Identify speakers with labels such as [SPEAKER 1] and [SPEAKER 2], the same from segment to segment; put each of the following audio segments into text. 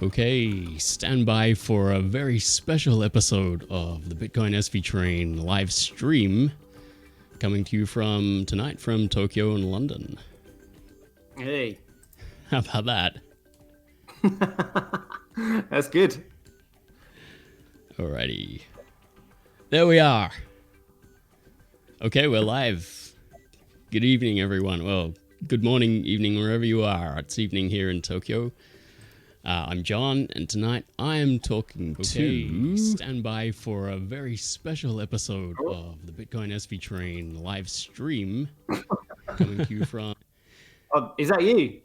[SPEAKER 1] Okay, stand by for a very special episode of the BitcoinSVtrain live stream coming to you from tonight from Tokyo and London.
[SPEAKER 2] Hey.
[SPEAKER 1] How about that?
[SPEAKER 2] That's good.
[SPEAKER 1] Alrighty. There we are. Okay, we're live. Good evening, everyone. Well, good morning, evening, wherever you are. It's evening here in Tokyo. I'm John, and tonight I am talking to... Stand by for a very special episode of the BitcoinSVtrain live stream coming to you from...
[SPEAKER 2] Oh, is that you?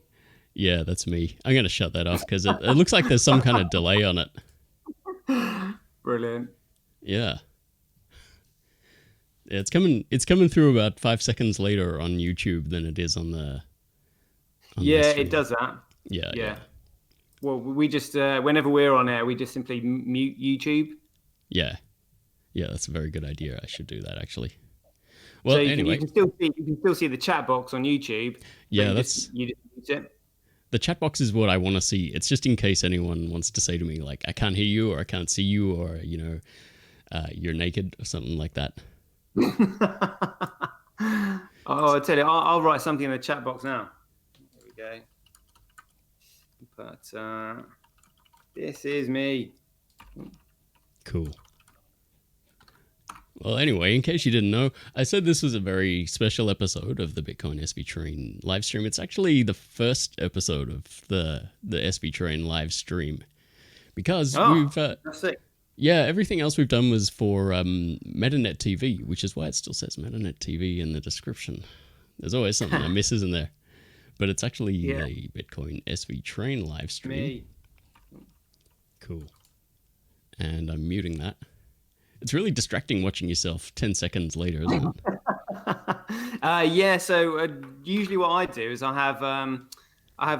[SPEAKER 1] Yeah, that's me. I'm going to shut that off because it looks like there's some kind of delay on it.
[SPEAKER 2] Brilliant.
[SPEAKER 1] Yeah. It's coming through about 5 seconds later on YouTube than it is on the...
[SPEAKER 2] It does that.
[SPEAKER 1] Yeah.
[SPEAKER 2] Well, we just, whenever we're on air, we just simply mute YouTube.
[SPEAKER 1] Yeah, that's a very good idea. I should do that, actually. Well,
[SPEAKER 2] so
[SPEAKER 1] anyway.
[SPEAKER 2] You can still see the chat box on YouTube.
[SPEAKER 1] Yeah,
[SPEAKER 2] you just mute it.
[SPEAKER 1] The chat box is what I want to see. It's just in case anyone wants to say to me, like, I can't hear you, or I can't see you, or, you're naked, or something like that.
[SPEAKER 2] I tell you, I'll write something in the chat box now. There we go. But this is me.
[SPEAKER 1] Cool. Well, anyway, in case you didn't know, I said this was a very special episode of the BitcoinSVtrain live stream. It's actually the first episode of the SVTrain live stream because
[SPEAKER 2] that's sick.
[SPEAKER 1] Yeah, everything else we've done was for MetaNet TV, which is why it still says MetaNet TV in the description. There's always something I miss, isn't there? But it's actually the BitcoinSVtrain live stream.
[SPEAKER 2] Me.
[SPEAKER 1] Cool. And I'm muting that. It's really distracting watching yourself 10 seconds later, isn't
[SPEAKER 2] it? So usually what I do is I have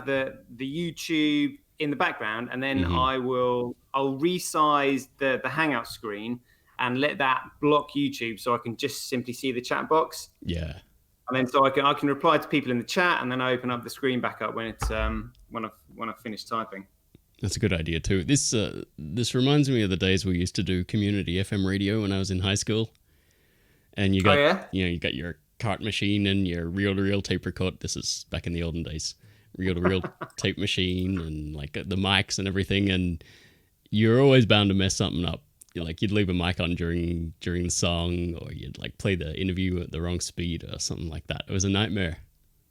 [SPEAKER 2] the YouTube in the background, and then I'll resize the Hangout screen and let that block YouTube so I can just simply see the chat box.
[SPEAKER 1] Yeah.
[SPEAKER 2] And then so I can reply to people in the chat, and then I open up the screen back up when it's when I've finished typing.
[SPEAKER 1] That's a good idea too. This reminds me of the days we used to do community FM radio when I was in high school. And you got you got your cart machine and your reel-to-reel tape record. This is back in the olden days. Reel-to-reel tape machine and like the mics and everything, and you're always bound to mess something up. You'd leave a mic on during the song, or you'd like play the interview at the wrong speed or something like that. It was a nightmare.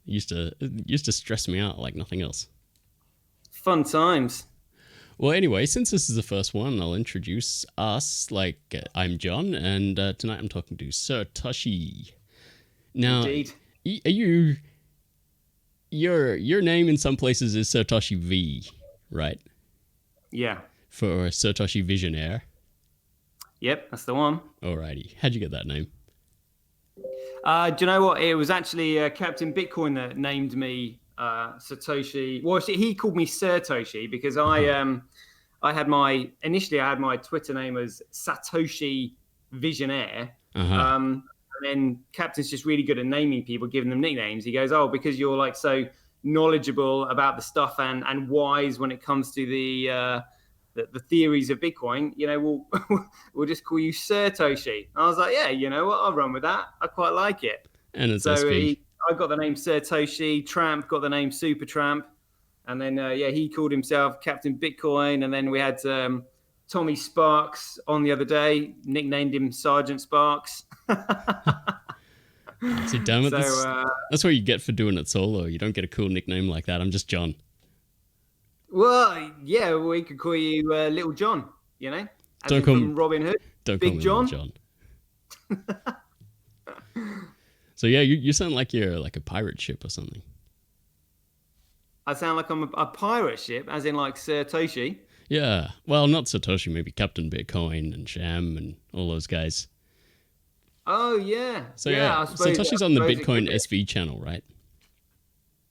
[SPEAKER 1] It used to stress me out like nothing else.
[SPEAKER 2] Fun times.
[SPEAKER 1] Well, anyway, since this is the first one, I'll introduce us. I'm John, and tonight I'm talking to Sir Toshi. Now,
[SPEAKER 2] Indeed.
[SPEAKER 1] Your name in some places is Sir Toshi V, right?
[SPEAKER 2] Yeah.
[SPEAKER 1] For Sir Toshi Visionaire.
[SPEAKER 2] Yep, that's the one.
[SPEAKER 1] Alrighty. How'd you get that name?
[SPEAKER 2] Do you know what? It was actually Captain Bitcoin that named me Satoshi. Well, he called me Sir Toshi because I had my Twitter name as Satoshi Visionaire. And then Captain's just really good at naming people, giving them nicknames. He goes, "Oh, because you're like so knowledgeable about the stuff and wise when it comes to the theories of Bitcoin, we'll just call you Sir Toshi." I was like, yeah, you know what? I'll run with that. I quite like it.
[SPEAKER 1] And it's
[SPEAKER 2] so
[SPEAKER 1] SP.
[SPEAKER 2] I got the name Sir Toshi. Tramp got the name Super Tramp. And then, he called himself Captain Bitcoin. And then we had Tommy Sparks on the other day, nicknamed him Sergeant Sparks.
[SPEAKER 1] See, damn it. That's what you get for doing it solo. You don't get a cool nickname like that. I'm just John.
[SPEAKER 2] Well, yeah, we could call you Little John, As
[SPEAKER 1] don't call
[SPEAKER 2] from Robin Hood.
[SPEAKER 1] Don't
[SPEAKER 2] Big
[SPEAKER 1] call me
[SPEAKER 2] John.
[SPEAKER 1] Little John. So yeah, you sound like you're like a pirate ship or something.
[SPEAKER 2] I sound like I'm a pirate ship, as in like Sir Toshi.
[SPEAKER 1] Yeah, well, not Satoshi, maybe Captain Bitcoin and Sham and all those guys.
[SPEAKER 2] Oh yeah.
[SPEAKER 1] So yeah, Satoshi's on the Bitcoin SV channel, right?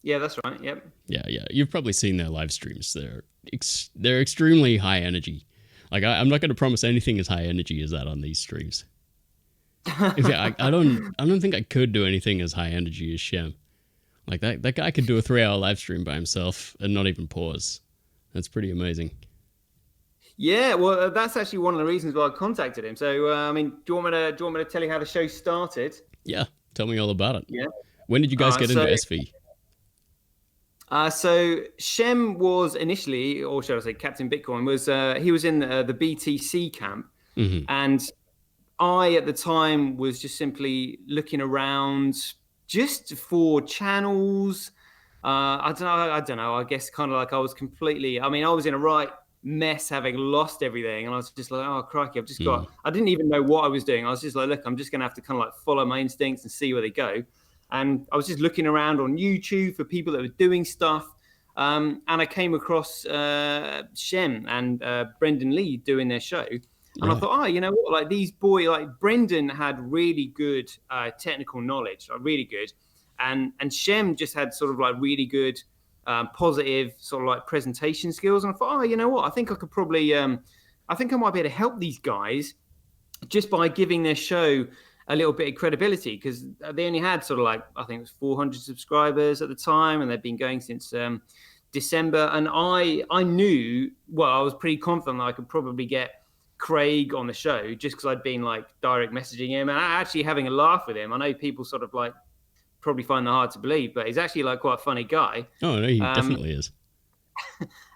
[SPEAKER 2] Yeah, that's right. Yep.
[SPEAKER 1] Yeah. You've probably seen their live streams. They're extremely high energy. Like I'm not going to promise anything as high energy as that on these streams. In fact, I don't think I could do anything as high energy as Shem. Like that guy could do a 3-hour live stream by himself and not even pause. That's pretty amazing.
[SPEAKER 2] Yeah, well, that's actually one of the reasons why I contacted him. So, I mean, do you want me to tell you how the show started?
[SPEAKER 1] Yeah, tell me all about it.
[SPEAKER 2] Yeah.
[SPEAKER 1] When did you guys get into SV?
[SPEAKER 2] So Shem was initially, or should I say, Captain Bitcoin was he was in the BTC camp, and I at the time was just simply looking around just for channels. I don't know. I guess kind of like I was completely. I mean, I was in a right mess, having lost everything, and I was just like, oh crikey, I've just got. I didn't even know what I was doing. I was just like, look, I'm just gonna have to kind of like follow my instincts and see where they go. And I was just looking around on YouTube for people that were doing stuff. And I came across Shem and Brendan Lee doing their show. And I thought, you know what? Like these boys, like Brendan had really good technical knowledge, like really good. And Shem just had sort of like really good, positive sort of like presentation skills. And I thought, you know what? I think I could probably, I think I might be able to help these guys just by giving their show a little bit of credibility, because they only had sort of like, I think it was 400 subscribers at the time, and they've been going since December. And I knew, well, I was pretty confident that I could probably get Craig on the show just because I'd been like direct messaging him and actually having a laugh with him. I know people sort of like probably find that hard to believe, but he's actually like quite a funny guy.
[SPEAKER 1] Oh, no, he definitely is.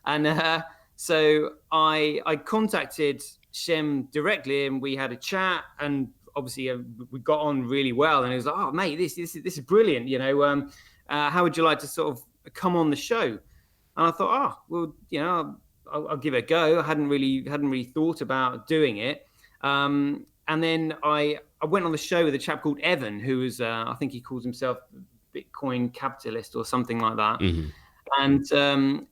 [SPEAKER 2] And so I contacted Shem directly, and we had a chat, and obviously we got on really well. And he was like, "Oh, mate, this is brilliant. You know, how would you like to sort of come on the show?" And I thought, "Oh, well, you know, I'll give it a go." I hadn't really thought about doing it. And then I went on the show with a chap called Evan, who was I think he calls himself Bitcoin capitalist or something like that. And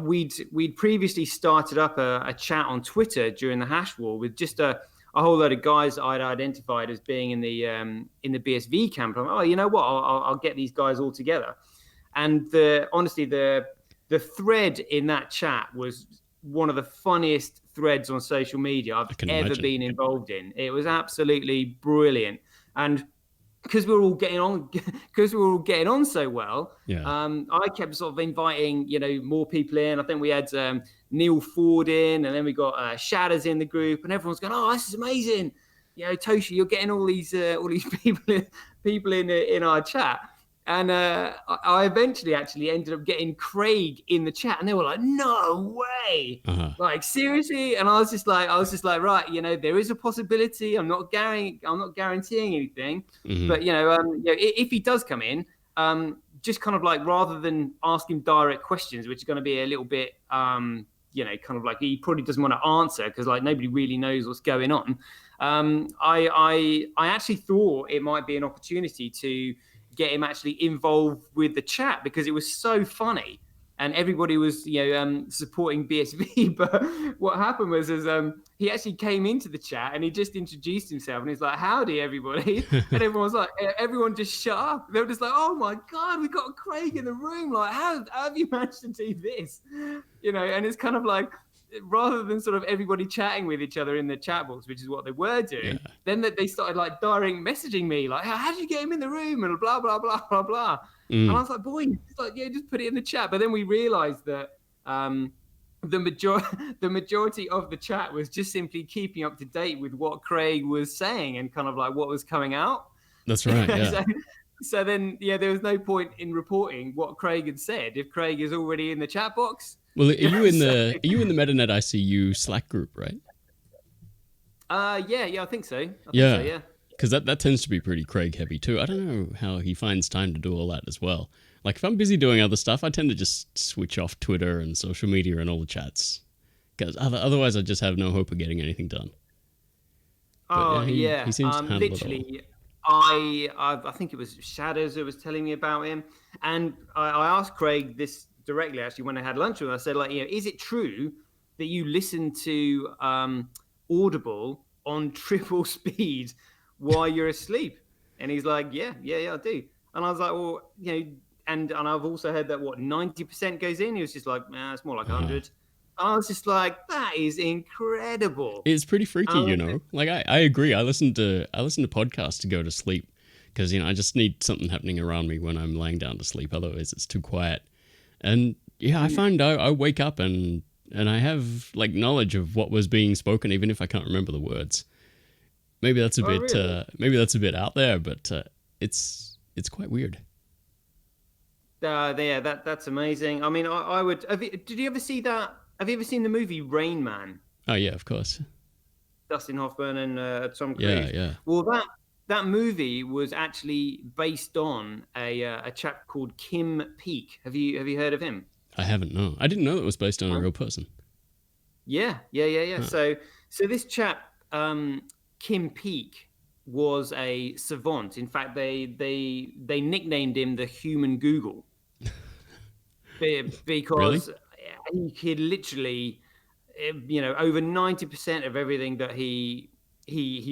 [SPEAKER 2] we'd previously started up a chat on Twitter during the hash war with just a whole load of guys that I'd identified as being in the BSV camp. I'm like, oh, you know what? I'll get these guys all together. And honestly, the thread in that chat was one of the funniest threads on social media I've ever been involved in. It was absolutely brilliant. And because we were all getting on so well, I kept sort of inviting, you know, more people in. I think we had Neil Ford in, and then we got Shadows in the group, and everyone's going, "Oh, this is amazing! You know, Toshi, you're getting all these people in our chat." And I eventually actually ended up getting Craig in the chat, and they were like, "No way! Like seriously?" And I was just like, right, you know, there is a possibility. I'm not guaranteeing anything, but you know, if he does come in, just kind of like rather than ask him direct questions, which is going to be a little bit, you know, kind of like he probably doesn't want to answer because like nobody really knows what's going on. I actually thought it might be an opportunity to get him actually involved with the chat because it was so funny and everybody was, you know, supporting BSV. But what happened was he actually came into the chat and he just introduced himself and he's like, "Howdy, everybody." And everyone was like, everyone just shut up. They were just like, "Oh my God, we got Craig in the room. Like, how have you managed to do this?" You know, and it's kind of like, rather than sort of everybody chatting with each other in the chat box, which is what they were doing, then they started like direct messaging me, like, "How did you get him in the room?" and blah, blah, blah, blah, blah. And I was like, "Boy, just put it in the chat." But then we realized that the majority of the chat was just simply keeping up to date with what Craig was saying and kind of like what was coming out.
[SPEAKER 1] That's right, yeah.
[SPEAKER 2] So then, there was no point in reporting what Craig had said if Craig is already in the chat box.
[SPEAKER 1] Well, are you in the MetaNet ICU Slack group, right?
[SPEAKER 2] Yeah, I think so.
[SPEAKER 1] Yeah. Because that tends to be pretty Craig heavy too. I don't know how he finds time to do all that as well. Like if I'm busy doing other stuff, I tend to just switch off Twitter and social media and all the chats. Because otherwise I just have no hope of getting anything done. But, he seems to handle
[SPEAKER 2] literally,
[SPEAKER 1] it all.
[SPEAKER 2] I think it was Shadows who was telling me about him. And I asked Craig this directly, actually, when I had lunch with him. I said, like, is it true that you listen to Audible on triple speed while you're asleep? And he's like, yeah, I do. And I was like, well, and I've also heard that 90% goes in. He was just like, it's more like 100. I was just like, that is incredible.
[SPEAKER 1] It's pretty freaky, Like I agree. I listen to podcasts to go to sleep because I just need something happening around me when I'm laying down to sleep. Otherwise, it's too quiet. And yeah, I find I wake up and I have like knowledge of what was being spoken, even if I can't remember the words. Maybe that's a
[SPEAKER 2] Oh,
[SPEAKER 1] bit
[SPEAKER 2] really?
[SPEAKER 1] out there, but it's quite weird.
[SPEAKER 2] Yeah, that's amazing. I mean, I would. Did you ever see that? Have you ever seen the movie Rain Man?
[SPEAKER 1] Oh yeah, of course.
[SPEAKER 2] Dustin Hoffman and Tom
[SPEAKER 1] Yeah,
[SPEAKER 2] Cruise.
[SPEAKER 1] yeah.
[SPEAKER 2] Well, that movie was actually based on a chap called Kim Peek. Have you heard of him?
[SPEAKER 1] I haven't. No, I didn't know it was based on a
[SPEAKER 2] No?
[SPEAKER 1] real person.
[SPEAKER 2] Yeah.
[SPEAKER 1] Huh.
[SPEAKER 2] So this chap, Kim Peek, was a savant. In fact, they nicknamed him the Human Google
[SPEAKER 1] Really?
[SPEAKER 2] because he literally, over 90% of everything that he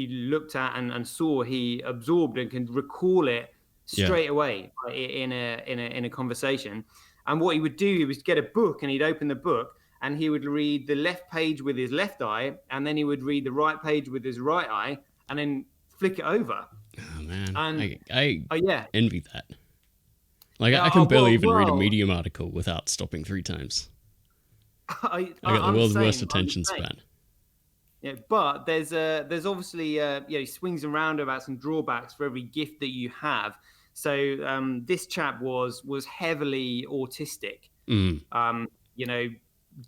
[SPEAKER 2] looked at and saw, he absorbed and can recall it
[SPEAKER 1] Yeah.
[SPEAKER 2] straight away in a conversation. And what he would do, he would get a book and he'd open the book and he would read the left page with his left eye, and then he would read the right page with his right eye, and then flick it over.
[SPEAKER 1] Oh man,
[SPEAKER 2] And
[SPEAKER 1] I
[SPEAKER 2] yeah,
[SPEAKER 1] envy that. Like
[SPEAKER 2] yeah.
[SPEAKER 1] I can barely even read a
[SPEAKER 2] Well,
[SPEAKER 1] Medium article without stopping 3 times. I got the
[SPEAKER 2] I'm the
[SPEAKER 1] world's worst
[SPEAKER 2] same. I'm the
[SPEAKER 1] attention
[SPEAKER 2] same.
[SPEAKER 1] span.
[SPEAKER 2] Yeah, but there's obviously swings and roundabouts and drawbacks for every gift that you have. So this chap was heavily autistic.
[SPEAKER 1] Mm.
[SPEAKER 2] Um, you know,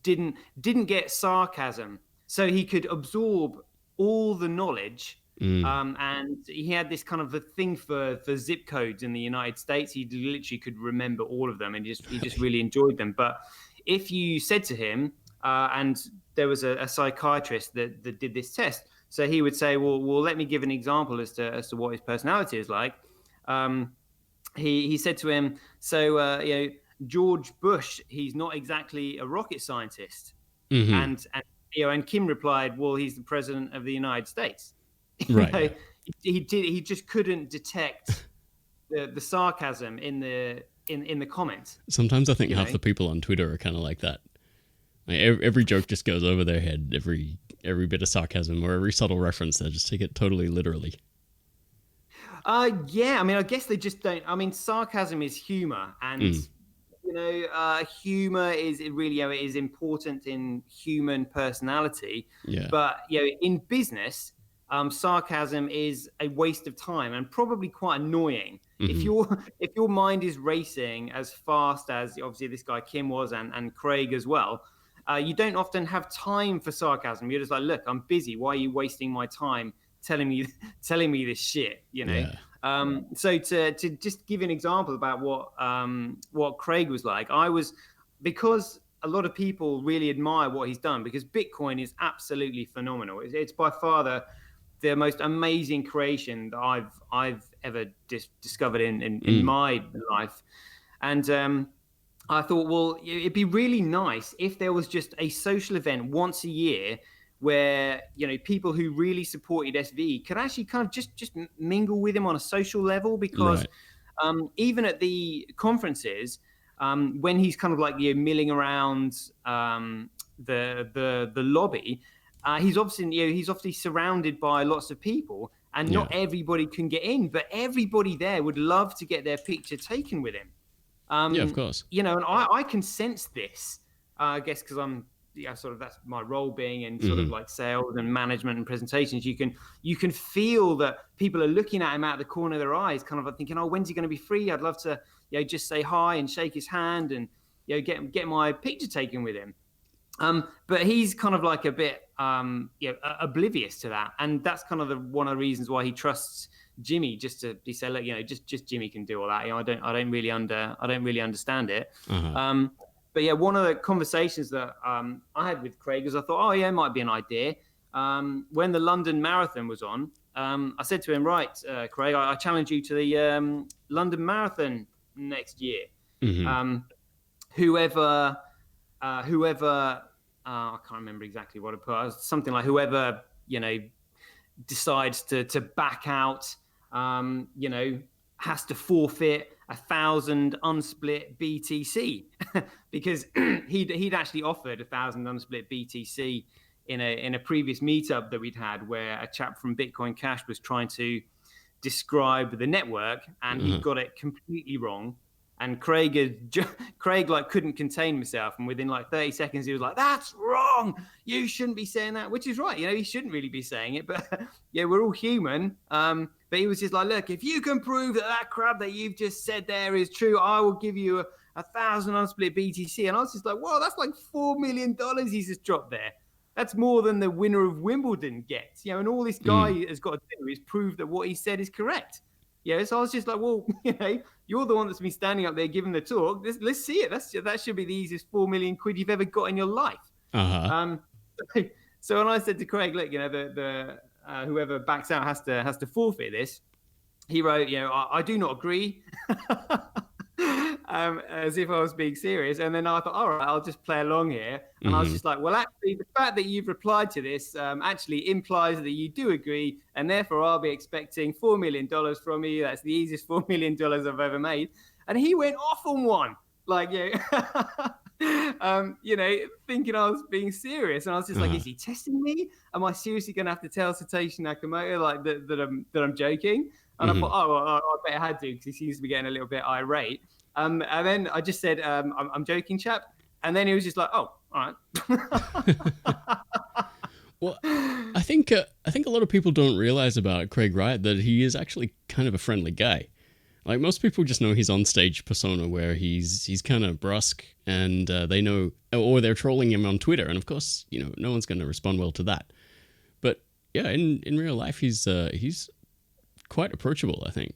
[SPEAKER 2] didn't get sarcasm, so he could absorb all the knowledge.
[SPEAKER 1] Mm.
[SPEAKER 2] And he had this kind of a thing for zip codes in the United States. He literally could remember all of them, and he just really enjoyed them. But if you said to him, and there was a psychiatrist that did this test, so he would say, well, let me give an example as to what his personality is like. Um, he said to him, so George Bush, he's not exactly a rocket scientist,
[SPEAKER 1] Mm-hmm.
[SPEAKER 2] and Kim replied, well, he's the president of the United States.
[SPEAKER 1] Right. Yeah.
[SPEAKER 2] He just couldn't detect the sarcasm in the comments.
[SPEAKER 1] Sometimes I think
[SPEAKER 2] You
[SPEAKER 1] half
[SPEAKER 2] know,
[SPEAKER 1] the people on Twitter are kind of like that. Like every joke just goes over their head. Every bit of sarcasm or every subtle reference, they just take it totally literally.
[SPEAKER 2] yeah. I mean, I guess they just don't. I mean, sarcasm is humor, and
[SPEAKER 1] Mm.
[SPEAKER 2] humor is really, it is important in human personality.
[SPEAKER 1] Yeah.
[SPEAKER 2] But in business, sarcasm is a waste of time and probably quite annoying.
[SPEAKER 1] Mm-hmm.
[SPEAKER 2] If your mind is racing as fast as obviously this guy Kim was, and Craig as well, you don't often have time for sarcasm. You're just like, look, I'm busy. Why are you wasting my time telling me this shit?
[SPEAKER 1] Yeah.
[SPEAKER 2] So to just give an example about what Craig was like, because a lot of people really admire what he's done, because Bitcoin is absolutely phenomenal. It's by far the most amazing creation that I've ever discovered in my life. And I thought, well, it'd be really nice if there was just a social event once a year where people who really supported SV could actually kind of just mingle with him on a social level, because
[SPEAKER 1] Right.
[SPEAKER 2] Even at the conferences, when he's kind of like milling around the lobby, he's obviously surrounded by lots of people, and not everybody can get in, but everybody there would love to get their picture taken with him.
[SPEAKER 1] Yeah, of course.
[SPEAKER 2] And I can sense this, I guess, because I'm sort of, that's my role, being in sort of like sales and management and presentations. You can feel that people are looking at him out of the corner of their eyes, kind of like thinking, oh, when's he going to be free? I'd love to just say hi and shake his hand and get my picture taken with him. But he's kind of like a bit oblivious to that, and that's kind of one of the reasons why he trusts Jimmy, just to say, look, just Jimmy can do all that. I don't really understand it.
[SPEAKER 1] Uh-huh.
[SPEAKER 2] But yeah, one of the conversations that I had with Craig is, I thought, oh yeah, it might be an idea. When the London Marathon was on, I said to him, right, Craig, I challenge you to the London Marathon next year.
[SPEAKER 1] Mm-hmm.
[SPEAKER 2] Whoever I can't remember exactly what it put. Something like whoever decides to back out, has to forfeit 1,000 unsplit BTC, because he'd actually offered 1,000 unsplit BTC in a previous meetup that we'd had, where a chap from Bitcoin Cash was trying to describe the network, and he got it completely wrong. And Craig like couldn't contain himself, and within like 30 seconds he was like, "That's wrong. You shouldn't be saying that," which is right. He shouldn't really be saying it, but yeah, we're all human. But he was just like, "Look, if you can prove that crap that you've just said there is true, I will give you 1,000 unsplit BTC." And I was just like, "Whoa, that's like $4 million he's just dropped there. That's more than the winner of Wimbledon gets." And all this guy has got to do is prove that what he said is correct. Yeah, so I was just like, well, you're the one that's been standing up there giving the talk. Let's see it. That should be the easiest 4 million quid you've ever got in your life. So when I said to Craig, look, the whoever backs out has to forfeit this, he wrote, I do not agree. As if I was being serious. And then I thought, all right, I'll just play along here. And I was just like, well, actually, the fact that you've replied to this actually implies that you do agree. And therefore, I'll be expecting $4 million from you. That's the easiest $4 million I've ever made. And he went off on one, like, thinking I was being serious. And I was just like, is he testing me? Am I seriously going to have to tell Satoshi Nakamoto like that I'm joking? And I thought, oh, well, I bet I had to, because he seems to be getting a little bit irate. And then I just said, I'm joking, chap. And then he was just like, oh, all right.
[SPEAKER 1] Well, I think a lot of people don't realize about Craig Wright that he is actually kind of a friendly guy. Like, most people just know his on-stage persona where he's kind of brusque, and they know, or they're trolling him on Twitter. And of course, no one's going to respond well to that. But yeah, in real life, he's quite approachable, I think.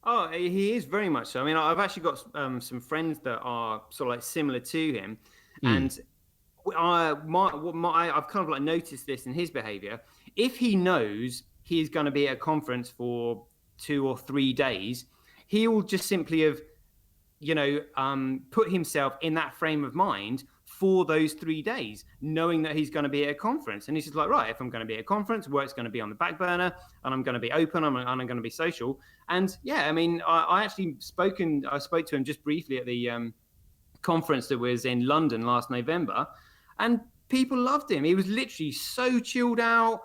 [SPEAKER 2] Oh, he is very much so. I mean, I've actually got some friends that are sort of like similar to him, and I've kind of like noticed this in his behavior. If he knows he's going to be at a conference for 2 or 3 days, he will just simply have, put himself in that frame of mind for those 3 days, knowing that he's going to be at a conference. And he's just like, right, if I'm going to be at a conference, work's going to be on the back burner, and I'm going to be open, and I'm going to be social. And yeah, I mean, I spoke to him just briefly at the conference that was in London last November, and people loved him. He was literally so chilled out.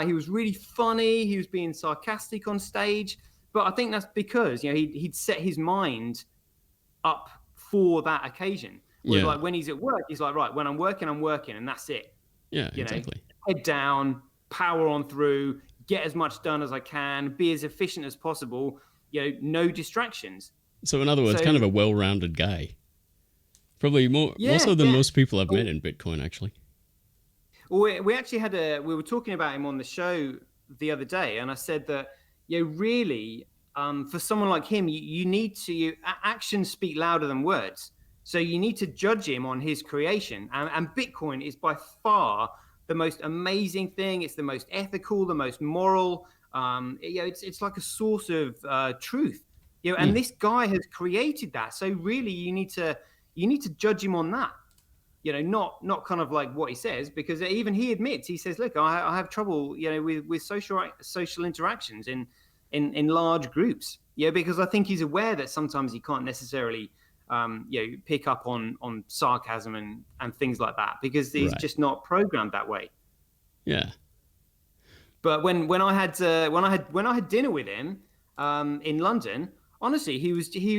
[SPEAKER 2] He was really funny. He was being sarcastic on stage. But I think that's because, he'd set his mind up for that occasion. Whereas like when he's at work, he's like, right, when I'm working, and that's it.
[SPEAKER 1] Yeah, exactly.
[SPEAKER 2] Head down, power on through, get as much done as I can, be as efficient as possible, no distractions.
[SPEAKER 1] So in other words, kind of a well-rounded guy. Probably more so than most people I've met in Bitcoin, actually.
[SPEAKER 2] Well, we actually we were talking about him on the show the other day, and I said that, really, for someone like him, you need to, actions speak louder than words. So you need to judge him on his creation. And Bitcoin is by far the most amazing thing. It's the most ethical, the most moral. It's like a source of truth. And this guy has created that. So really, you need to judge him on that. Not kind of like what he says, because even he admits, he says, look, I have trouble, with social interactions in large groups. Because I think he's aware that sometimes he can't necessarily pick up on sarcasm and things like that, because he's just not programmed that way.
[SPEAKER 1] Yeah.
[SPEAKER 2] But when I had dinner with him in London, honestly, he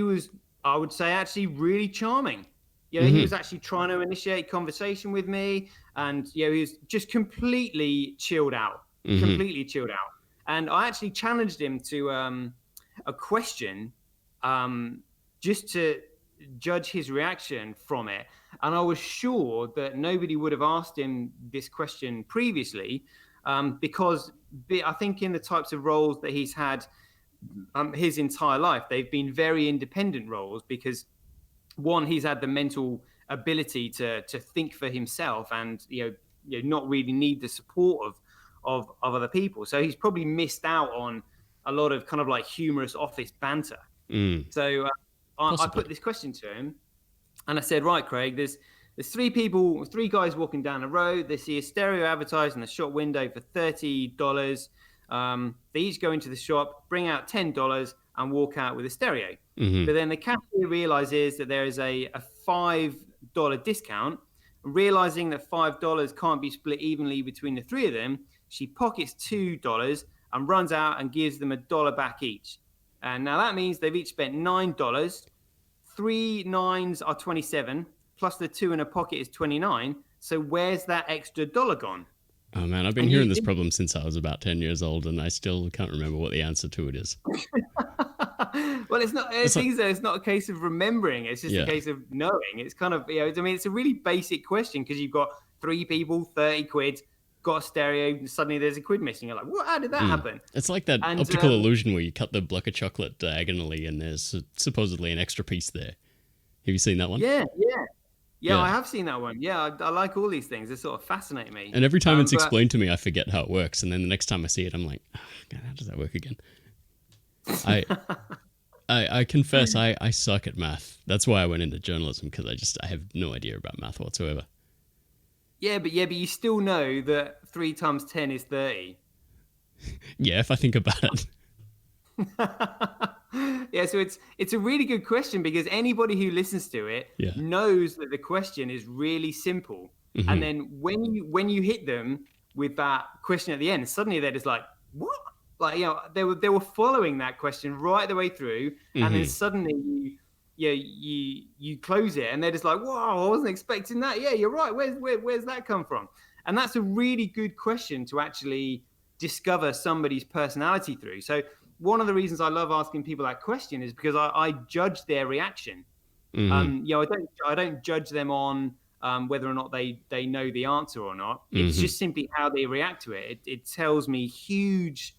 [SPEAKER 2] was I would say actually really charming. He was actually trying to initiate conversation with me, and he was just completely chilled out, And I actually challenged him to a question, just to judge his reaction from it. And I was sure that nobody would have asked him this question previously, because I think in the types of roles that he's had his entire life, they've been very independent roles, because one, he's had the mental ability to think for himself and not really need the support of other people. So he's probably missed out on a lot of kind of like humorous office banter. So I put this question to him, and I said, right, Craig, there's 3 guys walking down the road. They see a stereo advertised in the shop window for $30. They each go into the shop, bring out $10, and walk out with a stereo. But then the cashier realizes that there is a $5 discount. Realizing that $5 can't be split evenly between the 3 of them, she pockets $2 and runs out and gives them $1 back each. And now that means they've each spent $9. 3 nines are 27, plus the 2 in a pocket is 29. So where's that extra dollar gone?
[SPEAKER 1] Oh man, I've been hearing this problem since I was about 10 years old, and I still can't remember what the answer to it is.
[SPEAKER 2] Well, it's not. It's not a case of remembering. It's just a case of knowing. It's kind of, I mean, it's a really basic question because you've got 3 people, 30 quid, got a stereo, and suddenly there's a quid missing. You're like, what? How did that happen?
[SPEAKER 1] It's like that optical illusion where you cut the block of chocolate diagonally and there's supposedly an extra piece there. Have you seen that one?
[SPEAKER 2] Yeah, I have seen that one. Yeah, I like all these things. They sort of fascinate me.
[SPEAKER 1] And every time it's explained to me, I forget how it works. And then the next time I see it, I'm like, oh, God, how does that work again? I confess I suck at math. That's why I went into journalism, because I have no idea about math whatsoever.
[SPEAKER 2] Yeah, but you still know that 3 times 10 is 30.
[SPEAKER 1] Yeah, if I think about it.
[SPEAKER 2] Yeah, so it's a really good question because anybody who listens to it knows that the question is really simple. Mm-hmm. And then when you hit them with that question at the end, suddenly they're just like, what? Like, they were following that question right the way through, and then suddenly you close it and they're just like, whoa, I wasn't expecting that. Yeah, you're right. Where's that come from? And that's a really good question to actually discover somebody's personality through. So one of the reasons I love asking people that question is because I judge their reaction. Mm-hmm. I don't judge them on whether or not they know the answer or not. It's just simply how they react to it. It tells me huge.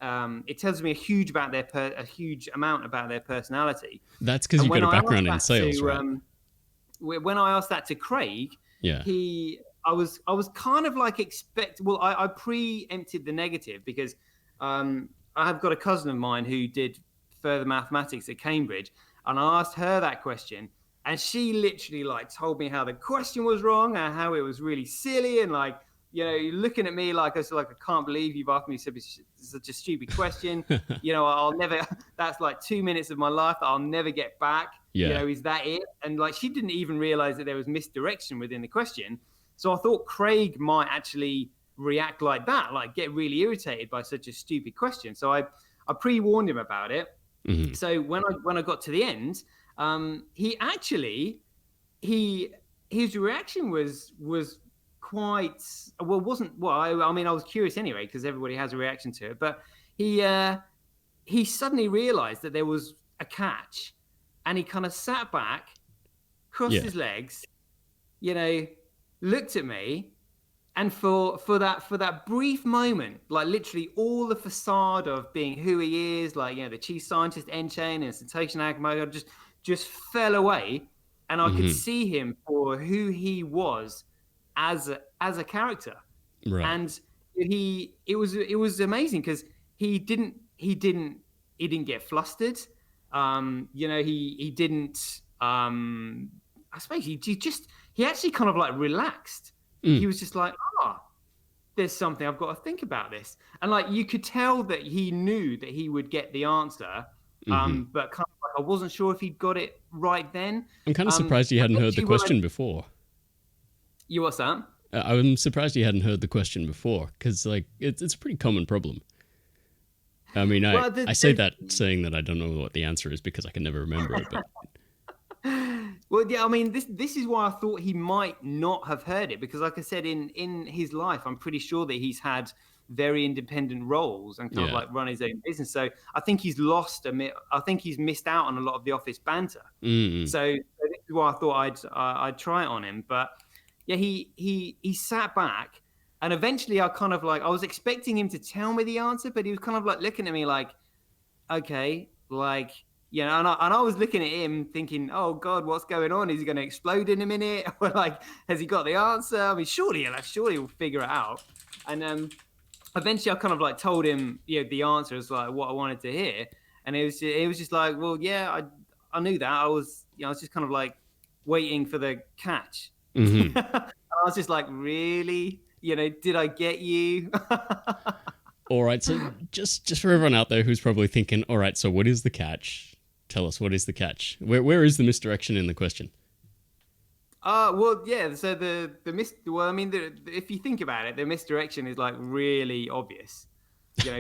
[SPEAKER 2] It tells me a huge amount about their personality.
[SPEAKER 1] That's because you've got a background in sales, right?
[SPEAKER 2] When I asked that to Craig, I was kind of like I preempted the negative because I have got a cousin of mine who did further mathematics at Cambridge, and I asked her that question, and she literally like told me how the question was wrong and how it was really silly, and like, looking at me like I can't believe you've asked me such a stupid question. I'll never. That's like 2 minutes of my life that I'll never get back.
[SPEAKER 1] Yeah.
[SPEAKER 2] Is that it? And like, she didn't even realize that there was misdirection within the question. So I thought Craig might actually react like that, like get really irritated by such a stupid question. So I pre-warned him about it. Mm-hmm. So when I got to the end, his reaction was quite I mean, I was curious anyway because everybody has a reaction to it, but he suddenly realized that there was a catch, and he kind of sat back, crossed his legs, looked at me, and for that brief moment, like literally all the facade of being who he is, like, the chief scientist, N-Chain, and Satoshi Nakamoto just fell away, and I could see him for who he was as a character. Right. And it was amazing because he didn't get flustered. He didn't I suppose he actually kind of like relaxed. He was just like, there's something I've got to think about this. And like, you could tell that he knew that he would get the answer, but kind of like, I wasn't sure if he'd got it right then.
[SPEAKER 1] I'm kind of surprised he hadn't heard the question before.
[SPEAKER 2] You what's that?
[SPEAKER 1] I'm surprised he hadn't heard the question before, because like it's a pretty common problem. I mean, I say that saying that I don't know what the answer is because I can never remember it, but...
[SPEAKER 2] Well, yeah, I mean, this is why I thought he might not have heard it, because like I said, in his life, I'm pretty sure that he's had very independent roles and kind of like run his own business. So I think he's missed out on a lot of the office banter. Mm-hmm. So this is why I thought I'd try it on him. But yeah, he sat back, and eventually I was expecting him to tell me the answer, but he was kind of like looking at me like, okay, like, and I was looking at him thinking, oh God, what's going on? Is he going to explode in a minute? Or like, has he got the answer? I mean, surely he'll figure it out. And eventually I kind of like told him, the answer is like what I wanted to hear. And it was just like, well, yeah, I knew that. I was just kind of like waiting for the catch. Mm-hmm. I was just like, really? Did I get you?
[SPEAKER 1] All right. So just for everyone out there who's probably thinking, all right, so what is the catch? Tell us, what is the catch? Where is the misdirection in the question?
[SPEAKER 2] Well, yeah. So if you think about it, the misdirection is like really obvious.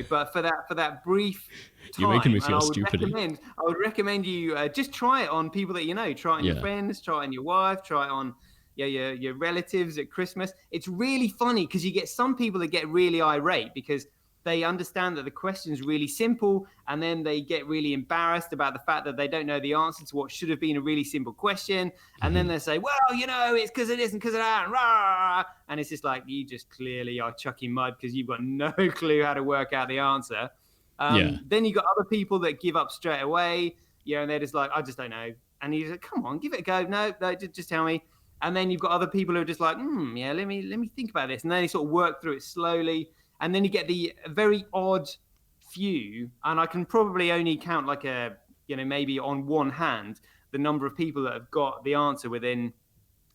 [SPEAKER 2] But for that brief time,
[SPEAKER 1] you're making me feel stupid.
[SPEAKER 2] I would recommend you just try it on people that you know. Try it on your friends, try it on your wife, try it on your relatives at Christmas. It's really funny because you get some people that get really irate because they understand that the question is really simple, and then they get really embarrassed about the fact that they don't know the answer to what should have been a really simple question. And then they say, well, it's because it isn't because of that. Rah! And it's just like, you just clearly are chucking mud because you've got no clue how to work out the answer. Then you got other people that give up straight away, and they're just like, I just don't know. And he's like, come on, give it a go. No, just tell me. And then you've got other people who are just like, let me think about this. And then they sort of work through it slowly. And then you get the very odd few, and I can probably only count like maybe on one hand, the number of people that have got the answer within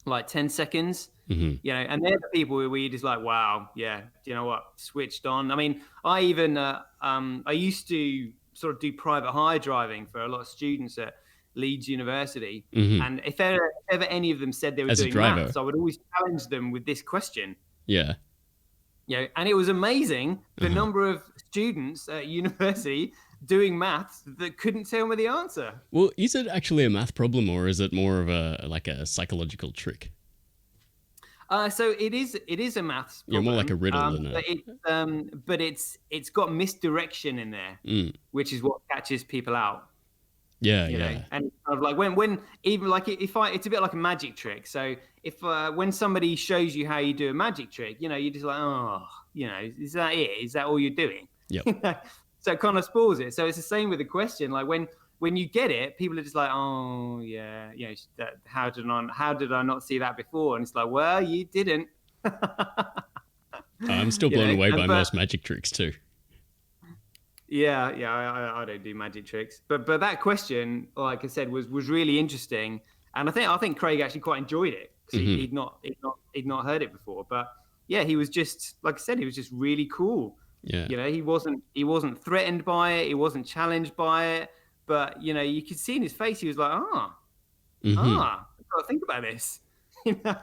[SPEAKER 2] like 10 seconds, and they're the people where you're just like, wow, yeah, do you know what, switched on. I mean, I even, I used to sort of do private hire driving for a lot of students at Leeds University. And if ever any of them said they were doing maths, I would always challenge them with this question.
[SPEAKER 1] Yeah.
[SPEAKER 2] And it was amazing the number of students at university doing maths that couldn't tell me the answer.
[SPEAKER 1] Well, is it actually a math problem, or is it more of a psychological trick?
[SPEAKER 2] So it is a maths problem.
[SPEAKER 1] More like a riddle than a...
[SPEAKER 2] But it's got misdirection in there, which is what catches people out.
[SPEAKER 1] Yeah,
[SPEAKER 2] And it's kind of like when even like it's a bit like a magic trick. So if when somebody shows you how you do a magic trick, you're just like, is that it? Is that all you're doing?
[SPEAKER 1] Yeah.
[SPEAKER 2] So it kind of spoils it. So it's the same with the question. Like when you get it, people are just like, oh yeah, how did I not see that before? And it's like, well, you didn't.
[SPEAKER 1] I'm still blown away by most magic tricks too.
[SPEAKER 2] Yeah, I don't do magic tricks, but that question, like I said, was really interesting, and I think Craig actually quite enjoyed it because he'd not heard it before. But yeah, he was just, like I said, he was just really cool.
[SPEAKER 1] Yeah,
[SPEAKER 2] he wasn't threatened by it, he wasn't challenged by it, but you could see in his face he was like, I've got to think about this.
[SPEAKER 1] Yeah,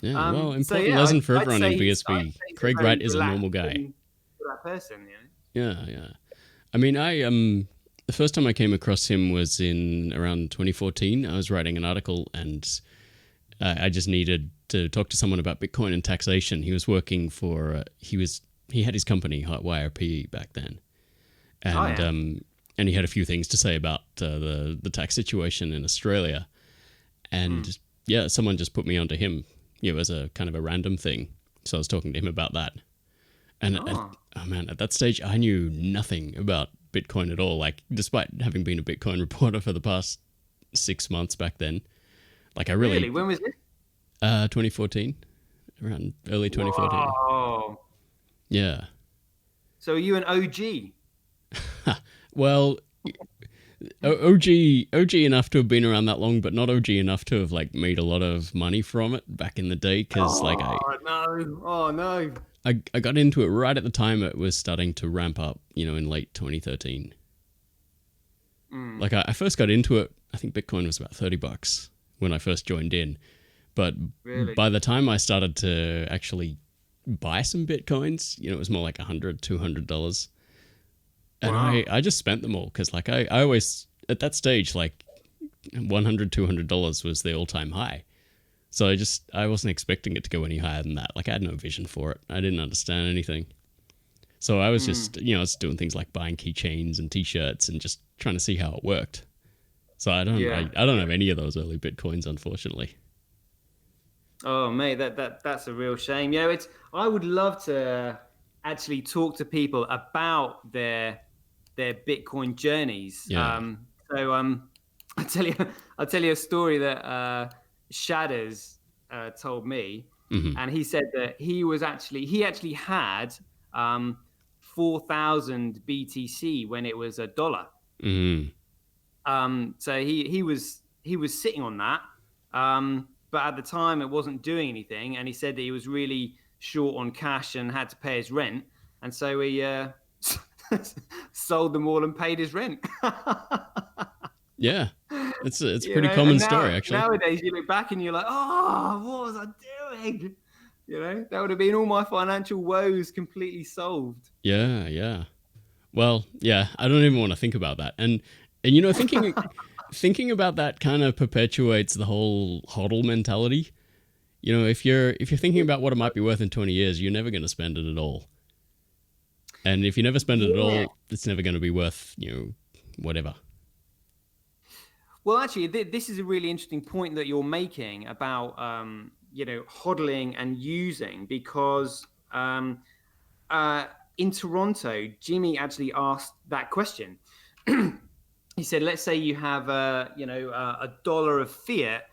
[SPEAKER 1] well, important lesson for everyone in BSB. Craig Wright is a normal guy.
[SPEAKER 2] That person,
[SPEAKER 1] Yeah. I mean, the first time I came across him was in around 2014. I was writing an article, and I just needed to talk to someone about Bitcoin and taxation. He was working for he had his company Hotwire PE back then, and and he had a few things to say about the tax situation in Australia, and someone just put me onto him, as a kind of a random thing. So I was talking to him about that. And at that stage, I knew nothing about Bitcoin at all. Like, despite having been a Bitcoin reporter for the past 6 months back then, like I really
[SPEAKER 2] when was this?
[SPEAKER 1] 2014, around early 2014.
[SPEAKER 2] Oh,
[SPEAKER 1] yeah.
[SPEAKER 2] So are you an OG?
[SPEAKER 1] Well, OG enough to have been around that long, but not OG enough to have like made a lot of money from it back in the day. Because
[SPEAKER 2] no.
[SPEAKER 1] I got into it right at the time it was starting to ramp up, in late 2013. Like I first got into it, I think Bitcoin was about $30 when I first joined in. But by the time I started to actually buy some Bitcoins, it was more like $100, $200. And I just spent them all because like I always, at that stage, like $100, $200 was the all-time high. So I wasn't expecting it to go any higher than that. Like I had no vision for it. I didn't understand anything. So I was just, I was doing things like buying keychains and t-shirts and just trying to see how it worked. So I don't have any of those early Bitcoins, unfortunately.
[SPEAKER 2] Oh mate, that's a real shame. I would love to actually talk to people about their Bitcoin journeys.
[SPEAKER 1] Yeah.
[SPEAKER 2] I'll tell you a story that Shadders told me, and he said that he actually had 4,000 BTC when it was $1. So he was sitting on that, but at the time it wasn't doing anything, and he said that he was really short on cash and had to pay his rent, and so he sold them all and paid his rent.
[SPEAKER 1] Yeah, it's a pretty common story, actually.
[SPEAKER 2] Nowadays, you look back and you're like, oh, what was I doing? That would have been all my financial woes completely solved.
[SPEAKER 1] Yeah. Well, yeah, I don't even want to think about that. And you know, thinking about that kind of perpetuates the whole hodl mentality. You know, if you're thinking about what it might be worth in 20 years, you're never going to spend it at all. And if you never spend it at all, it's never going to be worth, you know, whatever.
[SPEAKER 2] Well, actually, this is a really interesting point that you're making about, you know, hodling and using, because in Toronto, Jimmy actually asked that question. He said, let's say you have a dollar of fiat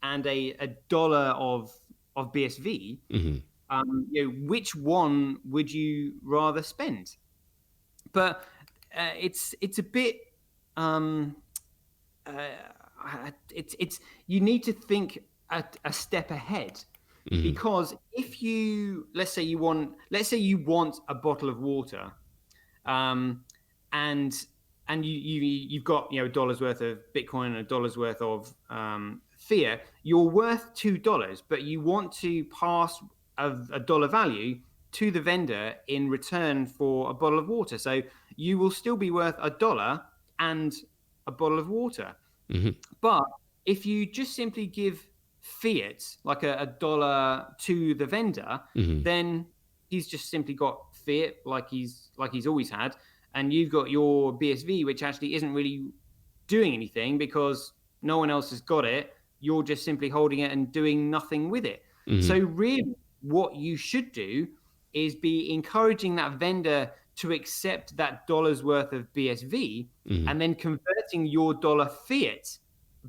[SPEAKER 2] and a dollar of BSV.
[SPEAKER 1] Mm-hmm.
[SPEAKER 2] You know, which one would you rather spend? But it's a bit. It's you need to think a step ahead. Mm-hmm. Because if you let's say you want a bottle of water, and you've got, you know, $1 worth of Bitcoin and $1 worth of fiat, you're worth $2, but you want to pass a dollar value to the vendor in return for a bottle of water. So you will still be worth $1 and a bottle of water. Mm-hmm. But if you just simply give fiat, like a dollar, to the vendor, mm-hmm. then he's just simply got fiat like he's always had, and you've got your BSV, which actually isn't really doing anything because no one else has got it. You're just simply holding it and doing nothing with it. Mm-hmm. So really what you should do is be encouraging that vendor to accept that dollar's worth of BSV, mm-hmm. and then converting your dollar fiat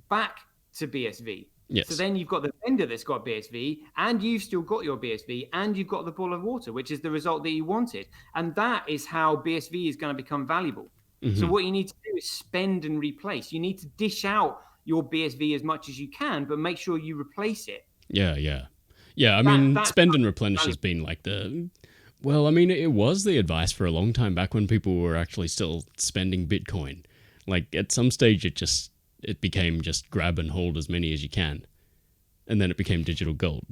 [SPEAKER 2] back to BSV. Yes. So then you've got the vendor that's got BSV, and you've still got your BSV, and you've got the bottle of water, which is the result that you wanted. And that is how BSV is going to become valuable. Mm-hmm. So what you need to do is spend and replace. You need to dish out your BSV as much as you can, but make sure you replace it.
[SPEAKER 1] Yeah. I mean, spend and replenish has been like the... Well, I mean, it was the advice for a long time back when people were actually still spending Bitcoin. Like, at some stage, it became just grab and hold as many as you can. And then it became digital gold.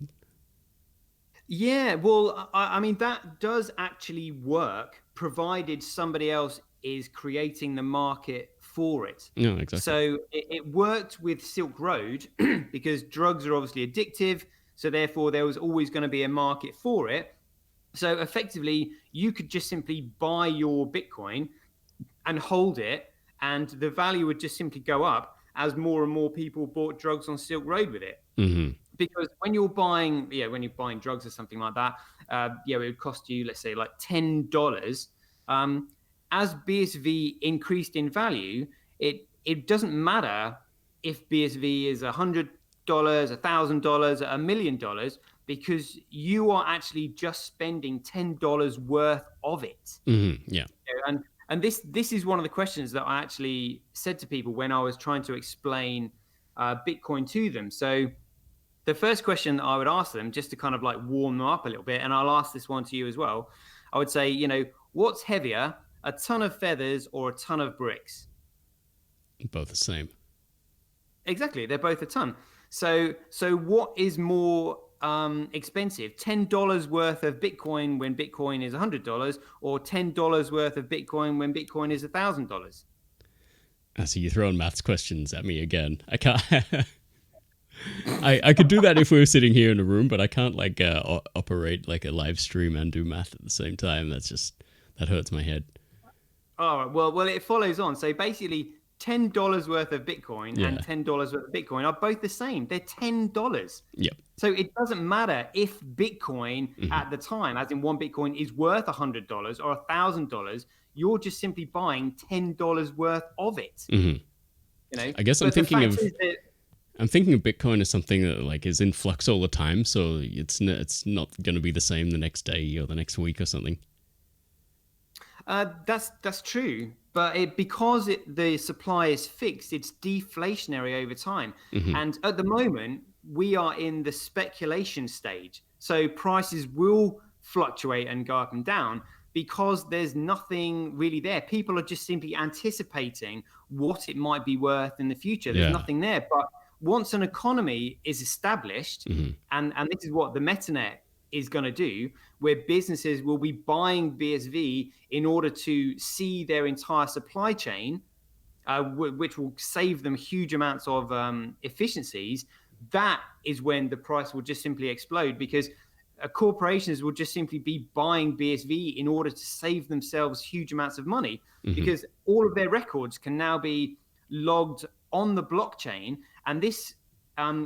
[SPEAKER 2] Yeah, well, I mean, that does actually work, provided somebody else is creating the market for it.
[SPEAKER 1] No, exactly.
[SPEAKER 2] So it worked with Silk Road because drugs are obviously addictive. So therefore, there was always going to be a market for it. So effectively, you could just simply buy your Bitcoin and hold it, and the value would just simply go up as more and more people bought drugs on Silk Road with it. Mm-hmm. Because when you're buying drugs or something like that, it would cost you, let's say, like $10. As BSV increased in value, it doesn't matter if BSV is $100, $1,000, $1 million, because you are actually just spending $10 worth of it.
[SPEAKER 1] Mm-hmm. Yeah.
[SPEAKER 2] And this is one of the questions that I actually said to people when I was trying to explain Bitcoin to them. So the first question that I would ask them, just to kind of like warm them up a little bit, and I'll ask this one to you as well, I would say, you know, what's heavier, a ton of feathers or a ton of bricks?
[SPEAKER 1] Both the same.
[SPEAKER 2] Exactly. They're both a ton. So what is more expensive, $10 worth of Bitcoin when Bitcoin is $100, or $10 worth of Bitcoin when Bitcoin is $1,000?
[SPEAKER 1] So you're throwing maths questions at me again. I can't. I could do that if we were sitting here in a room, but I can't like operate like a live stream and do math at the same time. That hurts my head.
[SPEAKER 2] All right. Well, it follows on. So basically, $10 worth of Bitcoin and $10 worth of Bitcoin are both the same. They're $10.
[SPEAKER 1] Yep.
[SPEAKER 2] So it doesn't matter if Bitcoin at the time, as in one Bitcoin, is worth $100 or $1,000. You're just simply buying $10 worth of it. Mm-hmm. You know.
[SPEAKER 1] I guess I'm thinking of Bitcoin as something that like is in flux all the time. So it's not going to be the same the next day or the next week or something.
[SPEAKER 2] That's true. But because the supply is fixed, it's deflationary over time. Mm-hmm. And at the moment, we are in the speculation stage. So prices will fluctuate and go up and down because there's nothing really there. People are just simply anticipating what it might be worth in the future. There's nothing there. But once an economy is established, mm-hmm. and this is what the MetaNet is going to do, where businesses will be buying BSV in order to see their entire supply chain, which will save them huge amounts of efficiencies. That is when the price will just simply explode, because corporations will just simply be buying BSV in order to save themselves huge amounts of money, because all of their records can now be logged on the blockchain. And this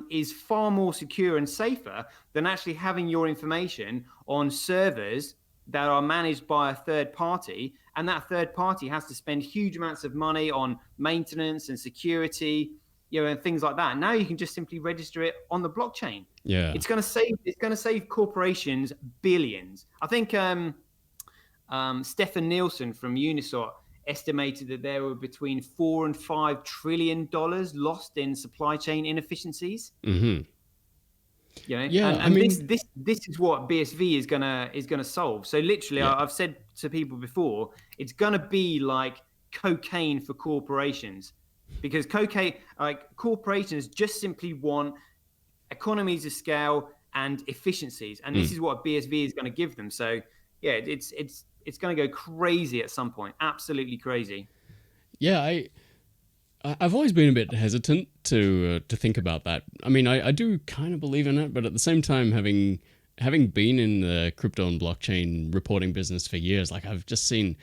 [SPEAKER 2] is far more secure and safer than actually having your information on servers that are managed by a third party, and that third party has to spend huge amounts of money on maintenance and security, and things like that. Now you can just simply register it on the blockchain.
[SPEAKER 1] Yeah,
[SPEAKER 2] it's going to save corporations billions. I think Stefan Nielsen from Uniswap estimated that there were between $4 and $5 trillion lost in supply chain inefficiencies. This is what BSV is gonna solve. So literally, I've said to people before, it's gonna be like cocaine for corporations, because corporations just simply want economies of scale and efficiencies, and this is what BSV is going to give them. So yeah, it's going to go crazy at some point, absolutely crazy.
[SPEAKER 1] Yeah, I've always been a bit hesitant to think about that. I mean, I do kind of believe in it, but at the same time, having been in the crypto and blockchain reporting business for years, like I've seen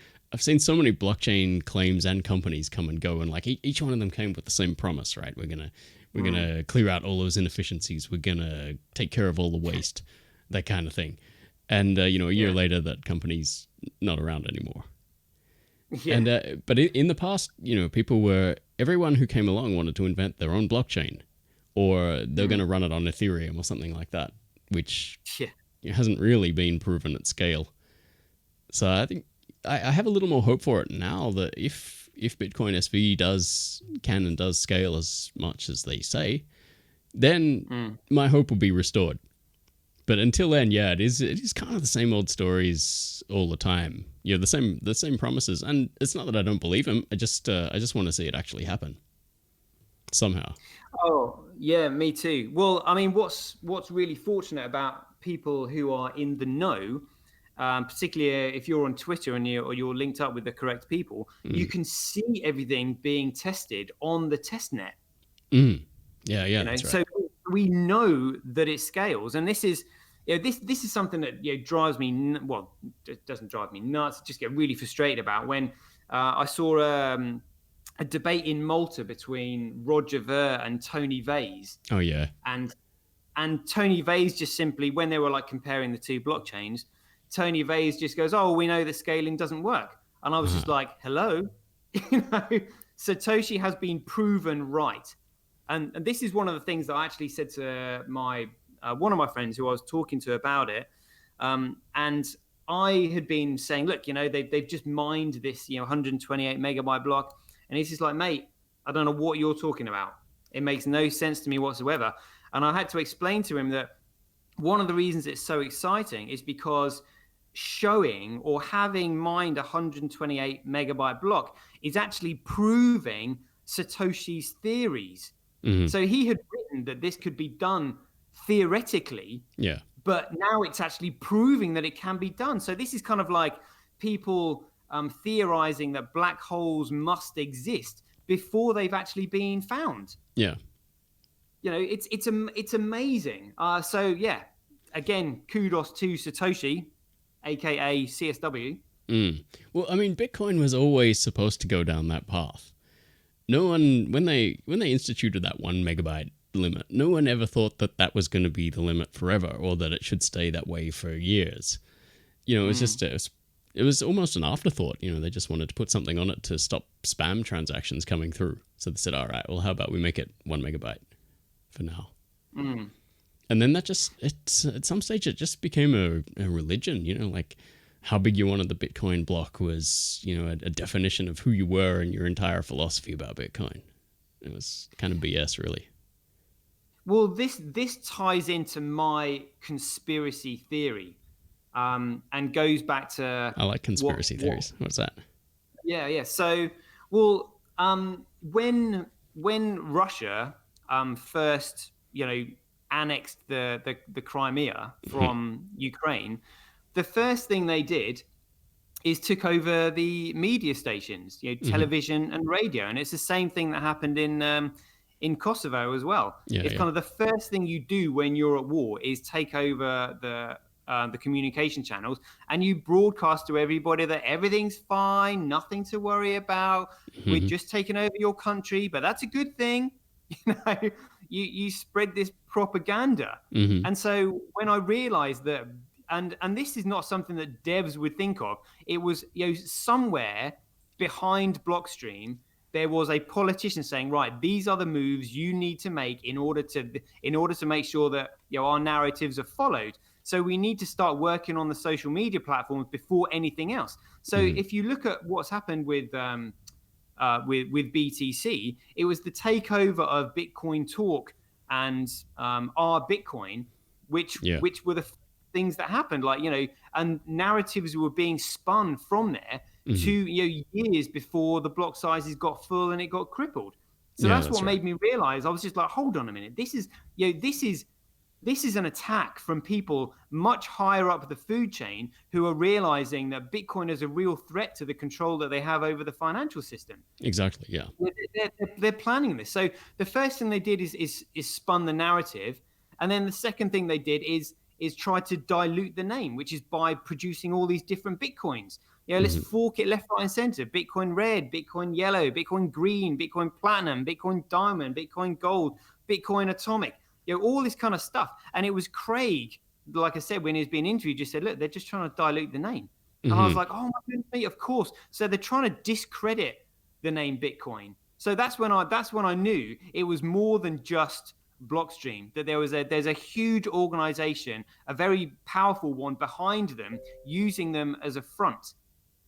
[SPEAKER 1] so many blockchain claims and companies come and go, and like each one of them came with the same promise, right? We're gonna clear out all those inefficiencies. We're gonna take care of all the waste, that kind of thing. And a year later, that company's not around anymore. Yeah. And but in the past, everyone who came along wanted to invent their own blockchain, or they're going to run it on Ethereum or something like that, which hasn't really been proven at scale. So I think I have a little more hope for it now, that if BitcoinSV does scale as much as they say, then my hope will be restored. But until then, it is kind of the same old stories all the time. The same promises, and it's not that I don't believe them. I just want to see it actually happen somehow.
[SPEAKER 2] Oh yeah, me too. Well, I mean, what's really fortunate about people who are in the know, particularly if you're on Twitter and you're linked up with the correct people, you can see everything being tested on the testnet.
[SPEAKER 1] Yeah, that's right.
[SPEAKER 2] So we know that it scales, and this is something that drives me. Well, it doesn't drive me nuts. Just get really frustrated about when I saw a debate in Malta between Roger Ver and Tony Vase.
[SPEAKER 1] Oh yeah,
[SPEAKER 2] and Tony Vase just simply, when they were like comparing the two blockchains, Tony Vase just goes, "Oh, we know that scaling doesn't work," and I was just like, "Hello, Satoshi has been proven right." And this is one of the things that I actually said to my one of my friends who I was talking to about it. And I had been saying, look, they've just mined this 128 megabyte block. And he's just like, mate, I don't know what you're talking about. It makes no sense to me whatsoever. And I had to explain to him that one of the reasons it's so exciting is because showing or having mined 128 megabyte block is actually proving Satoshi's theories. So he had written that this could be done theoretically, but now it's actually proving that it can be done. So this is kind of like people theorizing that black holes must exist before they've actually been found. It's amazing. So yeah, again, kudos to Satoshi, aka CSW.
[SPEAKER 1] Well, I mean, Bitcoin was always supposed to go down that path. No one, when they instituted that 1 megabyte limit, no one ever thought that was going to be the limit forever, or that it should stay that way for years. It was just it was almost an afterthought. They just wanted to put something on it to stop spam transactions coming through. So they said, all right, well, how about we make it 1 megabyte for now? And then that just, at some stage, it just became a religion. Like how big you wanted the Bitcoin block was, a definition of who you were and your entire philosophy about Bitcoin. It was kind of BS, really.
[SPEAKER 2] Well, this ties into my conspiracy theory, and goes back to...
[SPEAKER 1] I like conspiracy theories. What's that?
[SPEAKER 2] Yeah. So, well, when Russia first, annexed the Crimea from Ukraine, the first thing they did is took over the media stations, television and radio, and it's the same thing that happened in Kosovo as well. It's kind of the first thing you do when you're at war is take over the communication channels, and you broadcast to everybody that everything's fine, nothing to worry about. We're just taking over your country, but that's a good thing. You spread this propaganda. And so when I realized that, and this is not something that devs would think of, it was somewhere behind Blockstream there was a politician saying, right, these are the moves you need to make in order to make sure that our narratives are followed. So we need to start working on the social media platforms before anything else. So if you look at what's happened with BTC, it was the takeover of Bitcoin Talk and our Bitcoin, which were the things that happened, and narratives were being spun from there to years before the block sizes got full and it got crippled. So that's what made me realize. I was just like, hold on a minute, this is an attack from people much higher up the food chain who are realizing that Bitcoin is a real threat to the control that they have over the financial system.
[SPEAKER 1] Exactly, yeah.
[SPEAKER 2] They're planning this. So the first thing they did is spun the narrative, and then the second thing they did is try to dilute the name, which is by producing all these different Bitcoins. Let's fork it left, right, and center. Bitcoin red, Bitcoin yellow, Bitcoin green, Bitcoin platinum, Bitcoin diamond, Bitcoin gold, Bitcoin atomic. All this kind of stuff. And it was Craig, like I said, when he was being interviewed, just said, look, they're just trying to dilute the name. And I was like, oh, my goodness, of course. So they're trying to discredit the name Bitcoin. So that's when I knew it was more than just Blockstream, that there's a huge organization, a very powerful one behind them, using them as a front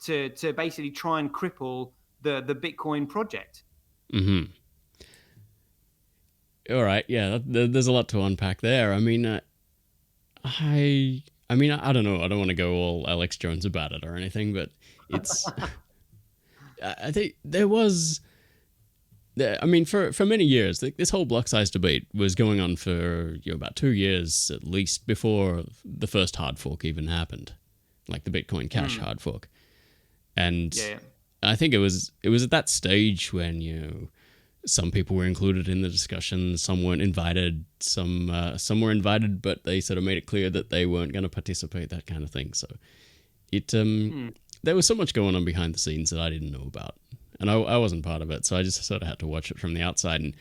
[SPEAKER 2] to basically try and cripple the Bitcoin project.
[SPEAKER 1] All right, yeah, there's a lot to unpack there. I mean, I don't know. I don't want to go all Alex Jones about it or anything, but it's. I think there was. I mean, for many years, this whole block size debate was going on for about 2 years at least before the first hard fork even happened, like the Bitcoin Cash hard fork, and I think it was at that stage when some people were included in the discussion, some weren't invited, some were invited, but they sort of made it clear that they weren't going to participate, that kind of thing. So it there was so much going on behind the scenes that I didn't know about. And I wasn't part of it, so I just sort of had to watch it from the outside. And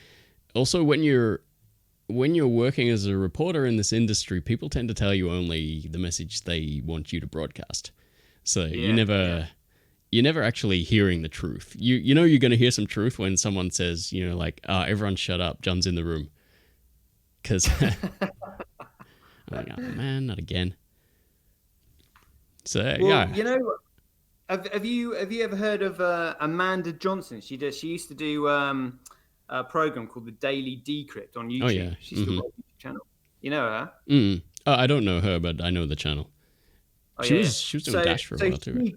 [SPEAKER 1] also, when you're working as a reporter in this industry, people tend to tell you only the message they want you to broadcast. So you're never actually hearing the truth. You know you're going to hear some truth when someone says, everyone shut up, John's in the room. Because I'm like, oh man, not again. So
[SPEAKER 2] Have you ever heard of Amanda Johnson? She used to do a program called the Daily Decrypt on YouTube. Oh yeah, she's got a YouTube channel. You know her?
[SPEAKER 1] Oh, I don't know her, but I know the channel. Oh, she was doing Dash for a while too.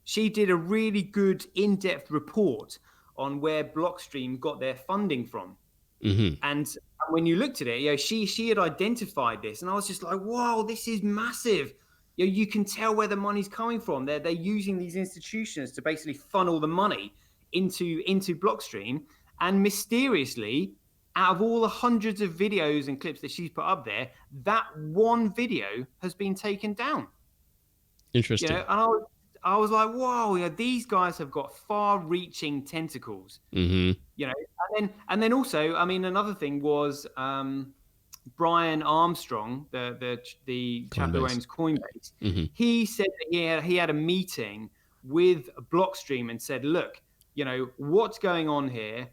[SPEAKER 2] She did a really good in-depth report on where Blockstream got their funding from. And when you looked at it, she had identified this, and I was just like, "Wow, this is massive." You can tell where the money's coming from. They're using these institutions to basically funnel the money into Blockstream. And mysteriously, out of all the hundreds of videos and clips that she's put up there, that one video has been taken down.
[SPEAKER 1] Interesting.
[SPEAKER 2] And I was like, whoa, these guys have got far-reaching tentacles. And then also, I mean, another thing was Brian Armstrong, the chap who owns Coinbase, he said that he had a meeting with Blockstream and said, look, what's going on here?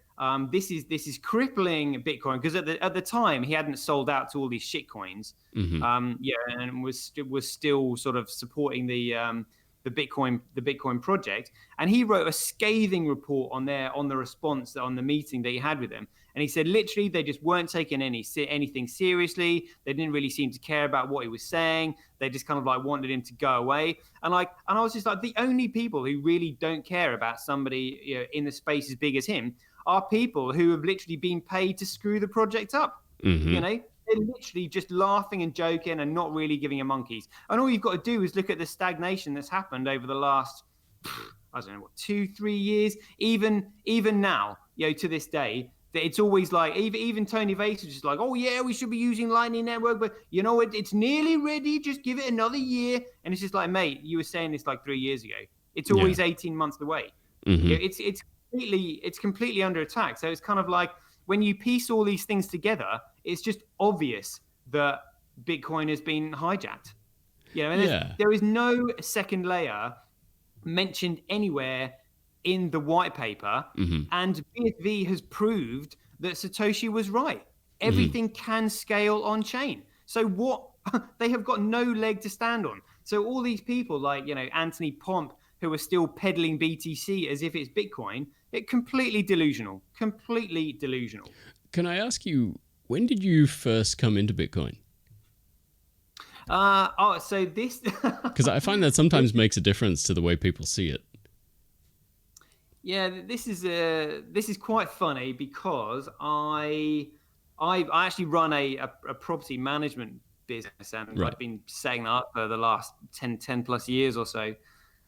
[SPEAKER 2] This is crippling Bitcoin, because at the time he hadn't sold out to all these shit coins, and was still sort of supporting the Bitcoin project. And he wrote a scathing report on the response on the meeting that he had with them. And he said, literally, they just weren't taking anything seriously. They didn't really seem to care about what he was saying. They just kind of like wanted him to go away. And I was just like, the only people who really don't care about somebody in the space as big as him are people who have literally been paid to screw the project up. they're literally just laughing and joking and not really giving a monkeys. And all you've got to do is look at the stagnation that's happened over the last, I don't know, what, 2-3 years. Even now, to this day, that it's always like, even Tony Vays is just like, oh yeah, we should be using Lightning Network, but it's nearly ready. Just give it another year. And it's just like, mate, you were saying this like 3 years ago. It's always 18 months away.
[SPEAKER 1] Mm-hmm.
[SPEAKER 2] It's completely under attack. So it's kind of like, when you piece all these things together, it's just obvious that Bitcoin has been hijacked. And there is no second layer mentioned anywhere in the white paper.
[SPEAKER 1] Mm-hmm.
[SPEAKER 2] And BSV has proved that Satoshi was right. Everything can scale on chain. So what? They have got no leg to stand on. So all these people like, Anthony Pomp, who are still peddling BTC as if it's Bitcoin, it's completely delusional. Can
[SPEAKER 1] I ask you, when did you first come into Bitcoin?
[SPEAKER 2] So this...
[SPEAKER 1] Because I find that sometimes makes a difference to the way people see it.
[SPEAKER 2] Yeah, this is quite funny because I actually run a property management business, and I've been setting that up for the last 10 plus years or so.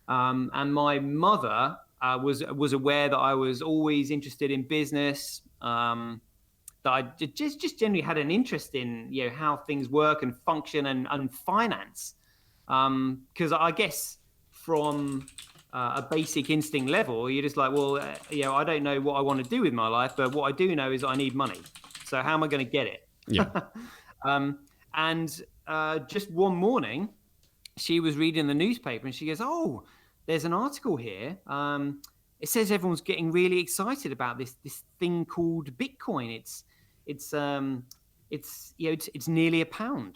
[SPEAKER 2] And my mother was aware that I was always interested in business, that I just generally had an interest in how things work and function and finance. Because I guess from a basic instinct level, you're just like, well, I don't know what I want to do with my life, but what I do know is I need money. So how am I going to get it?
[SPEAKER 1] Yeah.
[SPEAKER 2] And just one morning, she was reading the newspaper and she goes, oh, there's an article here. It says everyone's getting really excited about this thing called Bitcoin. It's nearly £1.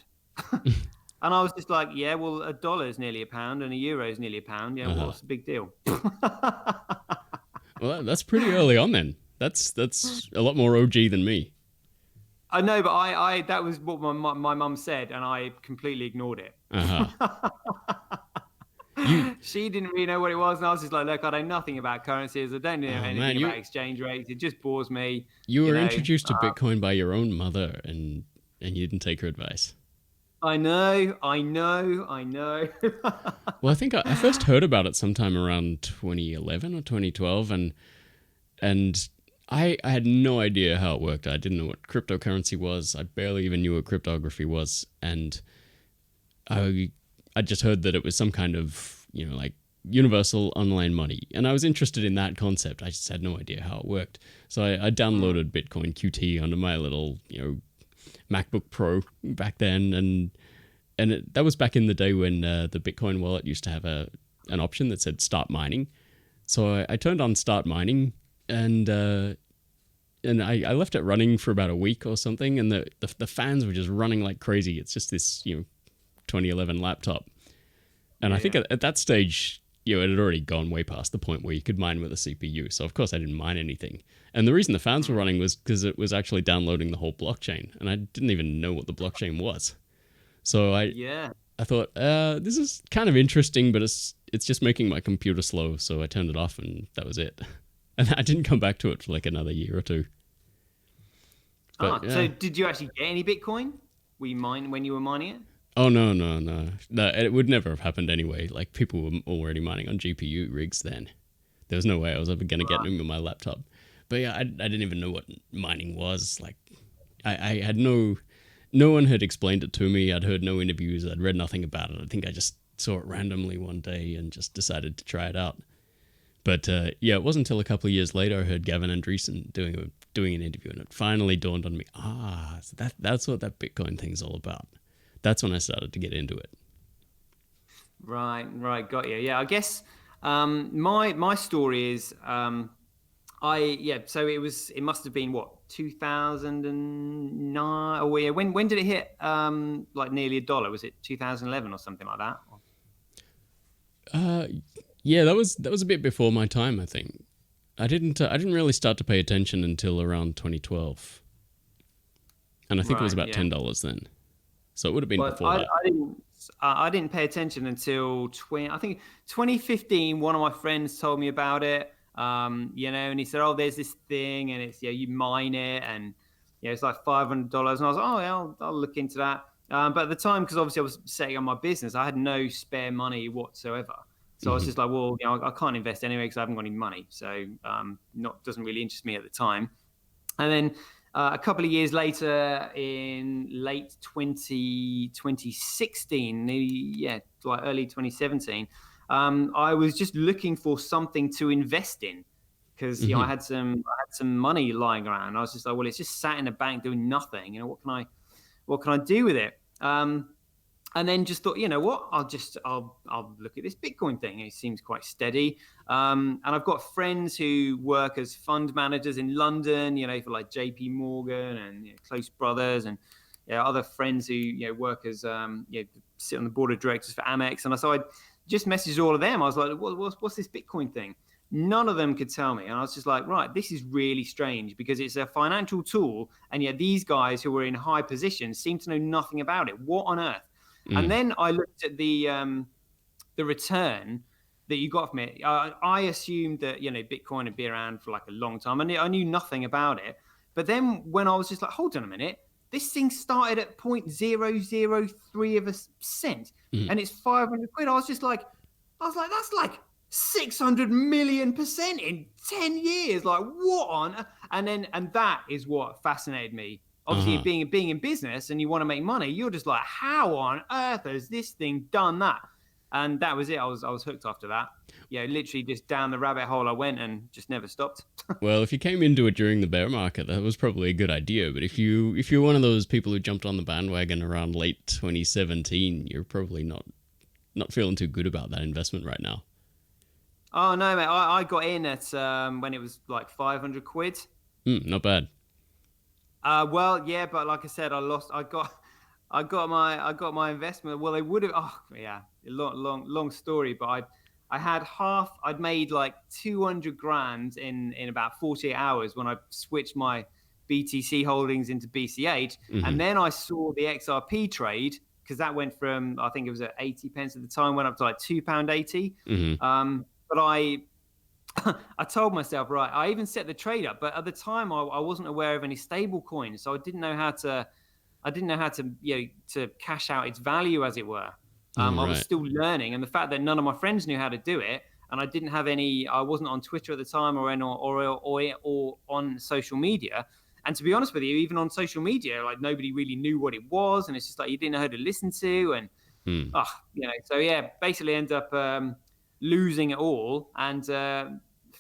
[SPEAKER 2] And I was just like, yeah, well, $1 is nearly £1 and €1 is nearly £1. Yeah, what's the big deal?
[SPEAKER 1] Well, that's pretty early on then. That's a lot more OG than me.
[SPEAKER 2] I know, but I that was what my mum said, and I completely ignored it. She didn't really know what it was, and I was just like, look, I know nothing about currencies. I don't know anything about exchange rates. It just bores me.
[SPEAKER 1] You were introduced to Bitcoin by your own mother, and you didn't take her advice.
[SPEAKER 2] I know.
[SPEAKER 1] Well, I think I first heard about it sometime around 2011 or 2012, and I had no idea how it worked. I didn't know what cryptocurrency was. I barely even knew what cryptography was, and I just heard that it was some kind of like universal online money, and I was interested in that concept. I just had no idea how it worked. So I downloaded Bitcoin QT onto my little MacBook Pro back then, and that was back in the day when the Bitcoin wallet used to have an option that said start mining. So I turned on start mining, and I left it running for about a week or something, and the fans were just running like crazy. It's just this 2011 laptop, and I think at that stage it had already gone way past the point where you could mine with a CPU. So of course I didn't mine anything. And the reason the fans were running was because it was actually downloading the whole blockchain, and I didn't even know what the blockchain was. So I thought, this is kind of interesting, but it's just making my computer slow. So I turned it off, and that was it. And I didn't come back to it for like another year or two. But,
[SPEAKER 2] so did you actually get any Bitcoin? Were you mine when you were mining it?
[SPEAKER 1] Oh, no. It would never have happened anyway. Like, people were already mining on GPU rigs then. There was no way I was ever going to get them with my laptop. But yeah, I didn't even know what mining was. Like, I had no one had explained it to me. I'd heard no interviews. I'd read nothing about it. I think I just saw it randomly one day and just decided to try it out. But it wasn't until a couple of years later I heard Gavin Andreessen doing an interview, and it finally dawned on me, so that's what that Bitcoin thing's all about. That's when I started to get into it.
[SPEAKER 2] Right, got you. Yeah, I guess my story is so it must have been 2009 or when did it hit like nearly $1? Was it 2011 or something like that?
[SPEAKER 1] Yeah, that was a bit before my time, I think. I didn't really start to pay attention until around 2012. And I think it was about $10 then. So it would have been before that.
[SPEAKER 2] I didn't pay attention until 2015. One of my friends told me about it, and he said, "Oh, there's this thing, and it's you mine it, and it's like $500, and I was like, oh yeah, I'll look into that. But at the time, because obviously I was setting up my business, I had no spare money whatsoever. So I was just like, well, I can't invest anyway because I haven't got any money. So doesn't really interest me at the time. And then a couple of years later, in late 2016, like early 2017, I was just looking for something to invest in because I had some money lying around. I was just like, well, it's just sat in a bank doing nothing. What can I do with it? And then just thought, you know what, I'll look at this Bitcoin thing. It seems quite steady. And I've got friends who work as fund managers in London, for like JP Morgan and Close Brothers, and other friends who work as sit on the board of directors for Amex. And so I just messaged all of them. I was like, what's this Bitcoin thing? None of them could tell me. And I was just like, right, this is really strange because it's a financial tool. And yet these guys who were in high positions seem to know nothing about it. What on earth? And then I looked at the return that you got from it. I assumed that Bitcoin would be around for like a long time, and I knew nothing about it. But then when I was just like, hold on a minute, this thing started at 0.003 of a cent, and it's 500 quid. I was like, that's like 600 million% in 10 years. Like, what on? And that is what fascinated me. Obviously, being in business and you want to make money, you're just like, how on earth has this thing done that? And that was it. I was hooked after that. Literally just down the rabbit hole I went and just never stopped.
[SPEAKER 1] Well, if you came into it during the bear market, that was probably a good idea. But if you're one of those people who jumped on the bandwagon around late 2017, you're probably not feeling too good about that investment right now.
[SPEAKER 2] Oh no, mate! I got in at when it was like 500 quid.
[SPEAKER 1] Not bad.
[SPEAKER 2] Well, yeah, but like I said, I got my investment. Well, they would have. Oh, yeah, long story. But I had half. I'd made like 200 grand in about 48 hours when I switched my BTC holdings into BCH, and then I saw the XRP trade because that went from, I think it was at 80 pence at the time, went up to like £2.80. But I told myself, right, I even set the trade up, but at the time I wasn't aware of any stable coins, so I didn't know how to to cash out its value, as it were. I was still learning, and the fact that none of my friends knew how to do it, and I wasn't on Twitter at the time or on social media. And to be honest with you, even on social media, like nobody really knew what it was, and it's just like you didn't know who to listen to, and so yeah, basically end up losing it all, and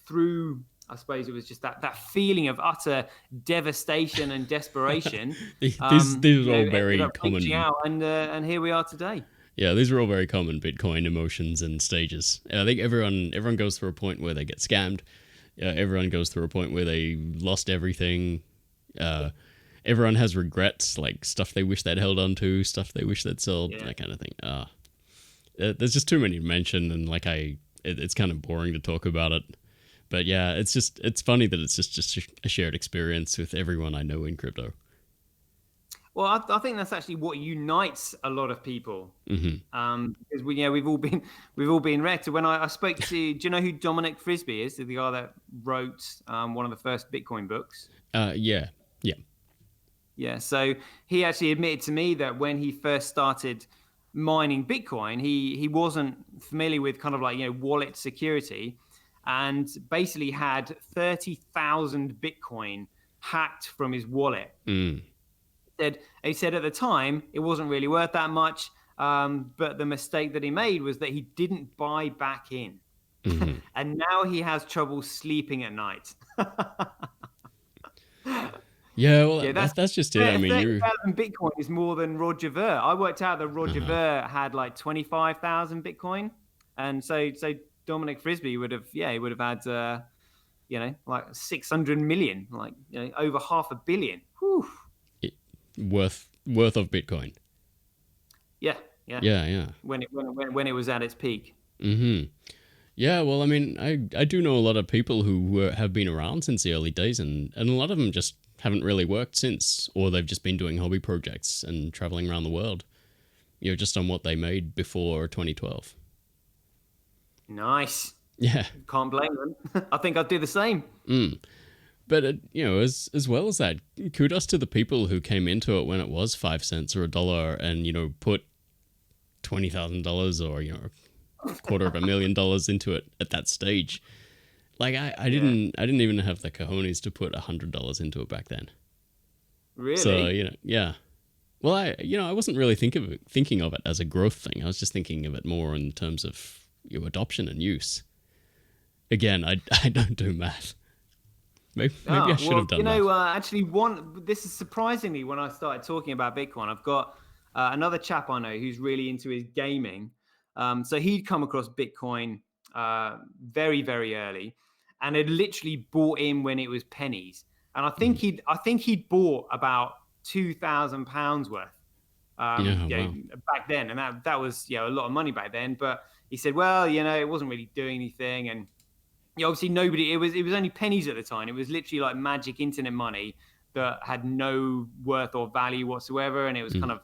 [SPEAKER 2] through, I suppose it was just that feeling of utter devastation and desperation.
[SPEAKER 1] These are all very common.
[SPEAKER 2] Out and here we are today.
[SPEAKER 1] Yeah, these are all very common Bitcoin emotions and stages. I think everyone goes through a point where they get scammed. Everyone goes through a point where they lost everything. Everyone has regrets, like stuff they wish they'd held on to, stuff they wish they'd sold, that kind of thing. There's just too many to mention, and it's kind of boring to talk about it. But yeah, it's funny that it's just a shared experience with everyone I know in crypto.
[SPEAKER 2] Well, I think that's actually what unites a lot of people. Because we've all been wrecked. When I spoke to, do you know who Dominic Frisby is? The guy that wrote one of the first Bitcoin books. Yeah. So he actually admitted to me that when he first started mining Bitcoin, he wasn't familiar with kind of like wallet security, and basically had 30,000 Bitcoin hacked from his wallet. He said at the time it wasn't really worth that much, but the mistake that he made was that he didn't buy back in. And now he has trouble sleeping at night.
[SPEAKER 1] Yeah, well, that's just it. I mean,
[SPEAKER 2] 30,000 Bitcoin is more than Roger Ver. I worked out that Roger Ver had like 25,000 Bitcoin, and so Dominic Frisby would have had like 600 million, like over $500 million. Whew.
[SPEAKER 1] Worth of Bitcoin.
[SPEAKER 2] Yeah. When it was at its peak.
[SPEAKER 1] Yeah, well, I mean, I do know a lot of people who have been around since the early days, and a lot of them just haven't really worked since, or they've just been doing hobby projects and traveling around the world, just on what they made before 2012.
[SPEAKER 2] Nice.
[SPEAKER 1] Yeah.
[SPEAKER 2] Can't blame them. I think I'd do the same.
[SPEAKER 1] But as well as that, kudos to the people who came into it when it was 5 cents or $1, and put $20,000 or $250,000 into it at that stage. Like I didn't even have the cojones to put $100 into it back then.
[SPEAKER 2] Really?
[SPEAKER 1] So yeah. Well, I wasn't really thinking of it as a growth thing. I was just thinking of it more in terms of adoption and use. Again, I don't do math. Maybe I should have done that.
[SPEAKER 2] Actually, this is surprisingly when I started talking about Bitcoin, I've got another chap I know who's really into his gaming. So he'd come across Bitcoin very, very early, and had literally bought in when it was pennies. And I think he'd bought about £2,000 worth back then, and that was a lot of money back then. But he said, well, it wasn't really doing anything, and obviously nobody. It was only pennies at the time. It was literally like magic internet money that had no worth or value whatsoever, and it was kind of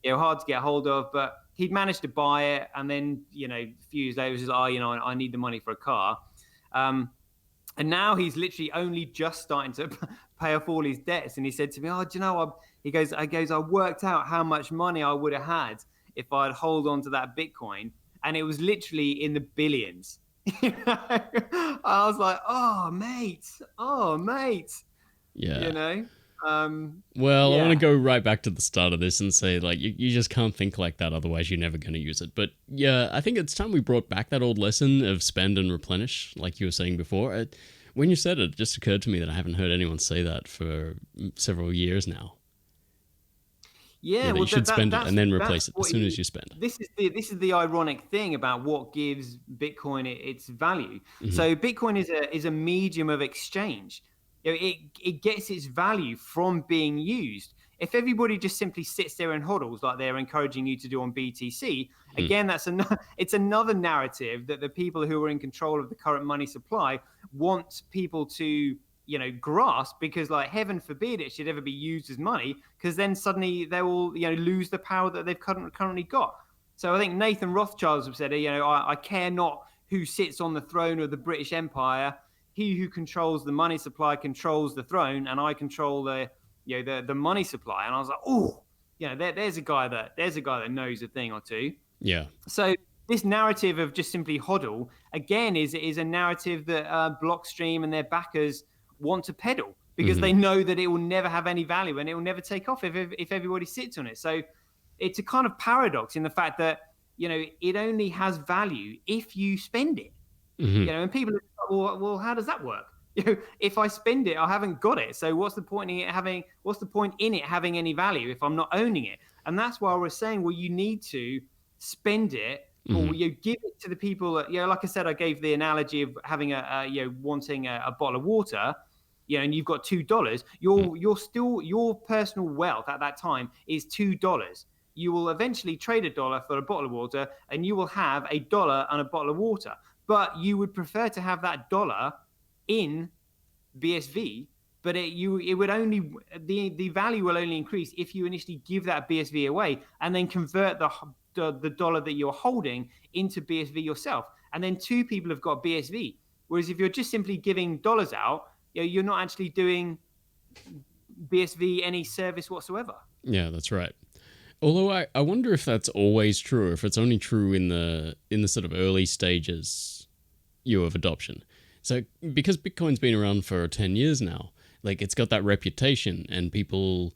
[SPEAKER 2] hard to get hold of. But he'd managed to buy it, and then a few years later, it was just like, I need the money for a car. And now he's literally only just starting to pay off all his debts. And he said to me, "Oh, do you know?" He goes, I worked out how much money I would have had if I'd hold on to that Bitcoin, and it was literally in the billions. I was like, "Oh, mate.
[SPEAKER 1] Yeah. Well, I want to go right back to the start of this and say, like, you just can't think like that, otherwise you're never going to use it. But yeah, I think it's time we brought back that old lesson of spend and replenish, like you were saying before. When you said it, it just occurred to me that I haven't heard anyone say that for several years now.
[SPEAKER 2] Yeah,
[SPEAKER 1] you should spend it and then replace it as soon as you spend.
[SPEAKER 2] This is the ironic thing about what gives Bitcoin its value. Mm-hmm. So Bitcoin is a medium of exchange. It gets its value from being used. If everybody just simply sits there and hodls like they're encouraging you to do on BTC, again, it's another narrative that the people who are in control of the current money supply want people to grasp, because like heaven forbid it should ever be used as money, because then suddenly they will lose the power that they've currently got. So I think Nathan Rothschild have said, I care not who sits on the throne of the British Empire. He who controls the money supply controls the throne, and I control the money supply. And I was like, oh, there's a guy that knows a thing or two.
[SPEAKER 1] Yeah.
[SPEAKER 2] So this narrative of just simply hodl again is a narrative that Blockstream and their backers want to peddle, because they know that it will never have any value and it will never take off if everybody sits on it. So it's a kind of paradox in the fact that it only has value if you spend it. And people are like, well, how does that work? If I spend it, I haven't got it. So what's the point in it having any value if I'm not owning it? And that's why we're saying, well, you need to spend it, or you give it to the people that, like I said, I gave the analogy of having wanting a bottle of water, and you've got $2. Your personal wealth at that time is $2. You will eventually trade $1 for a bottle of water, and you will have $1 and a bottle of water. But you would prefer to have that dollar in BSV, but it would only, the value will only increase if you initially give that BSV away and then convert the dollar that you're holding into BSV yourself. And then two people have got BSV. Whereas if you're just simply giving dollars out, you're not actually doing BSV any service whatsoever.
[SPEAKER 1] Yeah, that's right. Although I wonder if that's always true, or if it's only true in the sort of early stages of adoption. So because Bitcoin's been around for 10 years now, like it's got that reputation, and people,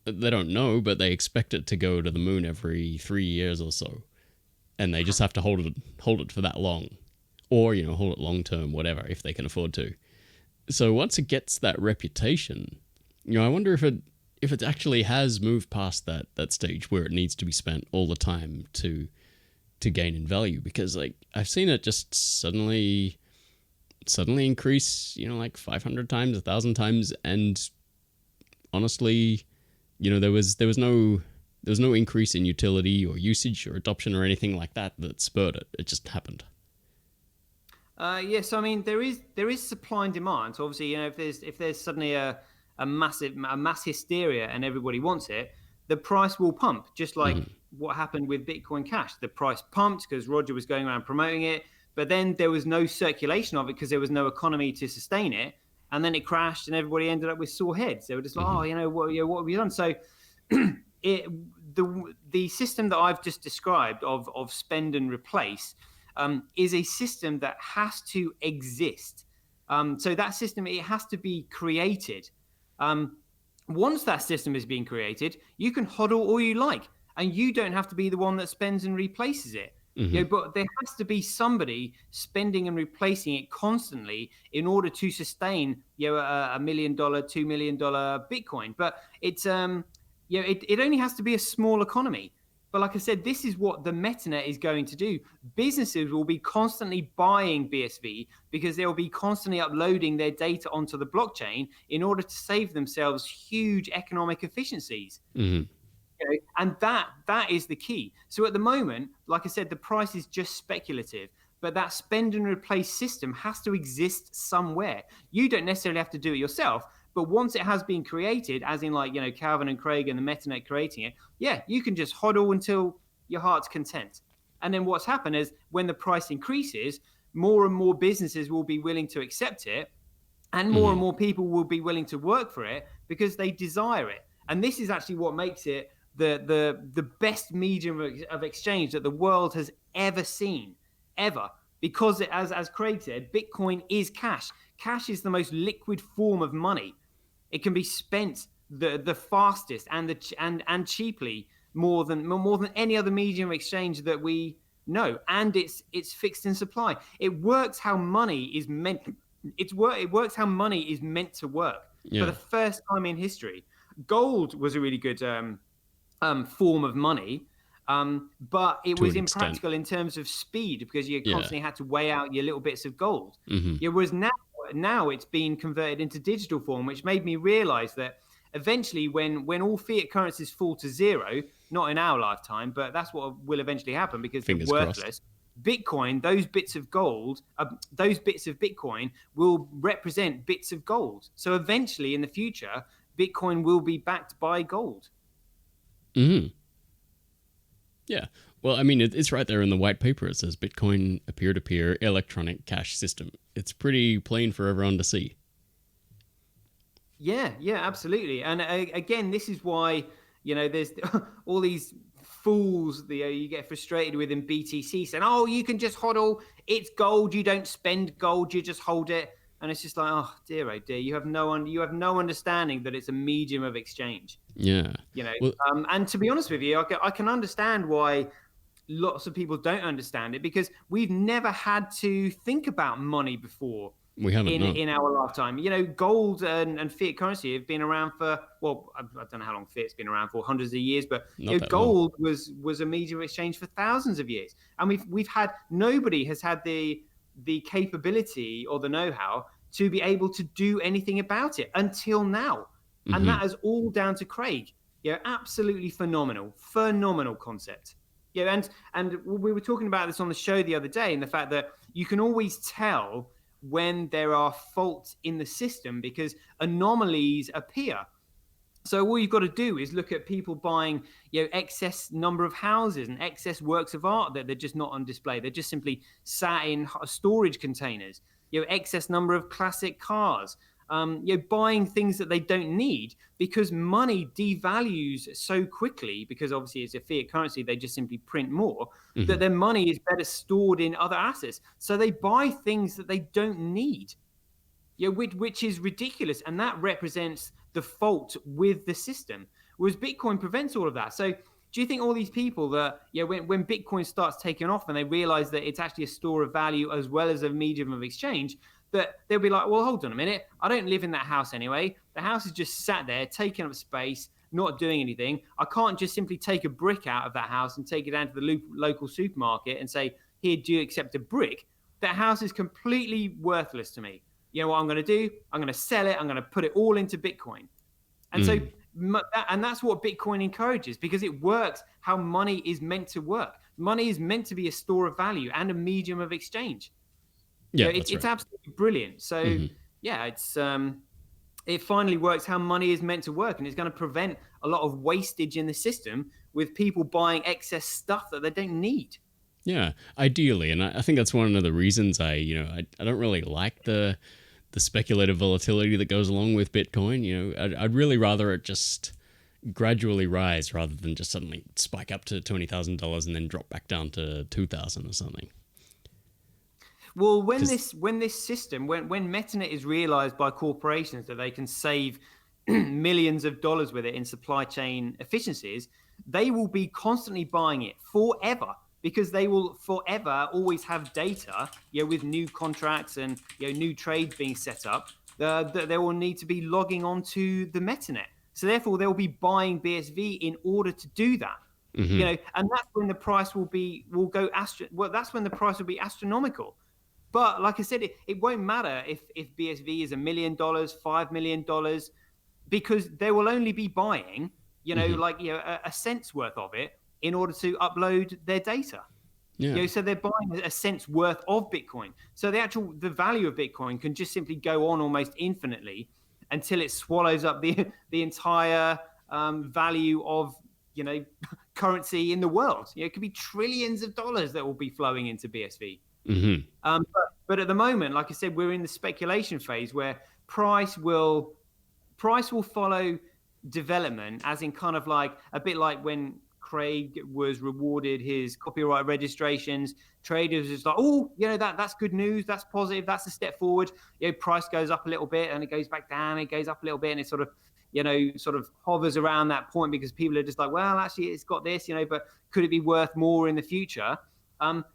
[SPEAKER 1] they don't know, but they expect it to go to the moon every 3 years or so. And they just have to hold it for that long, or, hold it long term, whatever, if they can afford to. So once it gets that reputation, I wonder if it actually has moved past that stage where it needs to be spent all the time to gain in value. Because like I've seen it just suddenly increase, like 500 times, 1,000 times, and honestly, there was no increase in utility or usage or adoption or anything like that spurred it. It just happened.
[SPEAKER 2] Yes, I mean there is supply and demand. So obviously, if there's suddenly a mass hysteria and everybody wants it, the price will pump, just like what happened with Bitcoin Cash. The price pumped because Roger was going around promoting it, but then there was no circulation of it because there was no economy to sustain it. and then it crashed, and everybody ended up with sore heads. They were just like, oh, what have we done? So the system that I've just described of spend and replace is a system that has to exist. So that system, it has to be created. Once that system is being created, you can hodl all you like, and you don't have to be the one that spends and replaces it. But there has to be somebody spending and replacing it constantly in order to sustain $1 million, $2 million Bitcoin. But it's it only has to be a small economy. But like I said, this is what the MetaNet is going to do. Businesses will be constantly buying BSV because they'll be constantly uploading their data onto the blockchain in order to save themselves huge economic efficiencies. And that is the key. So at the moment, like I said, the price is just speculative, but that spend and replace system has to exist somewhere. You don't necessarily have to do it yourself, but once it has been created, as in Calvin and Craig and the MetaNet creating it, you can just hodl until your heart's content. And then what's happened is when the price increases, more and more businesses will be willing to accept it, and more people will be willing to work for it because they desire it. And this is actually what makes it the best medium of exchange that the world has ever seen, ever. Because as Craig said, Bitcoin is cash. Cash is the most liquid form of money. It can be spent the fastest and cheaply more than any other medium of exchange that we know. And it's fixed in supply. It works how money is meant. It works how money is meant to work for the first time in history. Gold was a really good form of money, but it was impractical in terms of speed because you constantly had to weigh out your little bits of gold. Whereas now it's been converted into digital form, which made me realize that eventually when all fiat currencies fall to zero, not in our lifetime, but that's what will eventually happen because they're worthless. Crossed. Bitcoin, those bits of gold, those bits of Bitcoin will represent bits of gold. So eventually in the future, Bitcoin will be backed by gold.
[SPEAKER 1] Yeah. Well, I mean, it's right there in the white paper. It says Bitcoin, a peer-to-peer electronic cash system. It's pretty plain for everyone to see.
[SPEAKER 2] Yeah, absolutely. And again, this is why, there's all these fools that you get frustrated with in BTC saying, oh, you can just hodl. It's gold. You don't spend gold. You just hold it. And it's just like, oh dear, you have no understanding that it's a medium of exchange.
[SPEAKER 1] Yeah.
[SPEAKER 2] Well, and to be honest with you, I can understand why lots of people don't understand it because we've never had to think about money before.
[SPEAKER 1] We haven't
[SPEAKER 2] in our lifetime. Gold and fiat currency have been around for, well, I don't know how long fiat's been around for, hundreds of years, but gold was a medium of exchange for thousands of years. And we've had, nobody has had the capability or the know-how to be able to do anything about it until now. And that is all down to Craig. Absolutely phenomenal concept. And we were talking about this on the show the other day, and the fact that you can always tell when there are faults in the system because anomalies appear. So all you've got to do is look at people buying, excess number of houses and excess works of art that they're just not on display. They're just simply sat in storage containers. Excess number of classic cars. Buying things that they don't need because money devalues so quickly because obviously it's a fiat currency. They just simply print more that their money is better stored in other assets. So they buy things that they don't need, which is ridiculous. And that represents the fault with the system, whereas Bitcoin prevents all of that. So do you think all these people that, when Bitcoin starts taking off and they realize that it's actually a store of value as well as a medium of exchange, that they'll be like, well, hold on a minute. I don't live in that house anyway. The house is just sat there, taking up space, not doing anything. I can't just simply take a brick out of that house and take it down to the local supermarket and say, here, do you accept a brick? That house is completely worthless to me. You know what I'm going to do? I'm going to sell it. I'm going to put it all into Bitcoin. And so, and that's what Bitcoin encourages because it works how money is meant to work. Money is meant to be a store of value and a medium of exchange.
[SPEAKER 1] Yeah,
[SPEAKER 2] it's absolutely brilliant. So it's it finally works how money is meant to work, and it's going to prevent a lot of wastage in the system with people buying excess stuff that they don't need.
[SPEAKER 1] Yeah, ideally, and I think that's one of the reasons I don't really like the the speculative volatility that goes along with Bitcoin. You know, I'd really rather it just gradually rise rather than just suddenly spike up to $20,000 and then drop back down to 2,000 or something.
[SPEAKER 2] Well, when this system, when Metanet is realized by corporations that they can save millions of dollars with it in supply chain efficiencies, they will be constantly buying it forever, because they will forever always have data, with new contracts and new trades being set up. They will need to be logging onto the Metanet. So therefore, they'll be buying BSV in order to do that. And that's when the price that's when the price will be astronomical. But like I said, it won't matter if BSV is $1 million, $5 million, because they will only be buying, a cent's worth of it in order to upload their data.
[SPEAKER 1] Yeah.
[SPEAKER 2] So they're buying a cent's worth of Bitcoin. So the value of Bitcoin can just simply go on almost infinitely until it swallows up the entire value of currency in the world. It could be trillions of dollars that will be flowing into BSV. But at the moment, like I said, we're in the speculation phase where price will follow development, as in kind of like a bit like when Craig was rewarded his copyright registrations. Traders just like, oh, that's good news, that's positive, that's a step forward. Price goes up a little bit and it goes back down, it goes up a little bit, and it sort of hovers around that point because people are just like, well, actually it's got this, but could it be worth more in the future?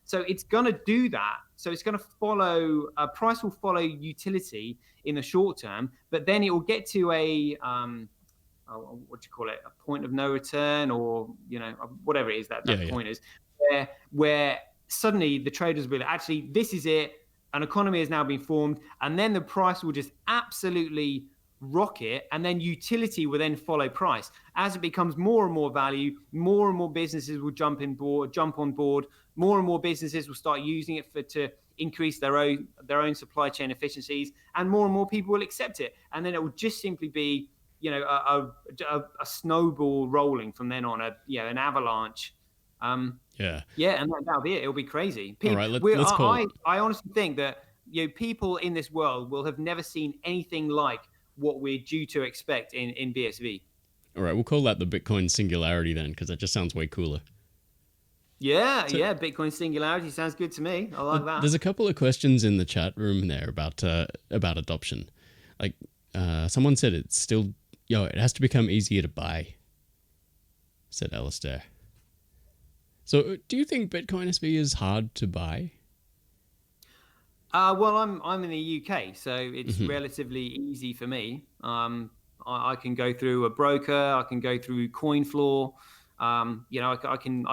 [SPEAKER 2] So it's going to do that. So it's going to follow, price will follow utility in the short term, but then it will get to a point of no return, or whatever it is that point is, where suddenly the traders will actually, this is it, an economy has now been formed, and then the price will just absolutely rocket, and then utility will then follow price. As it becomes more and more value, more and more businesses will jump on board, more and more businesses will start using it to increase their own supply chain efficiencies, and more people will accept it, and then it will just simply be a snowball rolling from then on, an avalanche. And that'll be it. It'll be crazy.
[SPEAKER 1] All right, let's call it.
[SPEAKER 2] I honestly think that people in this world will have never seen anything like what we're due to expect in BSV.
[SPEAKER 1] All right, we'll call that the Bitcoin singularity then, because that just sounds way cooler.
[SPEAKER 2] Bitcoin singularity sounds good to me. I like that.
[SPEAKER 1] There's a couple of questions in the chat room there about adoption. Like someone said it has to become easier to buy, said Alistair. So do you think Bitcoin SV is hard to buy?
[SPEAKER 2] Well, I'm in the UK, so it's relatively easy for me. I can go through a broker, I can go through CoinFloor. I can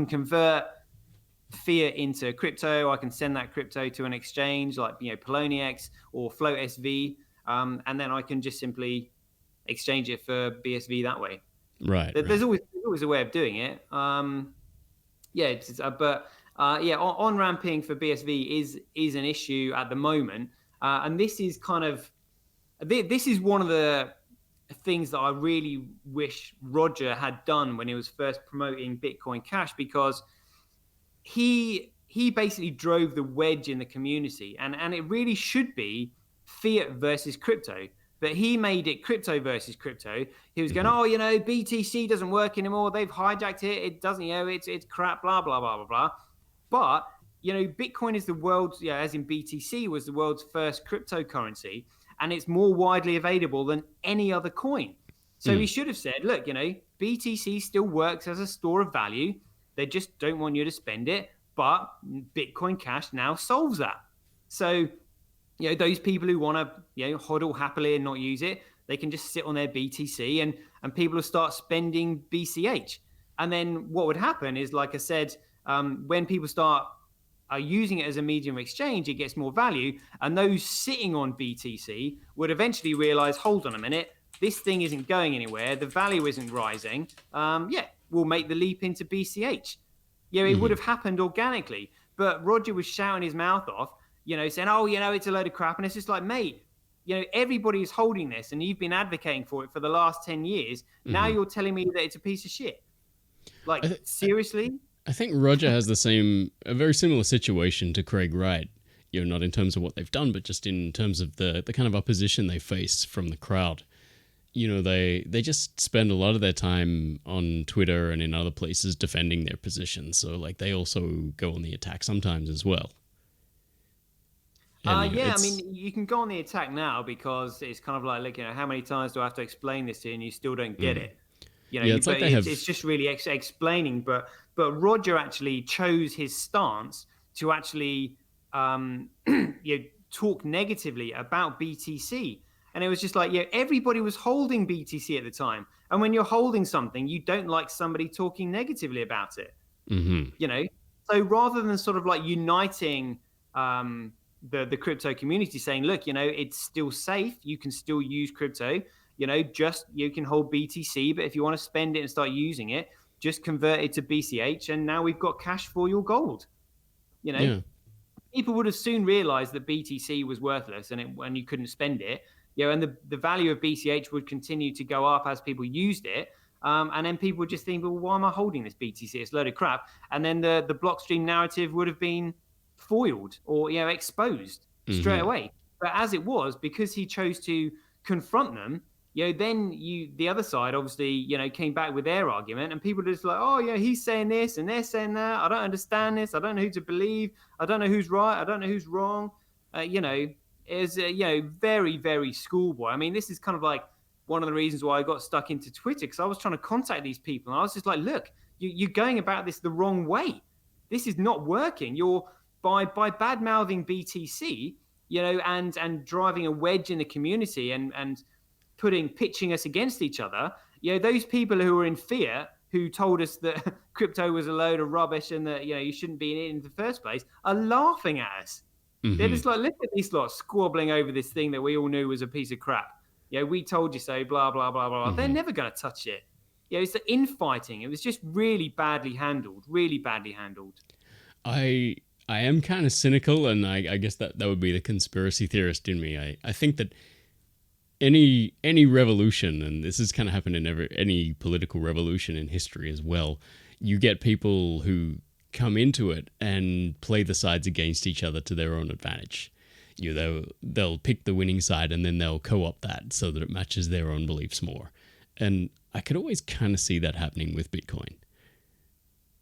[SPEAKER 2] convert fiat into crypto. I can send that crypto to an exchange like Poloniex or Float SV, and then I can just simply exchange it for BSV that way.
[SPEAKER 1] Right.
[SPEAKER 2] There's always a way of doing it. On ramping for BSV is an issue at the moment, and this is one of the things that I really wish Roger had done when he was first promoting Bitcoin Cash, because he basically drove the wedge in the community, and it really should be fiat versus crypto. But he made it crypto versus crypto. He was going, BTC doesn't work anymore. They've hijacked it. It doesn't, it's crap, blah, blah, blah, blah, blah. But, Bitcoin is the world's, as in BTC was the world's first cryptocurrency, and it's more widely available than any other coin. So he should have said, look, BTC still works as a store of value. They just don't want you to spend it. But Bitcoin Cash now solves that. So, those people who want to, hodl happily and not use it, they can just sit on their BTC and people will start spending BCH. And then what would happen is, like I said, when people start using it as a medium of exchange, it gets more value. And those sitting on BTC would eventually realize, hold on a minute, this thing isn't going anywhere. The value isn't rising. We'll make the leap into BCH. It would have happened organically. But Roger was shouting his mouth off, saying, it's a load of crap. And it's just like, mate, everybody is holding this and you've been advocating for it for the last 10 years. Now you're telling me that it's a piece of shit. Seriously?
[SPEAKER 1] I think Roger has a very similar situation to Craig Wright. not in terms of what they've done, but just in terms of the kind of opposition they face from the crowd. They just spend a lot of their time on Twitter and in other places defending their position. So like they also go on the attack sometimes as well.
[SPEAKER 2] And, I mean, you can go on the attack now because it's kind of like, how many times do I have to explain this to you and you still don't get it? It's just really explaining. But Roger actually chose his stance to actually talk negatively about BTC. And it was just like, everybody was holding BTC at the time. And when you're holding something, you don't like somebody talking negatively about it.
[SPEAKER 1] Mm-hmm.
[SPEAKER 2] So rather than sort of like uniting the crypto community, saying, look, it's still safe, you can still use crypto, you can hold BTC, but if you want to spend it and start using it, just convert it to BCH, and now we've got cash for your gold. People would have soon realized that BTC was worthless and you couldn't spend it, and the value of BCH would continue to go up as people used it. And then people would just think, well, why am I holding this BTC? It's a load of crap. And then the blockstream narrative would have been foiled or exposed straight away. But as it was, because he chose to confront them, then the other side obviously came back with their argument, and people are just like, oh yeah, he's saying this and they're saying that. I don't understand this. I don't know who to believe. I don't know who's right. I don't know who's wrong. Is very, very schoolboy. I mean, this is kind of like one of the reasons why I got stuck into Twitter, because I was trying to contact these people and I was just like, look, you're going about this the wrong way. This is not working. You're by bad mouthing BTC, and driving a wedge in the community and pitching us against each other. Those people who were in fear, who told us that crypto was a load of rubbish and that you shouldn't be in it in the first place, are laughing at us. They're just like, look at these lot squabbling over this thing that we all knew was a piece of crap. We told you so, blah, blah, blah, blah. They're never going to touch it. It's the infighting. It was just really badly handled,
[SPEAKER 1] I am kind of cynical, and I guess that would be the conspiracy theorist in me. I think that any revolution, and this has kind of happened in any political revolution in history as well, you get people who come into it and play the sides against each other to their own advantage. They'll pick the winning side and then they'll co-opt that so that it matches their own beliefs more. And I could always kind of see that happening with Bitcoin.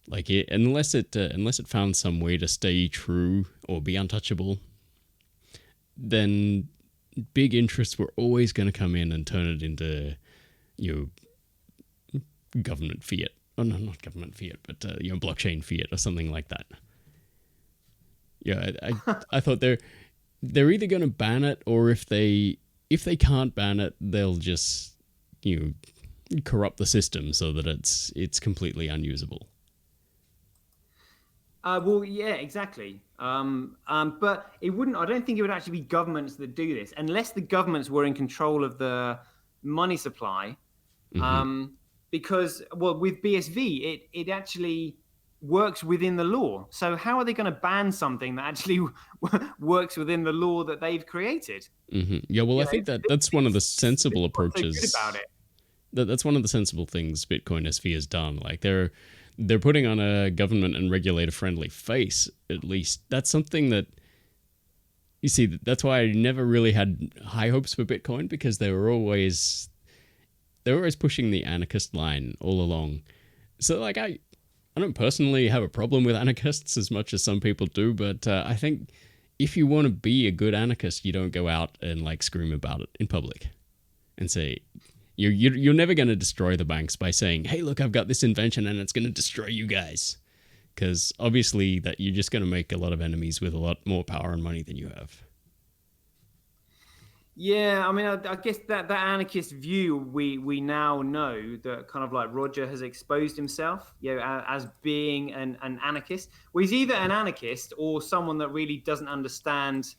[SPEAKER 1] Like unless it found some way to stay true or be untouchable, then big interests were always going to come in and turn it into government fiat. Oh no, not government fiat, but blockchain fiat or something like that. I thought they're either going to ban it, or if they can't ban it, they'll just corrupt the system so that it's completely unusable.
[SPEAKER 2] Well, yeah, exactly. But it wouldn't. I don't think it would actually be governments that do this, unless the governments were in control of the money supply. Because with BSV, it actually works within the law. So how are they going to ban something that actually works within the law that they've created?
[SPEAKER 1] Yeah, well, I think that's one of the sensible approaches.
[SPEAKER 2] So good about it.
[SPEAKER 1] That's one of the sensible things BitcoinSV has done. Like they're putting on a government and regulator friendly face. At least that's something that you see. That's why I never really had high hopes for Bitcoin, because they were always pushing the anarchist line all along. So like I don't personally have a problem with anarchists as much as some people do, but I think if you want to be a good anarchist, you don't go out and like scream about it in public and say you're never going to destroy the banks by saying, hey, look, I've got this invention and it's going to destroy you guys. Because obviously that you're just going to make a lot of enemies with a lot more power and money than you have.
[SPEAKER 2] Yeah, I mean, I guess that anarchist view, we now know that kind of like Roger has exposed himself, as being an anarchist. Well, he's either an anarchist or someone that really doesn't understand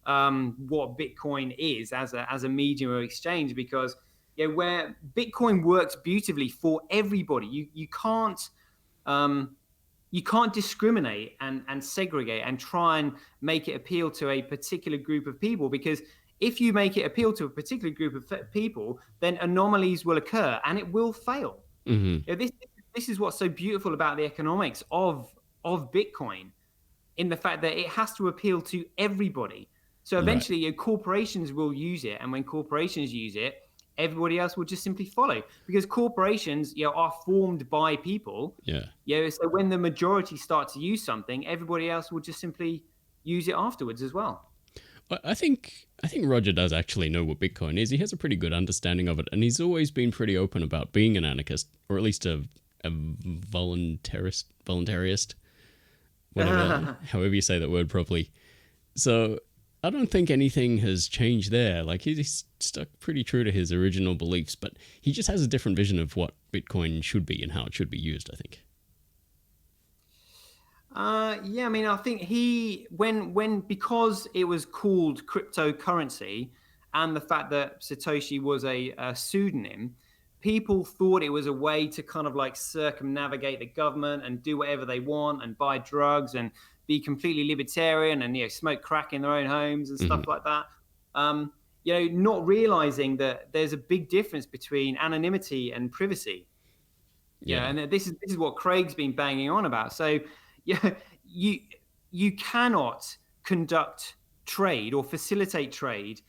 [SPEAKER 2] what Bitcoin is as a medium of exchange, because where Bitcoin works beautifully for everybody, you can't discriminate and segregate and try and make it appeal to a particular group of people, because if you make it appeal to a particular group of people, then anomalies will occur and it will fail. This is what's so beautiful about the economics of Bitcoin. in the fact that it has to appeal to everybody. So eventually, corporations will use it, and when corporations use it, everybody else will just simply follow, because corporations, are formed by people. So when the majority start to use something, everybody else will just simply use it afterwards as well.
[SPEAKER 1] I think Roger does actually know what Bitcoin is. He has a pretty good understanding of it, and he's always been pretty open about being an anarchist, or at least a voluntarist, whatever, however you say that word properly. So I don't think anything has changed there. Like, he's stuck pretty true to his original beliefs, but he just has a different vision of what Bitcoin should be and how it should be used, I think.
[SPEAKER 2] I think because it was called cryptocurrency, and the fact that Satoshi was a pseudonym, people thought it was a way to kind of like circumnavigate the government and do whatever they want and buy drugs and be completely libertarian and smoke crack in their own homes and stuff like that. Not realizing that there's a big difference between anonymity and privacy. And this is what Craig's been banging on about. So you cannot conduct trade or facilitate trade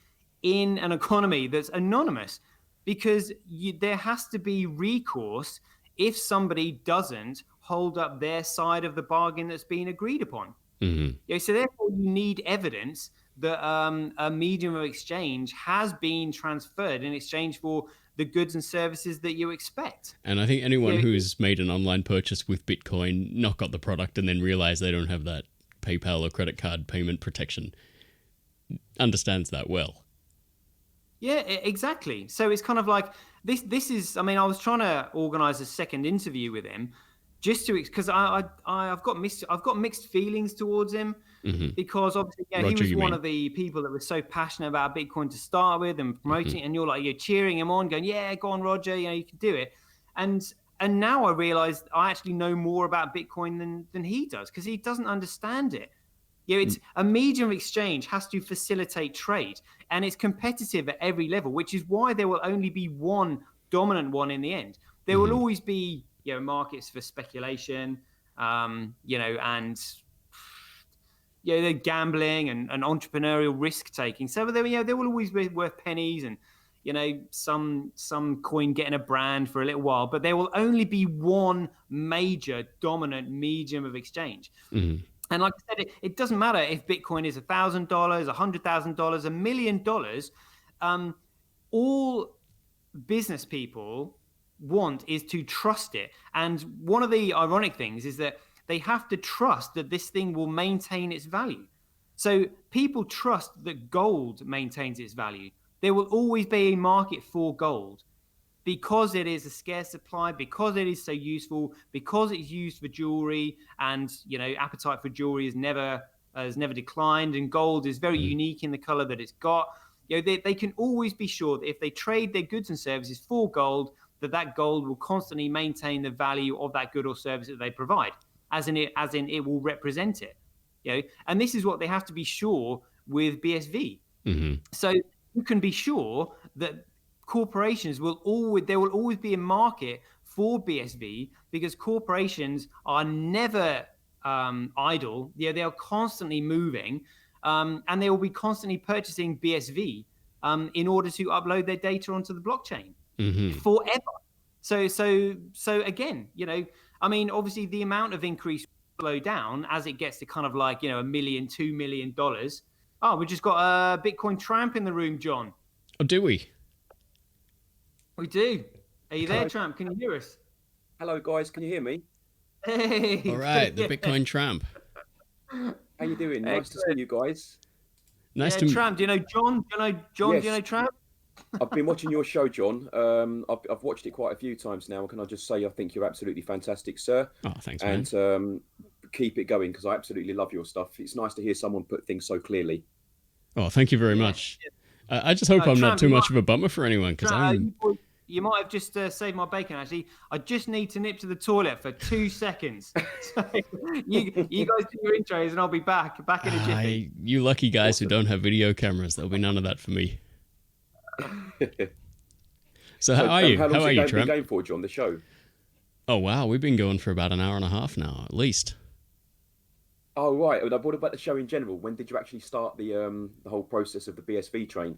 [SPEAKER 2] in an economy that's anonymous, because there has to be recourse if somebody doesn't hold up their side of the bargain that's been agreed upon. So therefore you need evidence that a medium of exchange has been transferred in exchange for the goods and services that you expect.
[SPEAKER 1] And I think anyone who's made an online purchase with Bitcoin, not got the product, and then realized they don't have that PayPal or credit card payment protection, understands that well.
[SPEAKER 2] Yeah, exactly. So it's kind of like this is, I was trying to organize a second interview with him just to, because I've got mixed feelings towards him, because obviously he was one of the people that was so passionate about Bitcoin to start with and promoting it, and you're cheering him on, going, yeah, go on, Roger, you can do it. And now I realized I actually know more about Bitcoin than he does, because he doesn't understand it. It's a medium of exchange has to facilitate trade, and it's competitive at every level, which is why there will only be one dominant one in the end. There will always be markets for speculation, and they're gambling and entrepreneurial risk taking. So there will always be worth pennies, and some coin getting a brand for a little while, but there will only be one major dominant medium of exchange. And like I said, it doesn't matter if Bitcoin is $1,000, $100,000, $1 million. All business people want is to trust it. And one of the ironic things is that they have to trust that this thing will maintain its value. So people trust that gold maintains its value. There will always be a market for gold, because it is a scarce supply, because it is so useful, because it's used for jewelry, and appetite for jewelry has never declined, and gold is very unique in the color that it's got. They can always be sure that if they trade their goods and services for gold, that gold will constantly maintain the value of that good or service that they provide, as in it will represent it. And this is what they have to be sure with BSV. So you can be sure that corporations will always be a market for BSV, because corporations are never idle. They are constantly moving, and they will be constantly purchasing BSV in order to upload their data onto the blockchain forever. So again, obviously the amount of increase will slow down as it gets to kind of like $1 million, $2 million. Oh, we just got a Bitcoin Tramp in the room, John.
[SPEAKER 1] Oh, do we?
[SPEAKER 2] We do. Are you there, Tramp? Can you hear us?
[SPEAKER 3] Hello, guys. Can you hear me?
[SPEAKER 2] Hey.
[SPEAKER 1] All right, the Bitcoin Tramp.
[SPEAKER 3] How you doing? Nice to see you guys.
[SPEAKER 1] Nice to meet
[SPEAKER 2] Tramp. Do you know John? Yes. Do you know Tramp?
[SPEAKER 3] I've been watching your show, John. I've watched it quite a few times now. Can I just say I think you're absolutely fantastic, sir.
[SPEAKER 1] Oh, thanks, man.
[SPEAKER 3] And keep it going, because I absolutely love your stuff. It's nice to hear someone put things so clearly.
[SPEAKER 1] Oh, thank you very much. I just hope I'm
[SPEAKER 2] Tramp,
[SPEAKER 1] not too much of a bummer for anyone, because
[SPEAKER 2] you might have just saved my bacon, actually. I just need to nip to the toilet for 2 seconds. So you guys do your intros, and I'll be back in a jiffy.
[SPEAKER 1] You lucky guys who don't have video cameras. There'll be none of that for me. So how are you?
[SPEAKER 3] How
[SPEAKER 1] are you,
[SPEAKER 3] been
[SPEAKER 1] Tramp?
[SPEAKER 3] going for, John, the show?
[SPEAKER 1] Oh, wow. We've been going for about an hour and a half now, at least.
[SPEAKER 3] Oh, right. And what about the show in general? When did you actually start the whole process of the BSV train?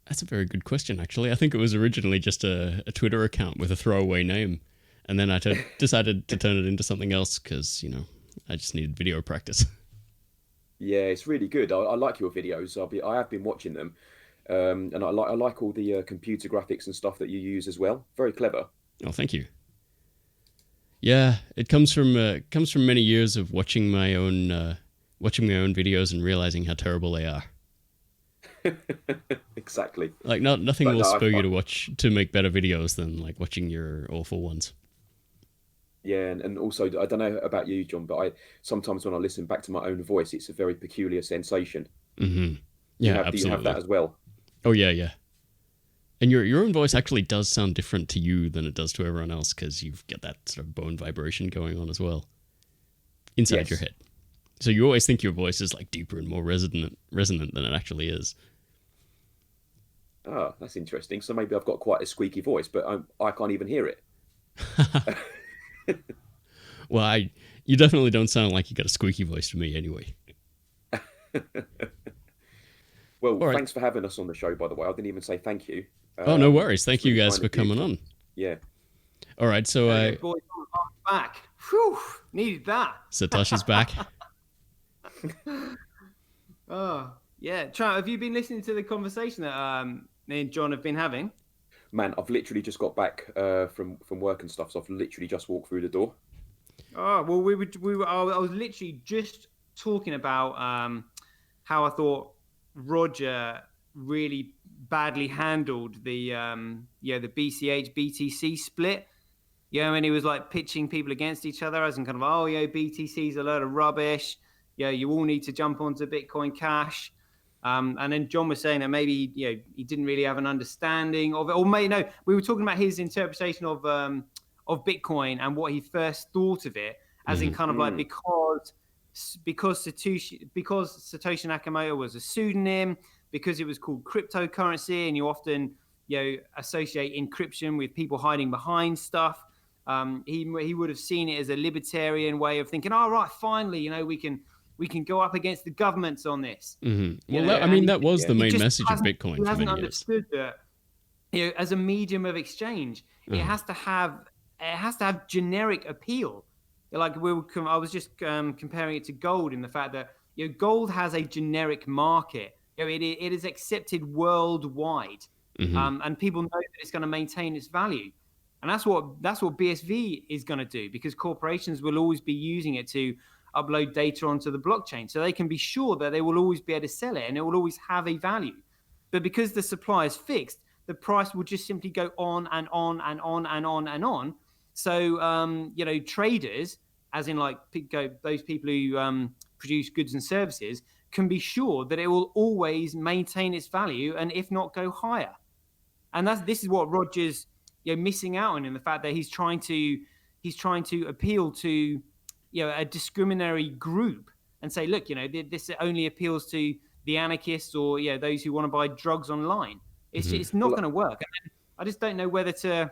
[SPEAKER 1] That's a very good question, actually. I think it was originally just a Twitter account with a throwaway name. And then I decided to turn it into something else because, I just needed video practice.
[SPEAKER 3] Yeah, it's really good. I like your videos. I have been watching them, and I like all the computer graphics and stuff that you use as well. Very clever.
[SPEAKER 1] Oh, thank you. Yeah, it comes from many years of watching my own videos and realizing how terrible they are.
[SPEAKER 3] Exactly.
[SPEAKER 1] Like, nothing
[SPEAKER 3] But
[SPEAKER 1] will
[SPEAKER 3] no,
[SPEAKER 1] spur you to make better videos than like watching your awful ones.
[SPEAKER 3] yeah, and also I don't know about you, John, but I sometimes when I listen back to my own voice, it's a very peculiar sensation.
[SPEAKER 1] Mm-hmm.
[SPEAKER 3] Do you
[SPEAKER 1] Yeah,
[SPEAKER 3] have
[SPEAKER 1] absolutely.
[SPEAKER 3] that as well?
[SPEAKER 1] Oh yeah, yeah. And your own voice actually does sound different to you than it does to everyone else because you've got that sort of bone vibration going on as well inside your
[SPEAKER 3] Yes.
[SPEAKER 1] head. So you always think your voice is like deeper and more resonant than it actually is.
[SPEAKER 3] Oh, that's interesting. So maybe I've got quite a squeaky voice, but I can't even hear it.
[SPEAKER 1] Well, you definitely don't sound like you got a squeaky voice to me anyway.
[SPEAKER 3] Well,
[SPEAKER 1] All right.
[SPEAKER 3] thanks for having us on the show, by the way. I didn't even say thank you.
[SPEAKER 1] Oh, no worries.
[SPEAKER 3] It's
[SPEAKER 1] Thank you
[SPEAKER 3] really
[SPEAKER 1] guys
[SPEAKER 3] kind
[SPEAKER 1] for
[SPEAKER 3] of you
[SPEAKER 1] coming
[SPEAKER 3] to,
[SPEAKER 1] on.
[SPEAKER 3] yeah.
[SPEAKER 1] All right, so
[SPEAKER 2] Yeah, boys, I'm back. Whew, needed that.
[SPEAKER 1] Satoshi's back.
[SPEAKER 2] Oh, yeah. Tramp, have you been listening to the conversation that me and John have been having?
[SPEAKER 3] Man, I've literally just got back from work and stuff, so I've literally just walked through the door.
[SPEAKER 2] Oh, well, I was literally just talking about how I thought Roger really badly handled the the BCH BTC split. And he was like pitching people against each other as in kind of, oh, BTC's a load of rubbish. You all need to jump onto Bitcoin Cash. And then John was saying that maybe he didn't really have an understanding of it, or maybe no, we were talking about his interpretation of Bitcoin and what he first thought of it, as in kind of like because Satoshi Nakamoto was a pseudonym, because it was called cryptocurrency, and you often associate encryption with people hiding behind stuff. He would have seen it as a libertarian way of thinking. Oh, right, finally, we can go up against the governments on this.
[SPEAKER 1] Mm-hmm. Well, that was the main message of Bitcoin
[SPEAKER 2] he
[SPEAKER 1] for
[SPEAKER 2] hasn't
[SPEAKER 1] many years.
[SPEAKER 2] understood that as a medium of exchange, it has to have generic appeal. Like I was just comparing it to gold in the fact that gold has a generic market. It is accepted worldwide, and people know that it's going to maintain its value. And that's what BSV is going to do, because corporations will always be using it to upload data onto the blockchain, so they can be sure that they will always be able to sell it and it will always have a value. But because the supply is fixed, the price will just simply go on and on and on and on and on. So traders, as in like those people who produce goods and services, can be sure that it will always maintain its value, and if not, go higher. And this is what Roger's missing out on, in the fact that he's trying to appeal to a discriminatory group and say, look, this only appeals to the anarchists or those who want to buy drugs online. It's not going to work. And I just don't know whether to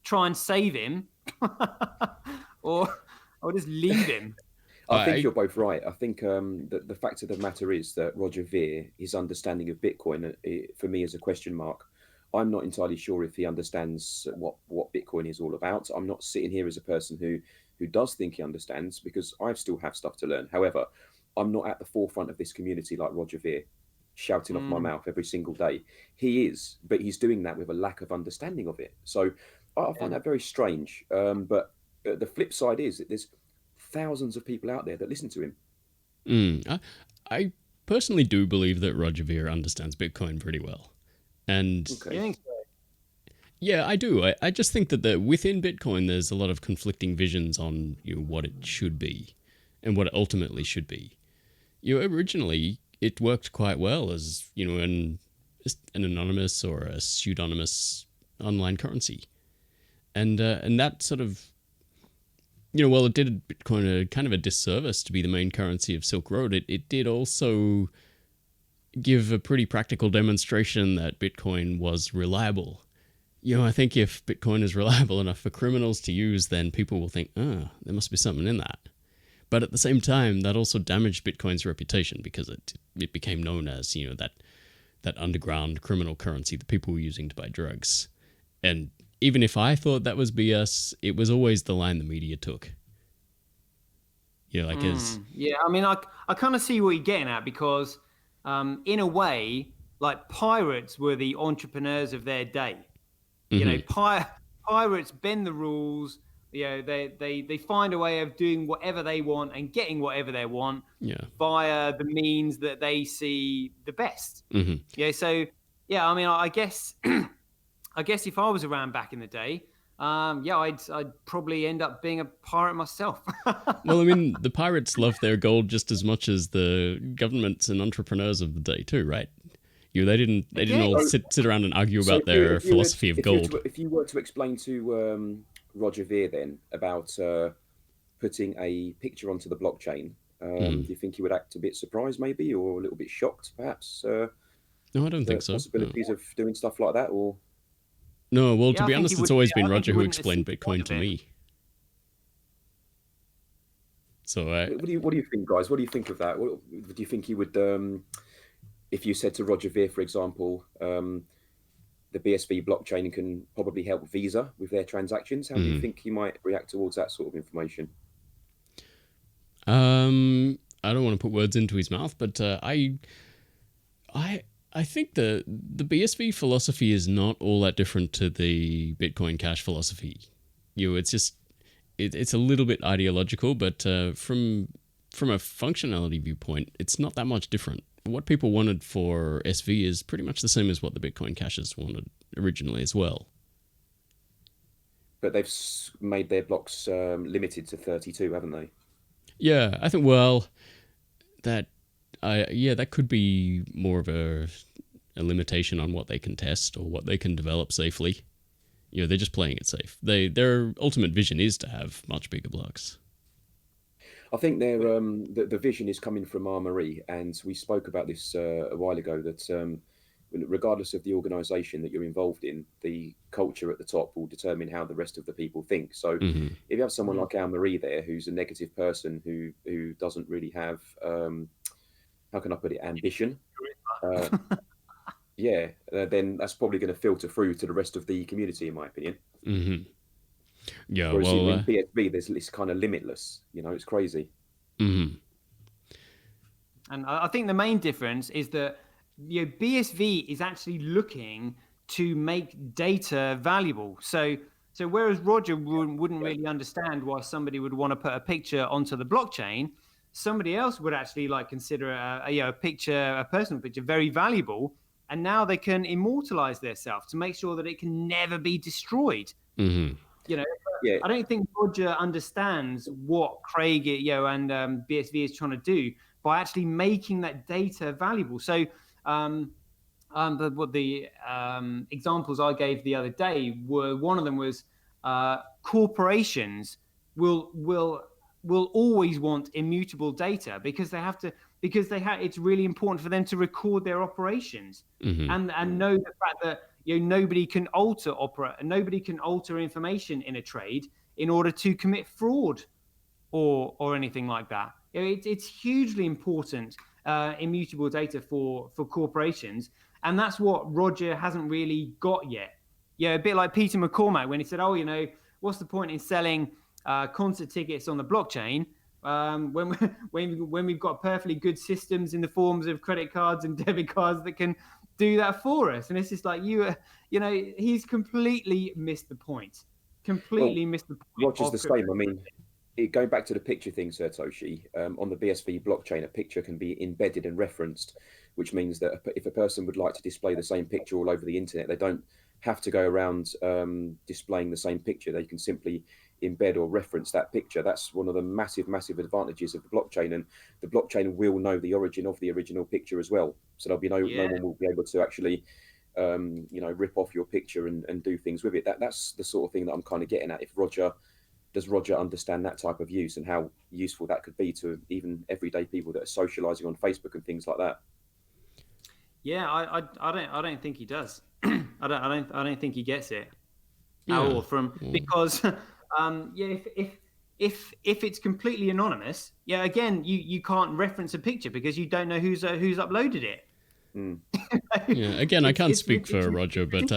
[SPEAKER 2] try and save him or just leave him.
[SPEAKER 3] I think you're both right. I think the fact of the matter is that Roger Ver, his understanding of Bitcoin, for me, is a question mark. I'm not entirely sure if he understands what Bitcoin is all about. I'm not sitting here as a person who does think he understands, because I still have stuff to learn. However, I'm not at the forefront of this community like Roger Ver, shouting off my mouth every single day. He is, but he's doing that with a lack of understanding of it. So I find that very strange. But the flip side is that there's thousands of people out there that listen to him.
[SPEAKER 1] I personally do believe that Roger Ver understands Bitcoin pretty well. And
[SPEAKER 2] okay.
[SPEAKER 1] Yeah, I do. I just think that within Bitcoin, there's a lot of conflicting visions on what it should be and what it ultimately should be. Originally, it worked quite well as an anonymous or a pseudonymous online currency, and that sort of while it did Bitcoin a kind of a disservice to be the main currency of Silk Road, it did also give a pretty practical demonstration that Bitcoin was reliable. I think if Bitcoin is reliable enough for criminals to use, then people will think, there must be something in that. But at the same time, that also damaged Bitcoin's reputation because it became known as, that underground criminal currency that people were using to buy drugs. And even if I thought that was BS, it was always the line the media took. Yeah,
[SPEAKER 2] I mean, I kind of see what you're getting at, because in a way, like, pirates were the entrepreneurs of their day. Pirates bend the rules. They find a way of doing whatever they want and getting whatever they want via the means that they see the best. So I mean, I guess if I was around back in the day, I'd probably end up being a pirate myself.
[SPEAKER 1] Well, I mean, the pirates love their gold just as much as the governments and entrepreneurs of the day too, right? They didn't all sit around and argue about their philosophy of gold.
[SPEAKER 3] If you were to explain to Roger Ver then about putting a picture onto the blockchain, do you think he would act a bit surprised maybe, or a little bit shocked perhaps?
[SPEAKER 1] No, I don't think so.
[SPEAKER 3] Possibilities of doing stuff like that, or?
[SPEAKER 1] No, well, to be honest, it's always been Roger who explained Bitcoin to me. So,
[SPEAKER 3] what do you think, guys? What do you think of that? Do you think he would, if you said to Roger Ver, for example, the BSV blockchain can probably help Visa with their transactions, how do you think he might react towards that sort of information?
[SPEAKER 1] I don't want to put words into his mouth, but I think the BSV philosophy is not all that different to the Bitcoin Cash philosophy. It's just it's a little bit ideological, but from a functionality viewpoint, it's not that much different. What people wanted for SV is pretty much the same as what the Bitcoin Cashes wanted originally as well.
[SPEAKER 3] But they've made their blocks limited to 32, haven't they?
[SPEAKER 1] Yeah, I think that could be more of a limitation on what they can test or what they can develop safely. They're just playing it safe. Their ultimate vision is to have much bigger blocks.
[SPEAKER 3] I think the vision is coming from Armory, and we spoke about this a while ago, that regardless of the organisation that you're involved in, the culture at the top will determine how the rest of the people think. So if you have someone like Armory there, who's a negative person, who doesn't really have, how can I put it, ambition, then that's probably going to filter through to the rest of the community, in my opinion.
[SPEAKER 1] Yeah,
[SPEAKER 3] whereas
[SPEAKER 1] well,
[SPEAKER 3] in BSV, it's kind of limitless. It's crazy.
[SPEAKER 2] And I think the main difference is that BSV is actually looking to make data valuable. So whereas Roger wouldn't really understand why somebody would want to put a picture onto the blockchain, somebody else would actually consider a personal picture very valuable, and now they can immortalize themselves to make sure that it can never be destroyed. I don't think Roger understands what Craig and BSV is trying to do by actually making that data valuable. So the examples I gave the other day were, one of them was corporations will always want immutable data because it's really important for them to record their operations and know the fact that nobody can alter information in a trade in order to commit fraud or anything like that. It's hugely important, immutable data for corporations, and that's what Roger hasn't really got yet. A bit like Peter McCormack when he said, what's the point in selling concert tickets on the blockchain when we've got perfectly good systems in the forms of credit cards and debit cards that can do that for us? And it's just like he's completely missed the point. Missed the point.
[SPEAKER 3] Roger's the same. I mean, going back to the picture thing, Sir Toshi, on the BSV blockchain, a picture can be embedded and referenced, which means that if a person would like to display the same picture all over the internet, they don't have to go around displaying the same picture. They can simply embed or reference that picture. That's one of the massive advantages of the blockchain, and the blockchain will know the origin of the original picture as well. So there'll be no one will be able to actually rip off your picture and do things with it. That's the sort of thing that I'm kind of getting at. Does Roger understand that type of use and how useful that could be to even everyday people that are socializing on Facebook and things like that?
[SPEAKER 2] I don't think he does. I don't think he gets it at all. Because if it's completely anonymous, again, you can't reference a picture because you don't know who's uploaded it.
[SPEAKER 1] Yeah, again, I can't speak for Roger, but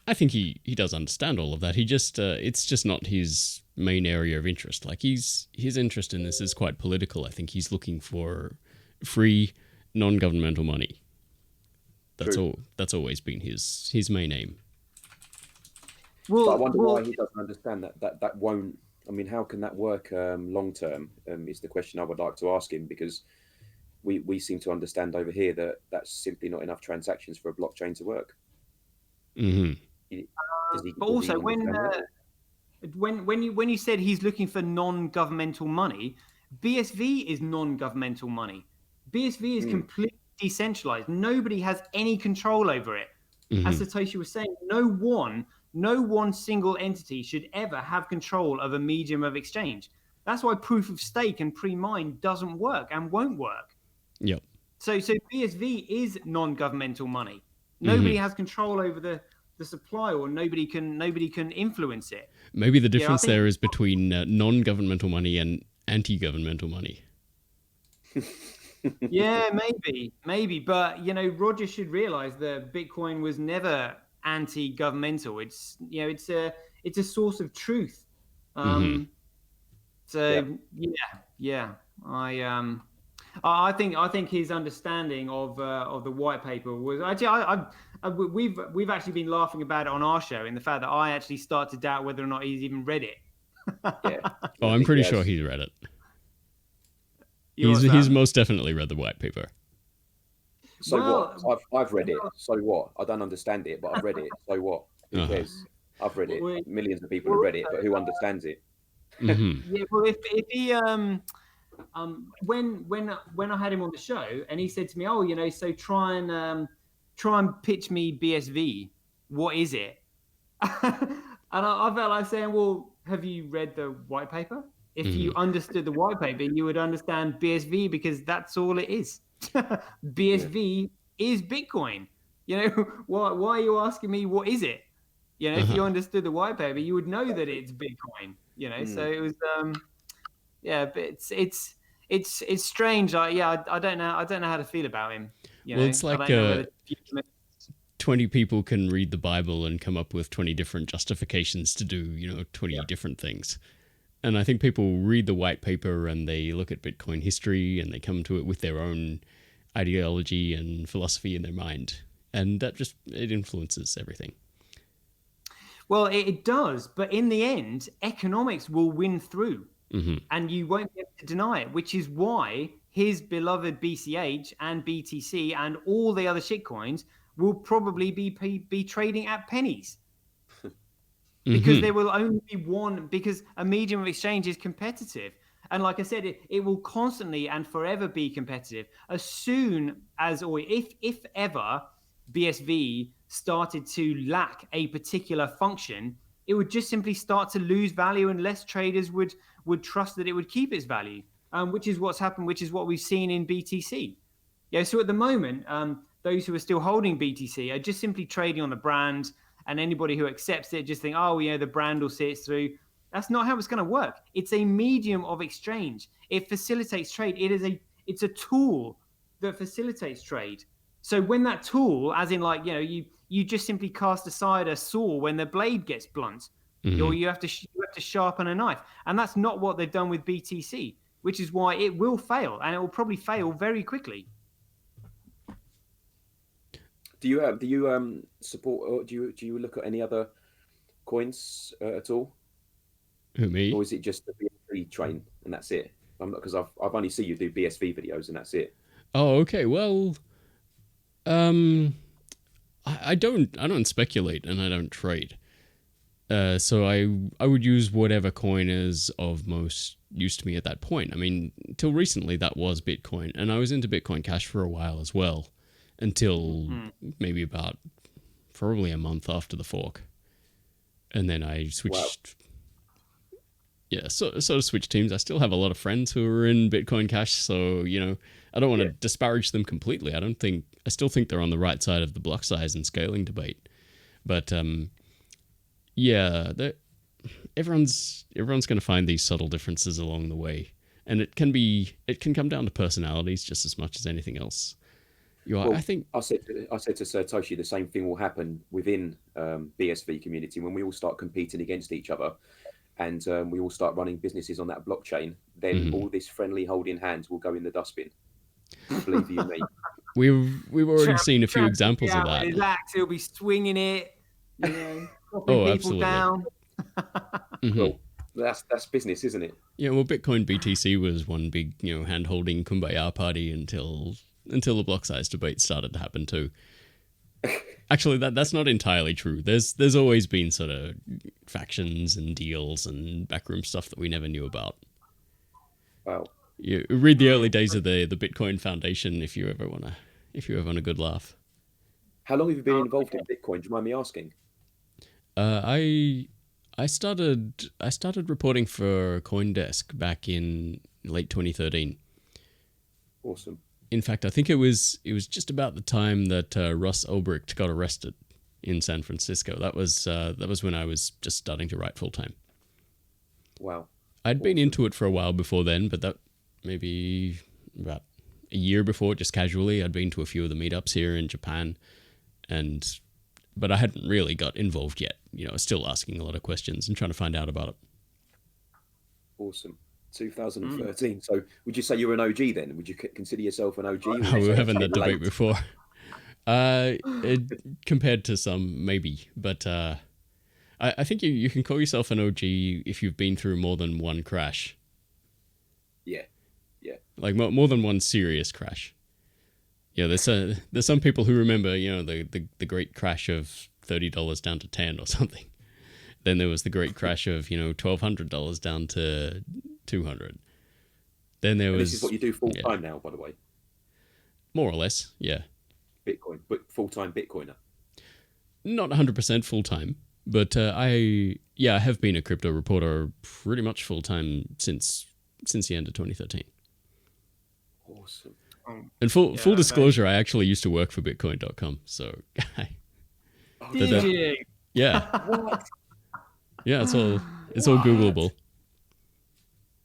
[SPEAKER 1] I think he does understand all of that. He just it's just not his main area of interest. Like his interest in this is quite political. I think he's looking for free, non-governmental money. That's all. That's always been his main aim.
[SPEAKER 3] Well, but I wonder why he doesn't understand that won't. I mean, how can that work long term? Is the question I would like to ask him, because we seem to understand over here that that's simply not enough transactions for a blockchain to work.
[SPEAKER 2] But also, when you said he's looking for non-governmental money, BSV is non-governmental money. BSV is completely decentralized. Nobody has any control over it. As Satoshi was saying, no one single entity should ever have control of a medium of exchange. That's why proof of stake and pre-mine doesn't work and won't work.
[SPEAKER 1] Yep.
[SPEAKER 2] So BSV is non-governmental money. Nobody has control over the supply, or nobody can influence it.
[SPEAKER 1] Maybe the difference there is between non-governmental money and anti-governmental money.
[SPEAKER 2] Yeah, maybe, but Roger should realize that Bitcoin was never anti-governmental. It's it's a source of truth. So I think his understanding of the white paper was actually we've actually been laughing about it on our show, in the fact that I actually start to doubt whether or not he's even read it.
[SPEAKER 1] Oh, I'm pretty sure he's read it. He's most definitely read the white paper.
[SPEAKER 3] So what? I've read it. So what? I don't understand it, but I've read it. So what? Who cares? I've read it. Millions of people have read it, but who understands it?
[SPEAKER 2] Yeah, well, if he when I had him on the show and he said to me, "Oh, so try and pitch me BSV. What is it?" And I felt like saying, "Well, have you read the white paper? If you understood the white paper, you would understand BSV, because that's all it is. BSV is Bitcoin. Why are you asking me what is it? If you understood the white paper, you would know that it's Bitcoin. So it was but it's strange. I don't know how to feel about him.
[SPEAKER 1] Well, it's like 20 people can read the Bible and come up with 20 different justifications to do 20 different things. And I think people read the white paper and they look at Bitcoin history and they come to it with their own ideology and philosophy in their mind. And that it influences everything.
[SPEAKER 2] Well, it does. But in the end, economics will win through. And you won't be able to deny it, which is why his beloved BCH and BTC and all the other shitcoins will probably be trading at pennies. Because there will only be one, because a medium of exchange is competitive. And like I said, it will constantly and forever be competitive. As soon as, or if ever, BSV started to lack a particular function, it would just simply start to lose value, and less traders would trust that it would keep its value, which is what's happened, which is what we've seen in BTC. So at the moment, those who are still holding BTC are just simply trading on the brand, and anybody who accepts it just think, the brand will see it through. That's not how it's going to work. It's a medium of exchange. It facilitates trade. It's a tool that facilitates trade. So when that tool, as in you just simply cast aside a saw when the blade gets blunt, or you have to sharpen a knife, and that's not what they've done with BTC, which is why it will fail, and it will probably fail very quickly.
[SPEAKER 3] Do you support, or do you look at any other coins at all?
[SPEAKER 1] Who, me?
[SPEAKER 3] Or is it just the BSV train and that's it? Because I've only seen you do BSV videos and that's it.
[SPEAKER 1] Oh, okay. Well, I don't speculate and I don't trade. So I would use whatever coin is of most use to me at that point. I mean, till recently that was Bitcoin, and I was into Bitcoin Cash for a while as well, until maybe about probably a month after the fork, and then I switched. Wow. Yeah, sort of switched teams. I still have a lot of friends who are in Bitcoin Cash, so I don't want to disparage them completely. I still think they're on the right side of the block size and scaling debate, but everyone's going to find these subtle differences along the way, and it can come down to personalities just as much as anything else.
[SPEAKER 3] I think I said to Sir Toshi, the same thing will happen within BSV community when we all start competing against each other, and we all start running businesses on that blockchain. Then all this friendly holding hands will go in the dustbin. Believe you me.
[SPEAKER 1] We've already seen a few examples of that.
[SPEAKER 2] His axe, he'll be swinging it, dropping people
[SPEAKER 1] absolutely. Down.
[SPEAKER 3] Well, that's business, isn't it?
[SPEAKER 1] Yeah. Well, Bitcoin BTC was one big hand holding kumbaya party until the block size debate started to happen too. Actually, that's not entirely true. There's always been sort of factions and deals and backroom stuff that we never knew about.
[SPEAKER 3] Wow.
[SPEAKER 1] You read the early days of the Bitcoin Foundation if you ever want a good laugh.
[SPEAKER 3] How long have you been involved in Bitcoin? Do you mind me asking?
[SPEAKER 1] I started reporting for CoinDesk back in late 2013.
[SPEAKER 3] Awesome.
[SPEAKER 1] In fact, I think it was just about the time that Russ Ulbricht got arrested in San Francisco. That was when I was just starting to write full time.
[SPEAKER 3] Wow.
[SPEAKER 1] I'd been into it for a while before then, but that maybe about a year before, just casually, I'd been to a few of the meetups here in Japan, but I hadn't really got involved yet. I was still asking a lot of questions and trying to find out about it.
[SPEAKER 3] Awesome. 2013. So would you say you're an OG then? Would you consider yourself an OG?
[SPEAKER 1] We were having that debate before. Compared to some, maybe. But I think you can call yourself an OG if you've been through more than one crash.
[SPEAKER 3] Yeah.
[SPEAKER 1] Like more than one serious crash. There's some people who remember, the great crash of $30 down to 10 or something. Then there was the great crash of, $1,200 down to 200. Then there was...
[SPEAKER 3] This is what you do full time now, by the way.
[SPEAKER 1] More or less, yeah.
[SPEAKER 3] Bitcoin, but full-time Bitcoiner.
[SPEAKER 1] Not 100% full-time, but I have been a crypto reporter pretty much full-time since the end of 2013.
[SPEAKER 3] Awesome.
[SPEAKER 1] And full disclosure, I actually used to work for Bitcoin.com, so...
[SPEAKER 2] Did you?
[SPEAKER 1] Yeah.
[SPEAKER 3] What?
[SPEAKER 1] Yeah, it's all Googleable.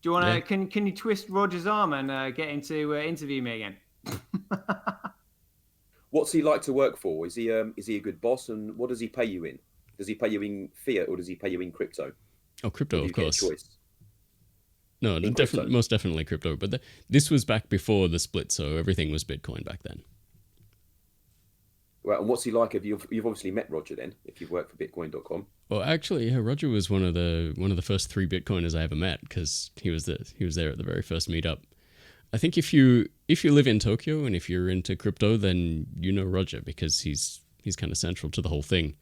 [SPEAKER 2] Do you want to? Yeah. Can you twist Roger's arm and get him to interview me again?
[SPEAKER 3] What's he like to work for? Is he a good boss? And what does he pay you in? Does he pay you in fiat or does he pay you in crypto?
[SPEAKER 1] Oh, crypto, of course.
[SPEAKER 3] Choice?
[SPEAKER 1] No, most definitely crypto. But this was back before the split, so everything was Bitcoin back then.
[SPEAKER 3] Well, and what's he like? You've obviously met Roger then, if you've worked for Bitcoin.com.
[SPEAKER 1] Well, actually, Roger was one of the first 3 Bitcoiners I ever met because he was there at the very first meetup. I think if you live in Tokyo and if you're into crypto, then you know Roger because he's kind of central to the whole thing,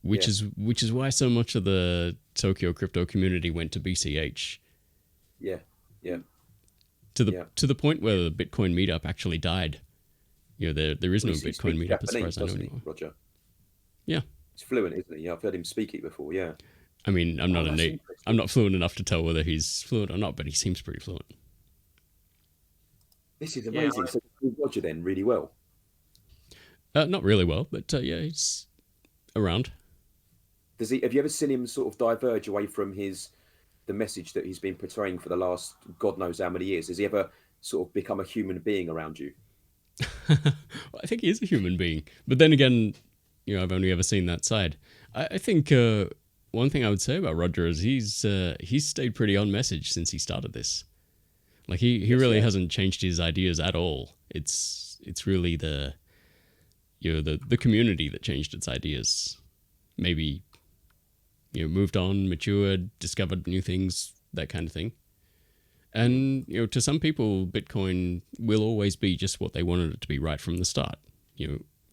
[SPEAKER 1] which is why so much of the Tokyo crypto community went to BCH.
[SPEAKER 3] Yeah.
[SPEAKER 1] To the point where the Bitcoin meetup actually died. There is no Bitcoin meetup as far as I know anymore.
[SPEAKER 3] Roger.
[SPEAKER 1] Yeah.
[SPEAKER 3] He's fluent, isn't he? Yeah, I've heard him speak it before, yeah.
[SPEAKER 1] I mean, I'm not fluent enough to tell whether he's fluent or not, but he seems pretty fluent.
[SPEAKER 3] This is amazing. So you know Roger then really well?
[SPEAKER 1] Not really well, but he's around.
[SPEAKER 3] Have you ever seen him sort of diverge away from the message that he's been portraying for the last God knows how many years? Has he ever sort of become a human being around you?
[SPEAKER 1] I think he is a human being, but then again, I've only ever seen that side. I think one thing I would say about Roger is he's stayed pretty on message since he started this. Like he really hasn't changed his ideas at all. It's really the community that changed its ideas. Maybe moved on, matured, discovered new things, that kind of thing. And, to some people, Bitcoin will always be just what they wanted it to be right from the start.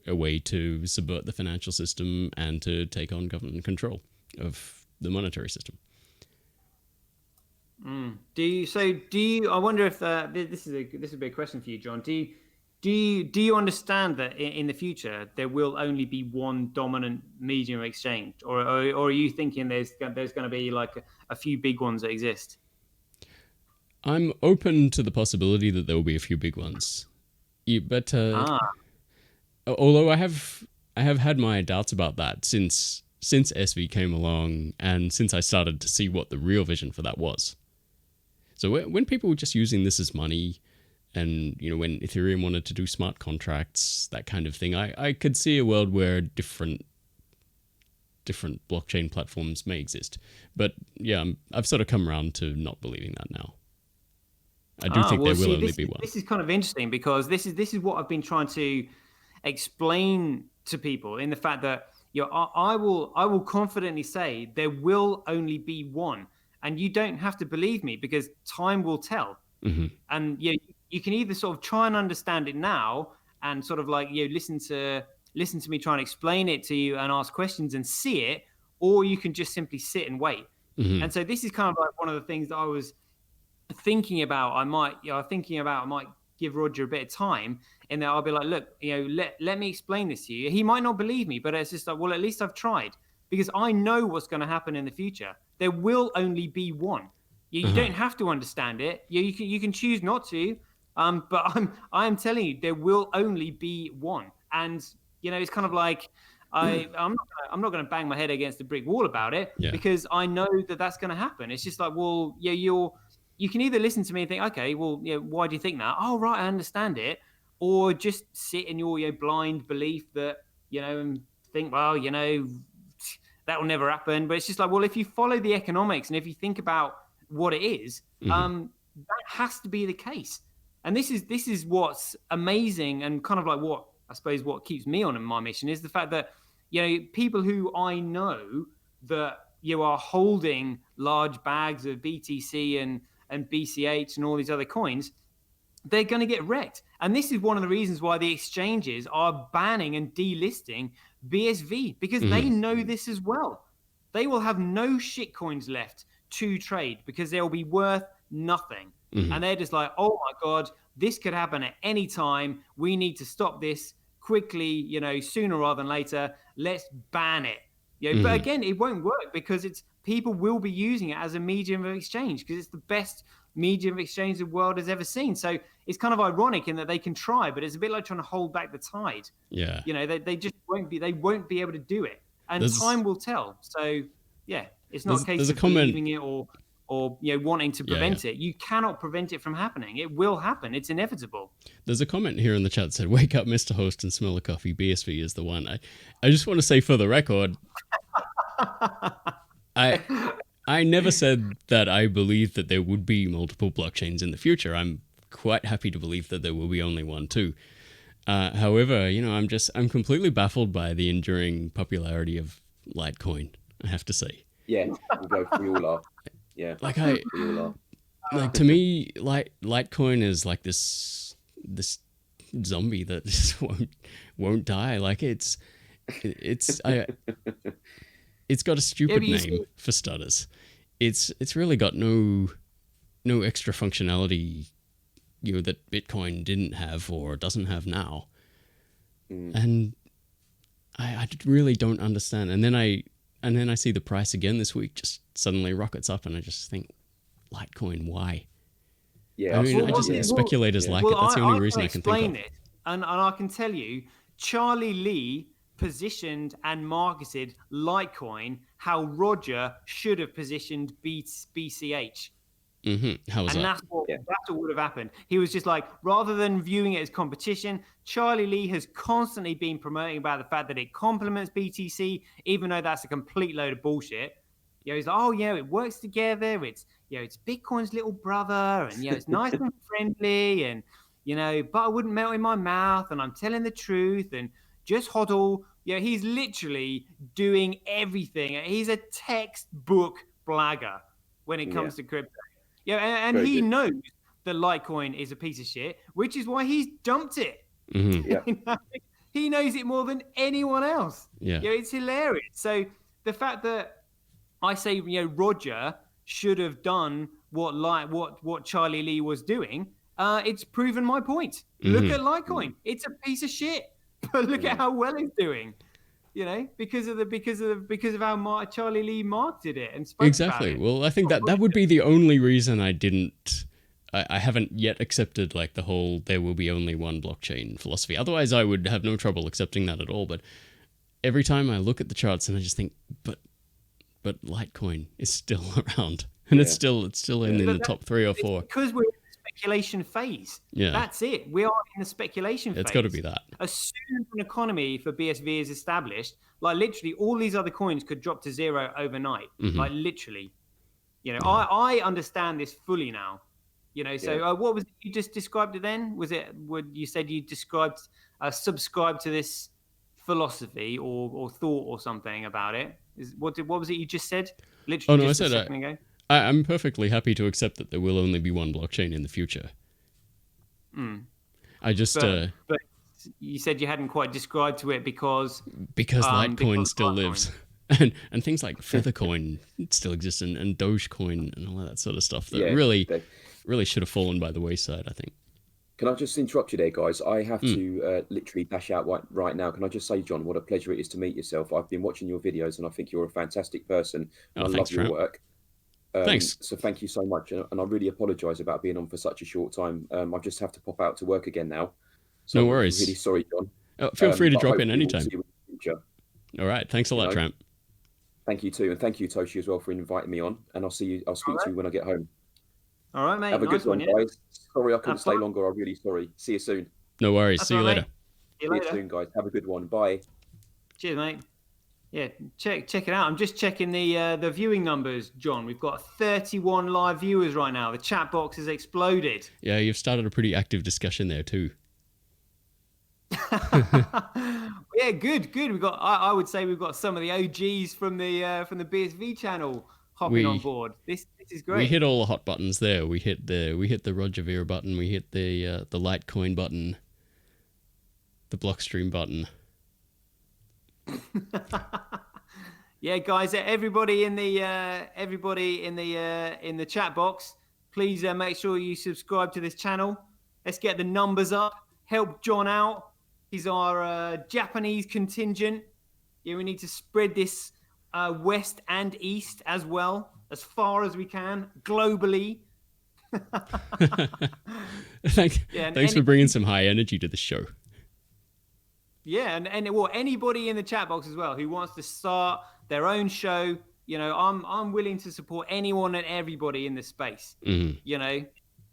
[SPEAKER 1] A way to subvert the financial system and to take on government control of the monetary system.
[SPEAKER 2] Do you? I wonder if this is a big question for you, John. Do you understand that in the future there will only be one dominant medium of exchange, or are you thinking there's going to be like a few big ones that exist?
[SPEAKER 1] I'm open to the possibility that there will be a few big ones, but although I have had my doubts about that since since SV came along and since I started to see what the real vision for that was. So when people were just using this as money, and when Ethereum wanted to do smart contracts, that kind of thing, I could see a world where different blockchain platforms may exist. But yeah, I've sort of come around to not believing that now. I do think there will only be one.
[SPEAKER 2] This is kind of interesting because this is what I've been trying to explain to people, in the fact that I will confidently say there will only be one, and you don't have to believe me because time will tell.
[SPEAKER 1] Mm-hmm.
[SPEAKER 2] And you can either sort of try and understand it now and sort of like listen to me try and explain it to you and ask questions and see it, or you can just simply sit and wait.
[SPEAKER 1] Mm-hmm.
[SPEAKER 2] And so this is kind of like one of the things that I was thinking about. I might give Roger a bit of time, and then I'll be like, look, let me explain this to you. He might not believe me, but it's just like, well, at least I've tried, because I know what's going to happen in the future. There will only be one. You don't have to understand it. You can choose not to. But I'm telling you, there will only be one. And it's kind of like I'm not going to bang my head against the brick wall about it, because I know that that's going to happen. It's just like, well, you can either listen to me and think, okay, well, why do you think that? Oh, right, I understand it. Or just sit in your blind belief that, and think, well, that will never happen. But it's just like, well, if you follow the economics and if you think about what it is, that has to be the case. And this is what's amazing, and kind of like what I suppose what keeps me on in my mission is the fact that, people who I know that you are holding large bags of BTC and BCH and all these other coins, they're going to get wrecked. And this is one of the reasons why the exchanges are banning and delisting BSV, because they know this as well. They will have no shit coins left to trade because they'll be worth nothing. And they're just like, oh my God, this could happen at any time. We need to stop this quickly, sooner rather than later. Let's ban it. But again, it won't work because people will be using it as a medium of exchange because it's the best medium of exchange the world has ever seen. So it's kind of ironic in that they can try, but it's a bit like trying to hold back the tide.
[SPEAKER 1] Yeah.
[SPEAKER 2] They just won't be be able to do it. And time will tell. So yeah, it's not a case of believing it or wanting to prevent it. You cannot prevent it from happening. It will happen. It's inevitable.
[SPEAKER 1] There's a comment here in the chat that said, wake up, Mr. Host, and smell a coffee. BSV is the one. I just want to say for the record, I never said that I believe that there would be multiple blockchains in the future. I'm quite happy to believe that there will be only one too. However, I'm completely baffled by the enduring popularity of Litecoin, I have to say.
[SPEAKER 3] Yeah, we all are. Yeah,
[SPEAKER 1] to me, Litecoin is like this zombie that just won't die. Like it's got a stupid name for starters. It's really got no extra functionality, that Bitcoin didn't have or doesn't have now, and I really don't understand. And then I see the price again this week just suddenly rockets up, and I just think, Litecoin, why?
[SPEAKER 3] Yeah,
[SPEAKER 1] I just think speculators like it. That's the only reason I can think of.
[SPEAKER 2] It, and I can tell you, Charlie Lee positioned and marketed Litecoin how Roger should have positioned BCH.
[SPEAKER 1] How was that?
[SPEAKER 2] That's what would have happened. He was just like, rather than viewing it as competition, Charlie Lee has constantly been promoting about the fact that it complements BTC, even though that's a complete load of bullshit. He's like, oh yeah, it works together. It's it's Bitcoin's little brother, and it's nice and friendly, and butter wouldn't melt in my mouth, and I'm telling the truth, and just hodl. He's literally doing everything. He's a textbook blagger when it comes to crypto. And he knows that Litecoin is a piece of shit, which is why he's dumped it. He knows it more than anyone else. It's hilarious. So the fact that I say, Roger should have done what Charlie Lee was doing, it's proven my point. Look at Litecoin. It's a piece of shit, but look at how well it's doing. Because of how Charlie Lee marketed it and spoke about it.
[SPEAKER 1] Well, I think that would be the only reason I haven't yet accepted like the whole there will be only one blockchain philosophy. Otherwise, I would have no trouble accepting that at all. But every time I look at the charts and I just think, but Litecoin is still around, and it's still in the top 3 or 4.
[SPEAKER 2] Because we're in the speculation phase.
[SPEAKER 1] Yeah,
[SPEAKER 2] that's it. We are in the speculation phase.
[SPEAKER 1] It's got to be that.
[SPEAKER 2] As soon as an economy for BSV is established, like literally all these other coins could drop to zero overnight. Like literally, I understand this fully now. So what was it you just described it then? Was it what you said you described subscribe to this philosophy or thought or something about it? What was it you just said? Literally just a second ago.
[SPEAKER 1] I'm perfectly happy to accept that there will only be one blockchain in the future. I just
[SPEAKER 2] but you said you hadn't quite described to it because
[SPEAKER 1] Litecoin still lives. And things like Feathercoin still exist, and Dogecoin and all that sort of stuff that really should have fallen by the wayside, I think.
[SPEAKER 3] Can I just interrupt you there, guys? I have to literally dash out right now. Can I just say, John, what a pleasure it is to meet yourself. I've been watching your videos and I think you're a fantastic person. And I love your work.
[SPEAKER 1] Thanks.
[SPEAKER 3] So thank you so much. And I really apologise about being on for such a short time. I just have to pop out to work again now. So
[SPEAKER 1] no worries.
[SPEAKER 3] I'm really sorry, John.
[SPEAKER 1] Feel free to drop in anytime.
[SPEAKER 3] All
[SPEAKER 1] right. Thanks a lot, Tramp.
[SPEAKER 3] Thank you too. And thank you, Toshi, as well, for inviting me on. And I'll speak to you when I get home.
[SPEAKER 2] All right, mate.
[SPEAKER 3] Have a good one, guys. Sorry I couldn't stay longer. I'm really sorry. See you soon.
[SPEAKER 1] No worries. See you later.
[SPEAKER 3] See you soon, guys. Have a good one. Bye.
[SPEAKER 2] Cheers, mate. Yeah, check it out. I'm just checking the viewing numbers, John. We've got 31 live viewers right now. The chat box has exploded.
[SPEAKER 1] Yeah, you've started a pretty active discussion there too.
[SPEAKER 2] Yeah, good. We got. I would say we've got some of the OGs from the BSV channel hopping on board. This is great.
[SPEAKER 1] We hit all the hot buttons there. We hit the Roger Ver button. We hit the Litecoin button, the Blockstream button.
[SPEAKER 2] Yeah, guys, everybody in the chat box, please make sure you subscribe to this channel. Let's get the numbers up. Help John out. He's our Japanese contingent. Yeah, we need to spread this west and east as well, as far as we can, globally.
[SPEAKER 1] Thanks for bringing some high energy to the show.
[SPEAKER 2] Yeah, and anybody in the chat box as well who wants to start their own show, I'm willing to support anyone and everybody in this space.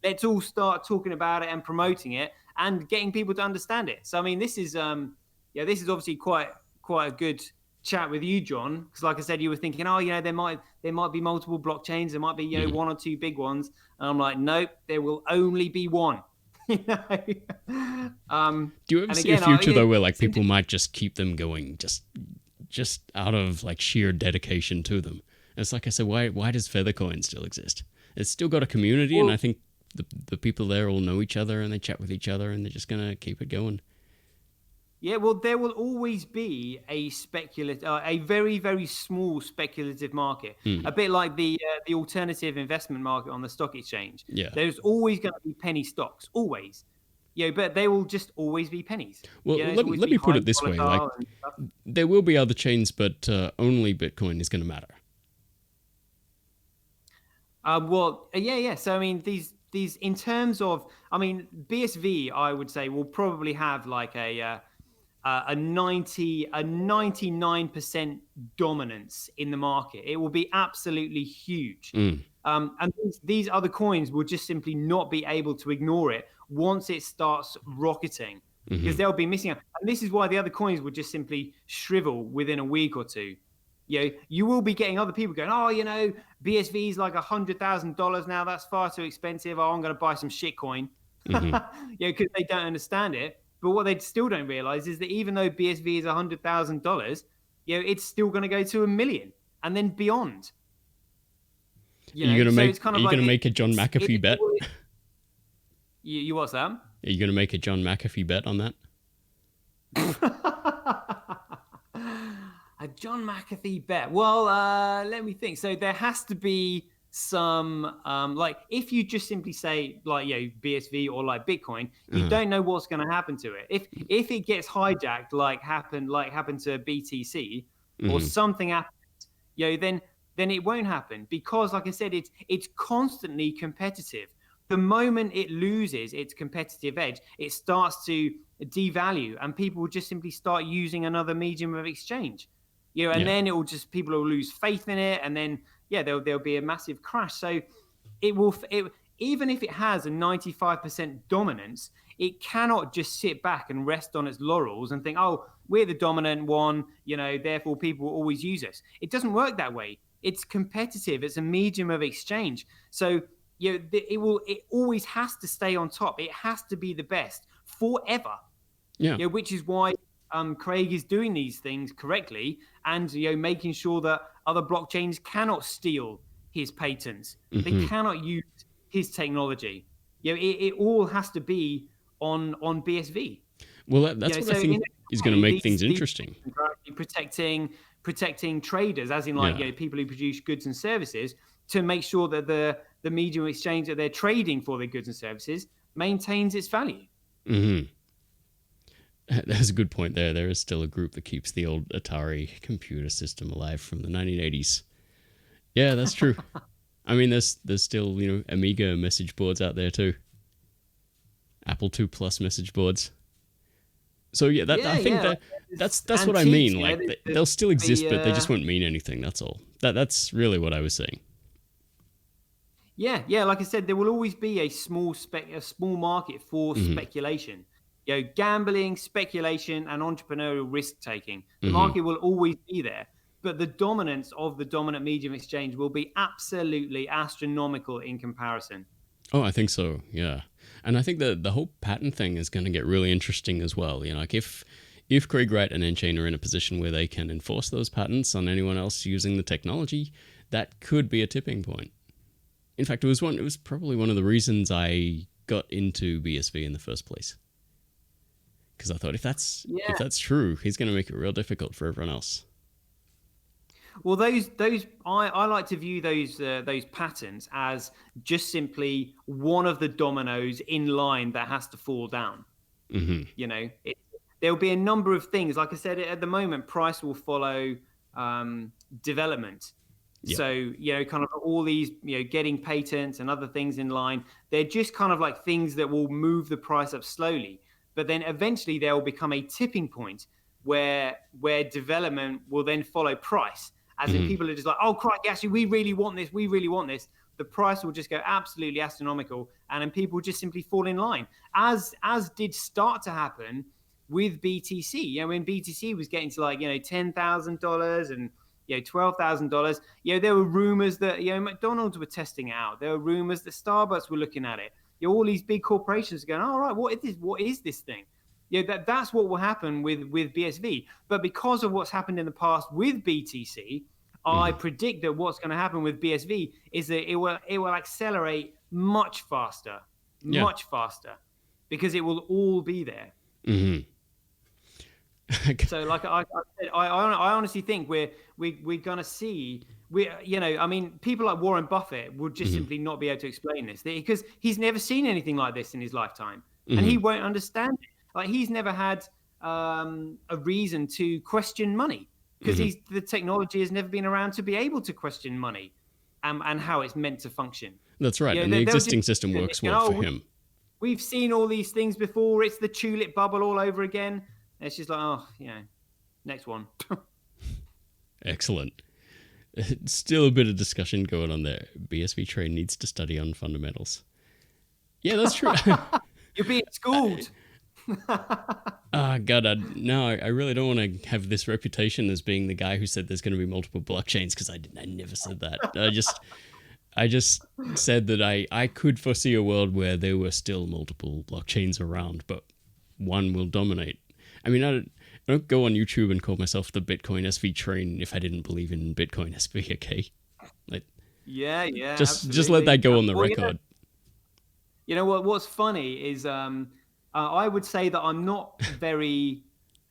[SPEAKER 2] Let's all start talking about it and promoting it and getting people to understand it. So I mean, this is obviously quite a good chat with you, John, because like I said, you were thinking, there might be multiple blockchains, there might be one or two big ones, and I'm like, nope, there will only be one. Do
[SPEAKER 1] you ever see a future though where like people might just keep them going just out of like sheer dedication to them? And it's like I said, why does Feathercoin still exist? It's still got a community, and I think the people there all know each other and they chat with each other, and they're just gonna keep it going.
[SPEAKER 2] Yeah, well, there will always be a very, very small speculative market, a bit like the alternative investment market on the stock exchange.
[SPEAKER 1] Yeah,
[SPEAKER 2] there's always going to be penny stocks, always. But they will just always be pennies.
[SPEAKER 1] Well, let me put it this way: like, there will be other chains, but only Bitcoin is going to matter. So I mean, these in terms of, BSV, I would say will probably have like a 99% dominance in the market. It will be absolutely huge. And these other coins will just simply not be able to ignore it once it starts rocketing, because they'll be missing out. And this is why the other coins will just simply shrivel within a week or two. You will be getting other people going, BSV is like $100,000 now. That's far too expensive. I'm going to buy some shitcoin. Because they don't understand it. But what they still don't realize is that even though BSV is $100,000, it's still going to go to $1 million and then beyond. You're going to make a John McAfee bet?
[SPEAKER 2] You what's that?
[SPEAKER 1] Are you going to make a John McAfee bet on that?
[SPEAKER 2] A John McAfee bet. Well, let me think. So there has to be some, like if you just simply say like, BSV or like Bitcoin, you don't know what's going to happen to it. If it gets hijacked, like happened to BTC or something happens, then it won't happen, because like I said, it's constantly competitive. the moment it loses its competitive edge, it starts to devalue, and people will just simply start using another medium of exchange. And then it will just, people will lose faith in it, and then there'll be a massive crash. So even if it has a 95% dominance, it cannot just sit back and rest on its laurels and think, oh, we're the dominant one, therefore people will always use us. It doesn't work that way. It's competitive. It's a medium of exchange. So it always has to stay on top. It has to be the best forever. Which is why Craig is doing these things correctly, and making sure that other blockchains cannot steal his patents. Mm-hmm. They cannot use his technology. It all has be on BSV.
[SPEAKER 1] Well, that's what I think is going to make things interesting.
[SPEAKER 2] Protecting traders, as in people who produce goods and services, to make sure that the medium exchange that they're trading for their goods and services maintains its value.
[SPEAKER 1] Mm-hmm. That's a good point there. There is still a group that keeps the old Atari computer system alive from the 1980s. Yeah, that's true. I mean, there's still, Amiga message boards out there too. Apple II Plus message boards. So I think that's antiques, what I mean. Like they'll still exist, but they just won't mean anything. That's all. That's really what I was saying.
[SPEAKER 2] Yeah. Like I said, there will always be a small market for speculation. Gambling, speculation, and entrepreneurial risk taking. The market will always be there, but the dominance of the dominant medium exchange will be absolutely astronomical in comparison.
[SPEAKER 1] Oh, I think so. Yeah. And I think the whole patent thing is going to get really interesting as well. Like if Craig Wright and nChain are in a position where they can enforce those patents on anyone else using the technology, that could be a tipping point. In fact, it was probably one of the reasons I got into BSV in the first place. Because I thought if that's true, he's going to make it real difficult for everyone else.
[SPEAKER 2] Well, I like to view those patents as just simply one of the dominoes in line that has to fall down. Mm-hmm. There'll be a number of things. Like I said, at the moment, price will follow development. Yep. So, kind of all these, getting patents and other things in line, they're just kind of like things that will move the price up slowly. But then eventually there will become a tipping point where development will then follow price. As in people are just like, oh, crikey, actually, we really want this. The price will just go absolutely astronomical. And then people just simply fall in line, as did start to happen with BTC. When BTC was getting to like, $10,000 and, $12,000, there were rumors that, McDonald's were testing it out. There were rumors that Starbucks were looking at it. All these big corporations are going, all right, what is this thing? That's what will happen with BSV. But because of what's happened in the past with BTC, I predict that what's going to happen with BSV is that it will accelerate much faster, because it will all be there. Mm-hmm. So, like I said, I honestly think we're going to see. People like Warren Buffett would just simply not be able to explain this, because he's never seen anything like this in his lifetime, and he won't understand it. Like, he's never had a reason to question money, because the technology has never been around to be able to question money and how it's meant to function.
[SPEAKER 1] That's right, and the existing system works well for him.
[SPEAKER 2] We've seen all these things before. It's the tulip bubble all over again. It's just like, next one.
[SPEAKER 1] Excellent. Still a bit of discussion going on there. BSVTrain needs to study on fundamentals. Yeah, that's true.
[SPEAKER 2] You're being schooled.
[SPEAKER 1] God, I really don't want to have this reputation as being the guy who said there's going to be multiple blockchains, because I never said that. I just said that I could foresee a world where there were still multiple blockchains around, but one will dominate. I mean, I don't go on YouTube and call myself the BitcoinSVtrain if I didn't believe in BitcoinSV, okay?
[SPEAKER 2] Yeah.
[SPEAKER 1] Just let that go on the record.
[SPEAKER 2] What's funny is I would say that I'm not very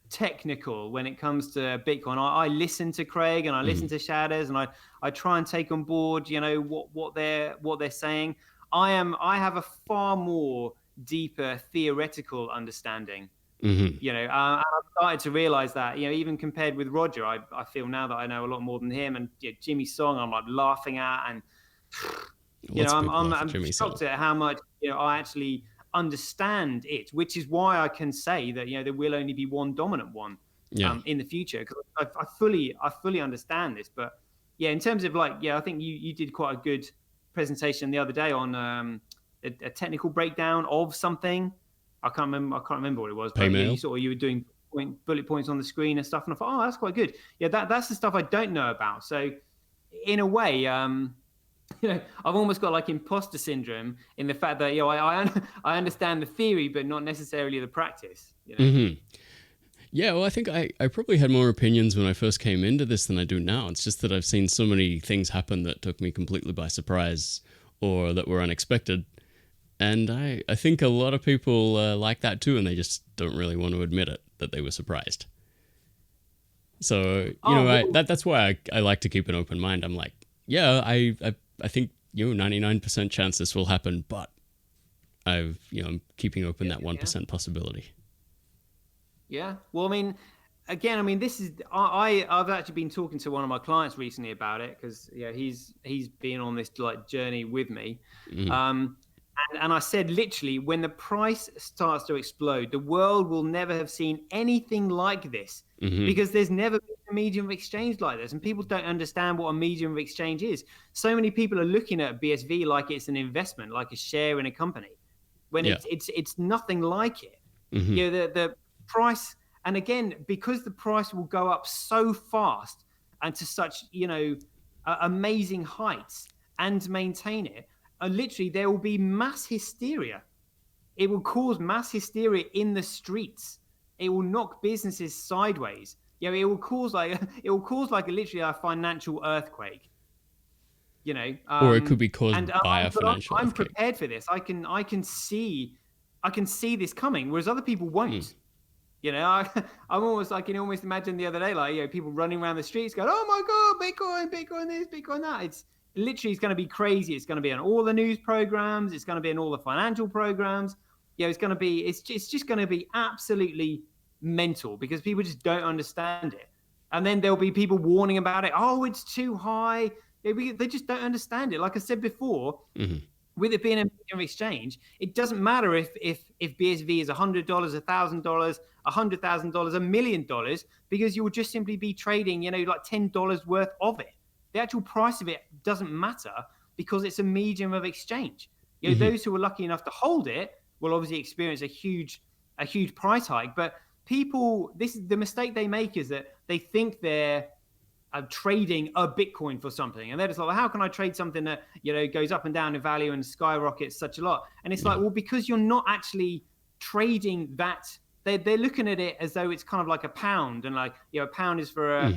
[SPEAKER 2] technical when it comes to Bitcoin. I listen to Craig and I listen to Shadows, and I try and take on board, what they're saying. I have a far more deeper theoretical understanding. I've started to realize that, even compared with Roger, I feel now that I know a lot more than him. And Jimmy's song, I'm like laughing at, and You know,
[SPEAKER 1] Lots of people
[SPEAKER 2] I'm
[SPEAKER 1] laugh at Jimmy
[SPEAKER 2] shocked
[SPEAKER 1] Saddle.
[SPEAKER 2] at how much, you know, I actually understand it, which is why I can say that, you know, there will only be one dominant one
[SPEAKER 1] Yeah.
[SPEAKER 2] in the future, because I fully understand this. But yeah, in terms of like, yeah, I think you did quite a good presentation the other day on a technical breakdown of something. I can't remember what it was, but yeah,
[SPEAKER 1] Paymail.
[SPEAKER 2] you were doing bullet points on the screen and stuff, and I thought, oh, that's quite good. Yeah, that's the stuff I don't know about. So in a way, you know, I've almost got like imposter syndrome in the fact that, you know, I understand the theory, but not necessarily the practice. You know?
[SPEAKER 1] Mm-hmm. Yeah, well, I think I probably had more opinions when I first came into this than I do now. It's just that I've seen so many things happen that took me completely by surprise or that were unexpected. And I think a lot of people like that too, and they just don't really want to admit it, that they were surprised. So, that's why I like to keep an open mind. I'm like, yeah, I think, 99% chance this will happen, but I'm keeping open that 1% possibility.
[SPEAKER 2] Yeah. Well, I mean, again, this is I've actually been talking to one of my clients recently about it, because he's been on this like journey with me.
[SPEAKER 1] Mm-hmm.
[SPEAKER 2] And I said, literally, when the price starts to explode, the world will never have seen anything like this,
[SPEAKER 1] Mm-hmm.
[SPEAKER 2] because there's never been a medium of exchange like this. And people don't understand what a medium of exchange is. So many people are looking at BSV like it's an investment, like a share in a company, when it's nothing like it.
[SPEAKER 1] Mm-hmm.
[SPEAKER 2] The price, and again, because the price will go up so fast and to such, amazing heights, and maintain it, literally there will be mass hysteria. It will cause mass hysteria in the streets. It will knock businesses sideways. It will cause like literally a financial earthquake.
[SPEAKER 1] Or it could be caused by a financial
[SPEAKER 2] I'm
[SPEAKER 1] earthquake.
[SPEAKER 2] prepared for this. I can see this coming, whereas other people won't. I'm almost like, almost imagine the other day, like, people running around the streets going, oh my God, Bitcoin this, Bitcoin that. It's going to be crazy. It's going to be on all the news programs. It's going to be in all the financial programs. It's just going to be absolutely mental, because people just don't understand it. And then there'll be people warning about it. Oh, it's too high. They just don't understand it. Like I said before, with it being a medium of exchange, it doesn't matter if BSV is $100, $1,000, $100,000, $1 million, because you will just simply be trading, like $10 worth of it. The actual price of it doesn't matter, because it's a medium of exchange. Those who are lucky enough to hold it will obviously experience a huge price hike. But people, this is the mistake they make, is that they think they're trading a Bitcoin for something, and they're just like, well, how can I trade something that goes up and down in value and skyrockets such a lot? And it's like, well, because you're not actually trading that. They're looking at it as though it's kind of like a pound, and like, a pound is for a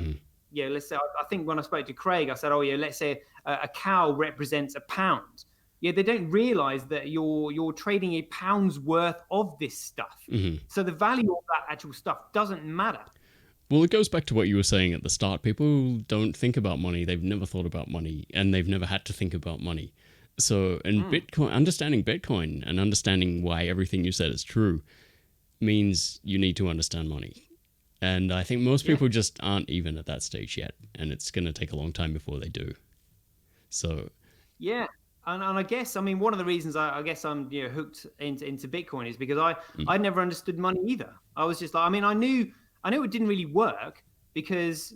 [SPEAKER 2] let's say, I think when I spoke to Craig, I said, oh yeah, let's say a cow represents a pound. They don't realize that you're trading a pound's worth of this stuff. So the value of that actual stuff doesn't matter.
[SPEAKER 1] Well, it goes back to what you were saying at the start. People don't think about money. They've never thought about money, and they've never had to think about money. So, Bitcoin, understanding Bitcoin and understanding why everything you said is true means you need to understand money. And I think most people just aren't even at that stage yet, and it's going to take a long time before they do. So,
[SPEAKER 2] yeah. And I guess, one of the reasons I guess I'm hooked into Bitcoin is because I never understood money either. I was just like, I knew it didn't really work, because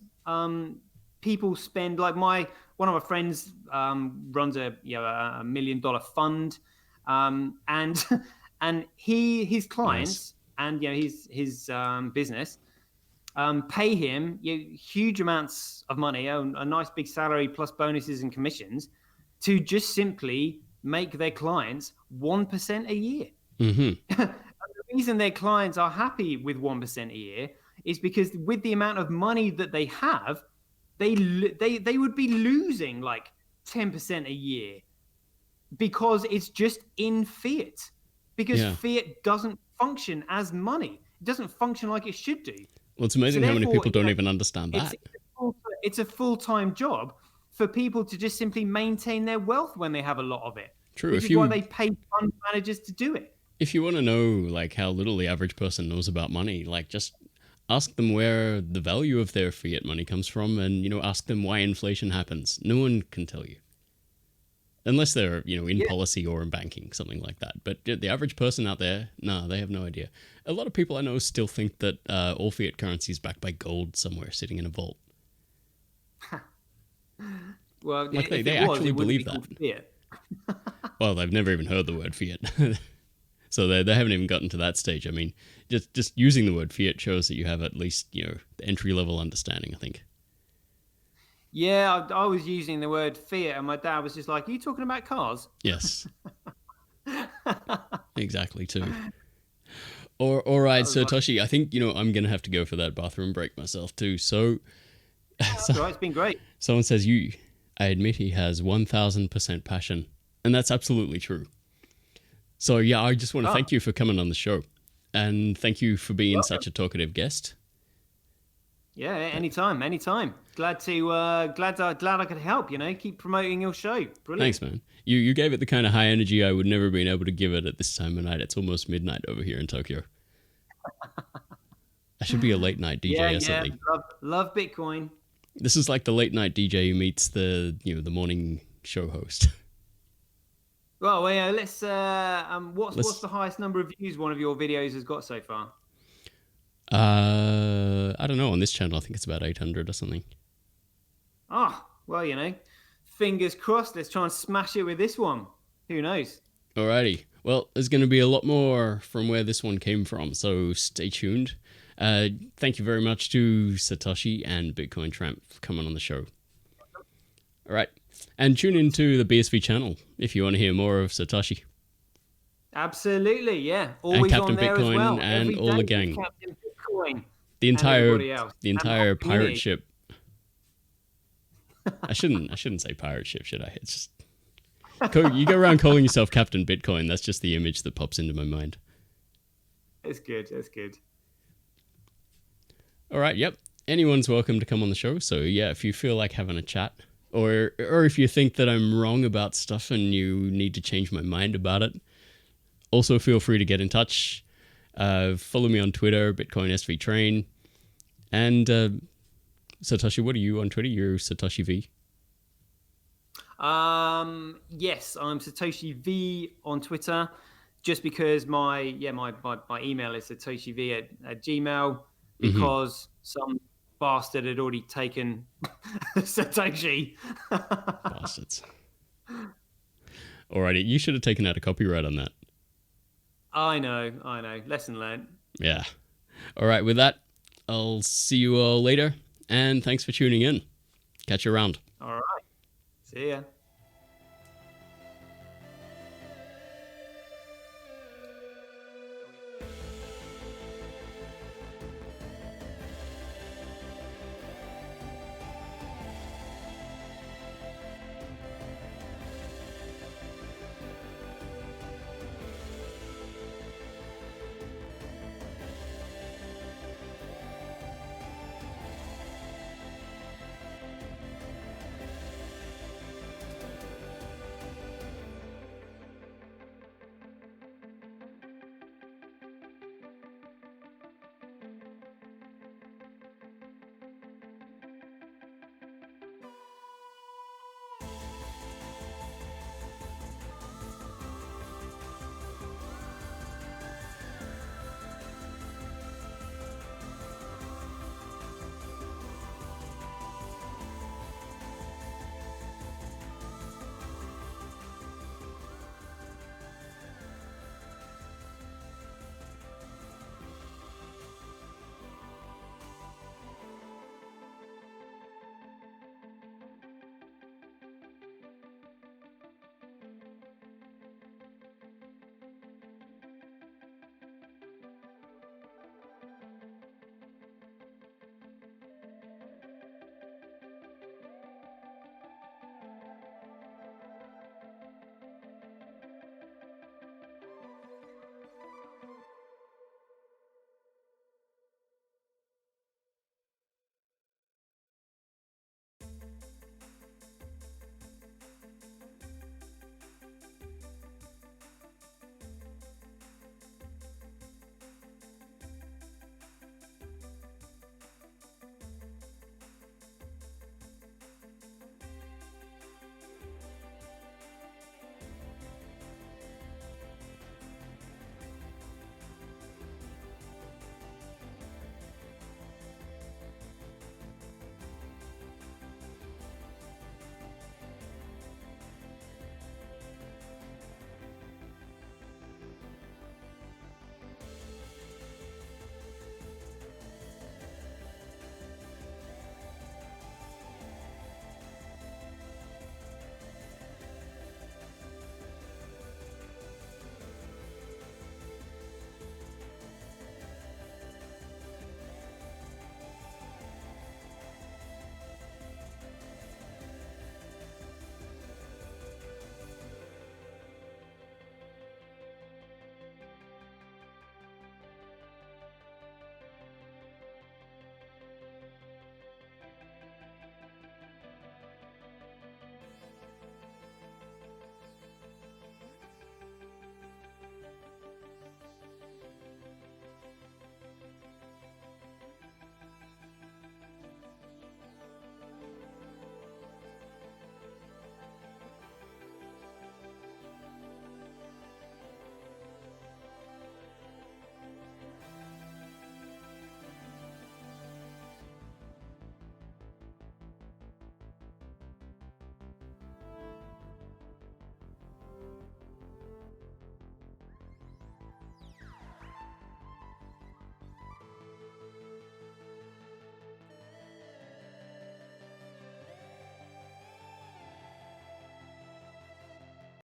[SPEAKER 2] people spend, like, one of my friends runs a $1 million fund, and his clients and his business pay him huge amounts of money, a nice big salary plus bonuses and commissions, to just simply make their clients 1% a year. And the reason their clients are happy with 1% a year is because with the amount of money that they have, they would be losing like 10% a year, because it's just in fiat. Because fiat doesn't function as money. It doesn't function like it should do.
[SPEAKER 1] Well, it's amazing how many people don't even understand that.
[SPEAKER 2] It's a full-time job for people to just simply maintain their wealth when they have a lot of it.
[SPEAKER 1] True.
[SPEAKER 2] Which is why they pay fund managers to do it.
[SPEAKER 1] If you want to know like how little the average person knows about money, like, just ask them where the value of their fiat money comes from, and ask them why inflation happens. No one can tell you. Unless they're, in policy or in banking, something like that. But the average person out there, no, they have no idea. A lot of people I know still think that all fiat currency is backed by gold somewhere sitting in a vault.
[SPEAKER 2] Well,
[SPEAKER 1] like they actually believe that.
[SPEAKER 2] Fiat.
[SPEAKER 1] Well, they've never even heard the word fiat. So they haven't even gotten to that stage. I mean, just using the word fiat shows that you have at least, the entry-level understanding, I think.
[SPEAKER 2] Yeah, I was using the word fiat, and my dad was just like, "Are you talking about cars?"
[SPEAKER 1] Yes. Exactly, too. All right, so Toshi, I think, I'm going to have to go for that bathroom break myself, too. So,
[SPEAKER 2] That's right, it's been great.
[SPEAKER 1] Someone says, I admit he has 1,000% passion. And that's absolutely true. So, yeah, I just want to thank you for coming on the show. And thank you for being such a talkative guest.
[SPEAKER 2] Yeah, anytime. Glad I could help. Keep promoting your show. Brilliant.
[SPEAKER 1] Thanks, man. You gave it the kind of high energy I would never been able to give it at this time of night. It's almost midnight over here in Tokyo. I should be a late night DJ or something.
[SPEAKER 2] Love Bitcoin.
[SPEAKER 1] This is like the late night DJ who meets the the morning show host.
[SPEAKER 2] Well, let's. What's the highest number of views one of your videos has got so far?
[SPEAKER 1] I don't know. On this channel, I think it's about 800 or something.
[SPEAKER 2] Well, fingers crossed. Let's try and smash it with this one. Who knows?
[SPEAKER 1] Alrighty. Well, there's going to be a lot more from where this one came from, so stay tuned. Thank you very much to Satoshi and Bitcoin Tramp for coming on the show. All right. And tune into the BSV channel if you want to hear more of Satoshi.
[SPEAKER 2] Absolutely, yeah. Always
[SPEAKER 1] and Captain
[SPEAKER 2] on there
[SPEAKER 1] Bitcoin
[SPEAKER 2] as well.
[SPEAKER 1] and all the gang.
[SPEAKER 2] Captain Bitcoin.
[SPEAKER 1] The entire pirate ship. I shouldn't say pirate ship, should I? It's just you go around calling yourself Captain Bitcoin. That's just the image that pops into my mind.
[SPEAKER 2] It's good.
[SPEAKER 1] All right. Yep. Anyone's welcome to come on the show. So yeah, if you feel like having a chat, or if you think that I'm wrong about stuff and you need to change my mind about it, also feel free to get in touch. Follow me on Twitter, BitcoinSVtrain, and Satoshi. What are you on Twitter? You're Satoshi V.
[SPEAKER 2] Yes, I'm Satoshi V on Twitter. Just because my email is satoshiv at Gmail, because some bastard had already taken Satoshi.
[SPEAKER 1] Bastards. Alrighty, you should have taken out a copyright on that.
[SPEAKER 2] I know. Lesson learned.
[SPEAKER 1] Yeah. All right, with that, I'll see you all later, and thanks for tuning in. Catch you around.
[SPEAKER 2] All right. See ya.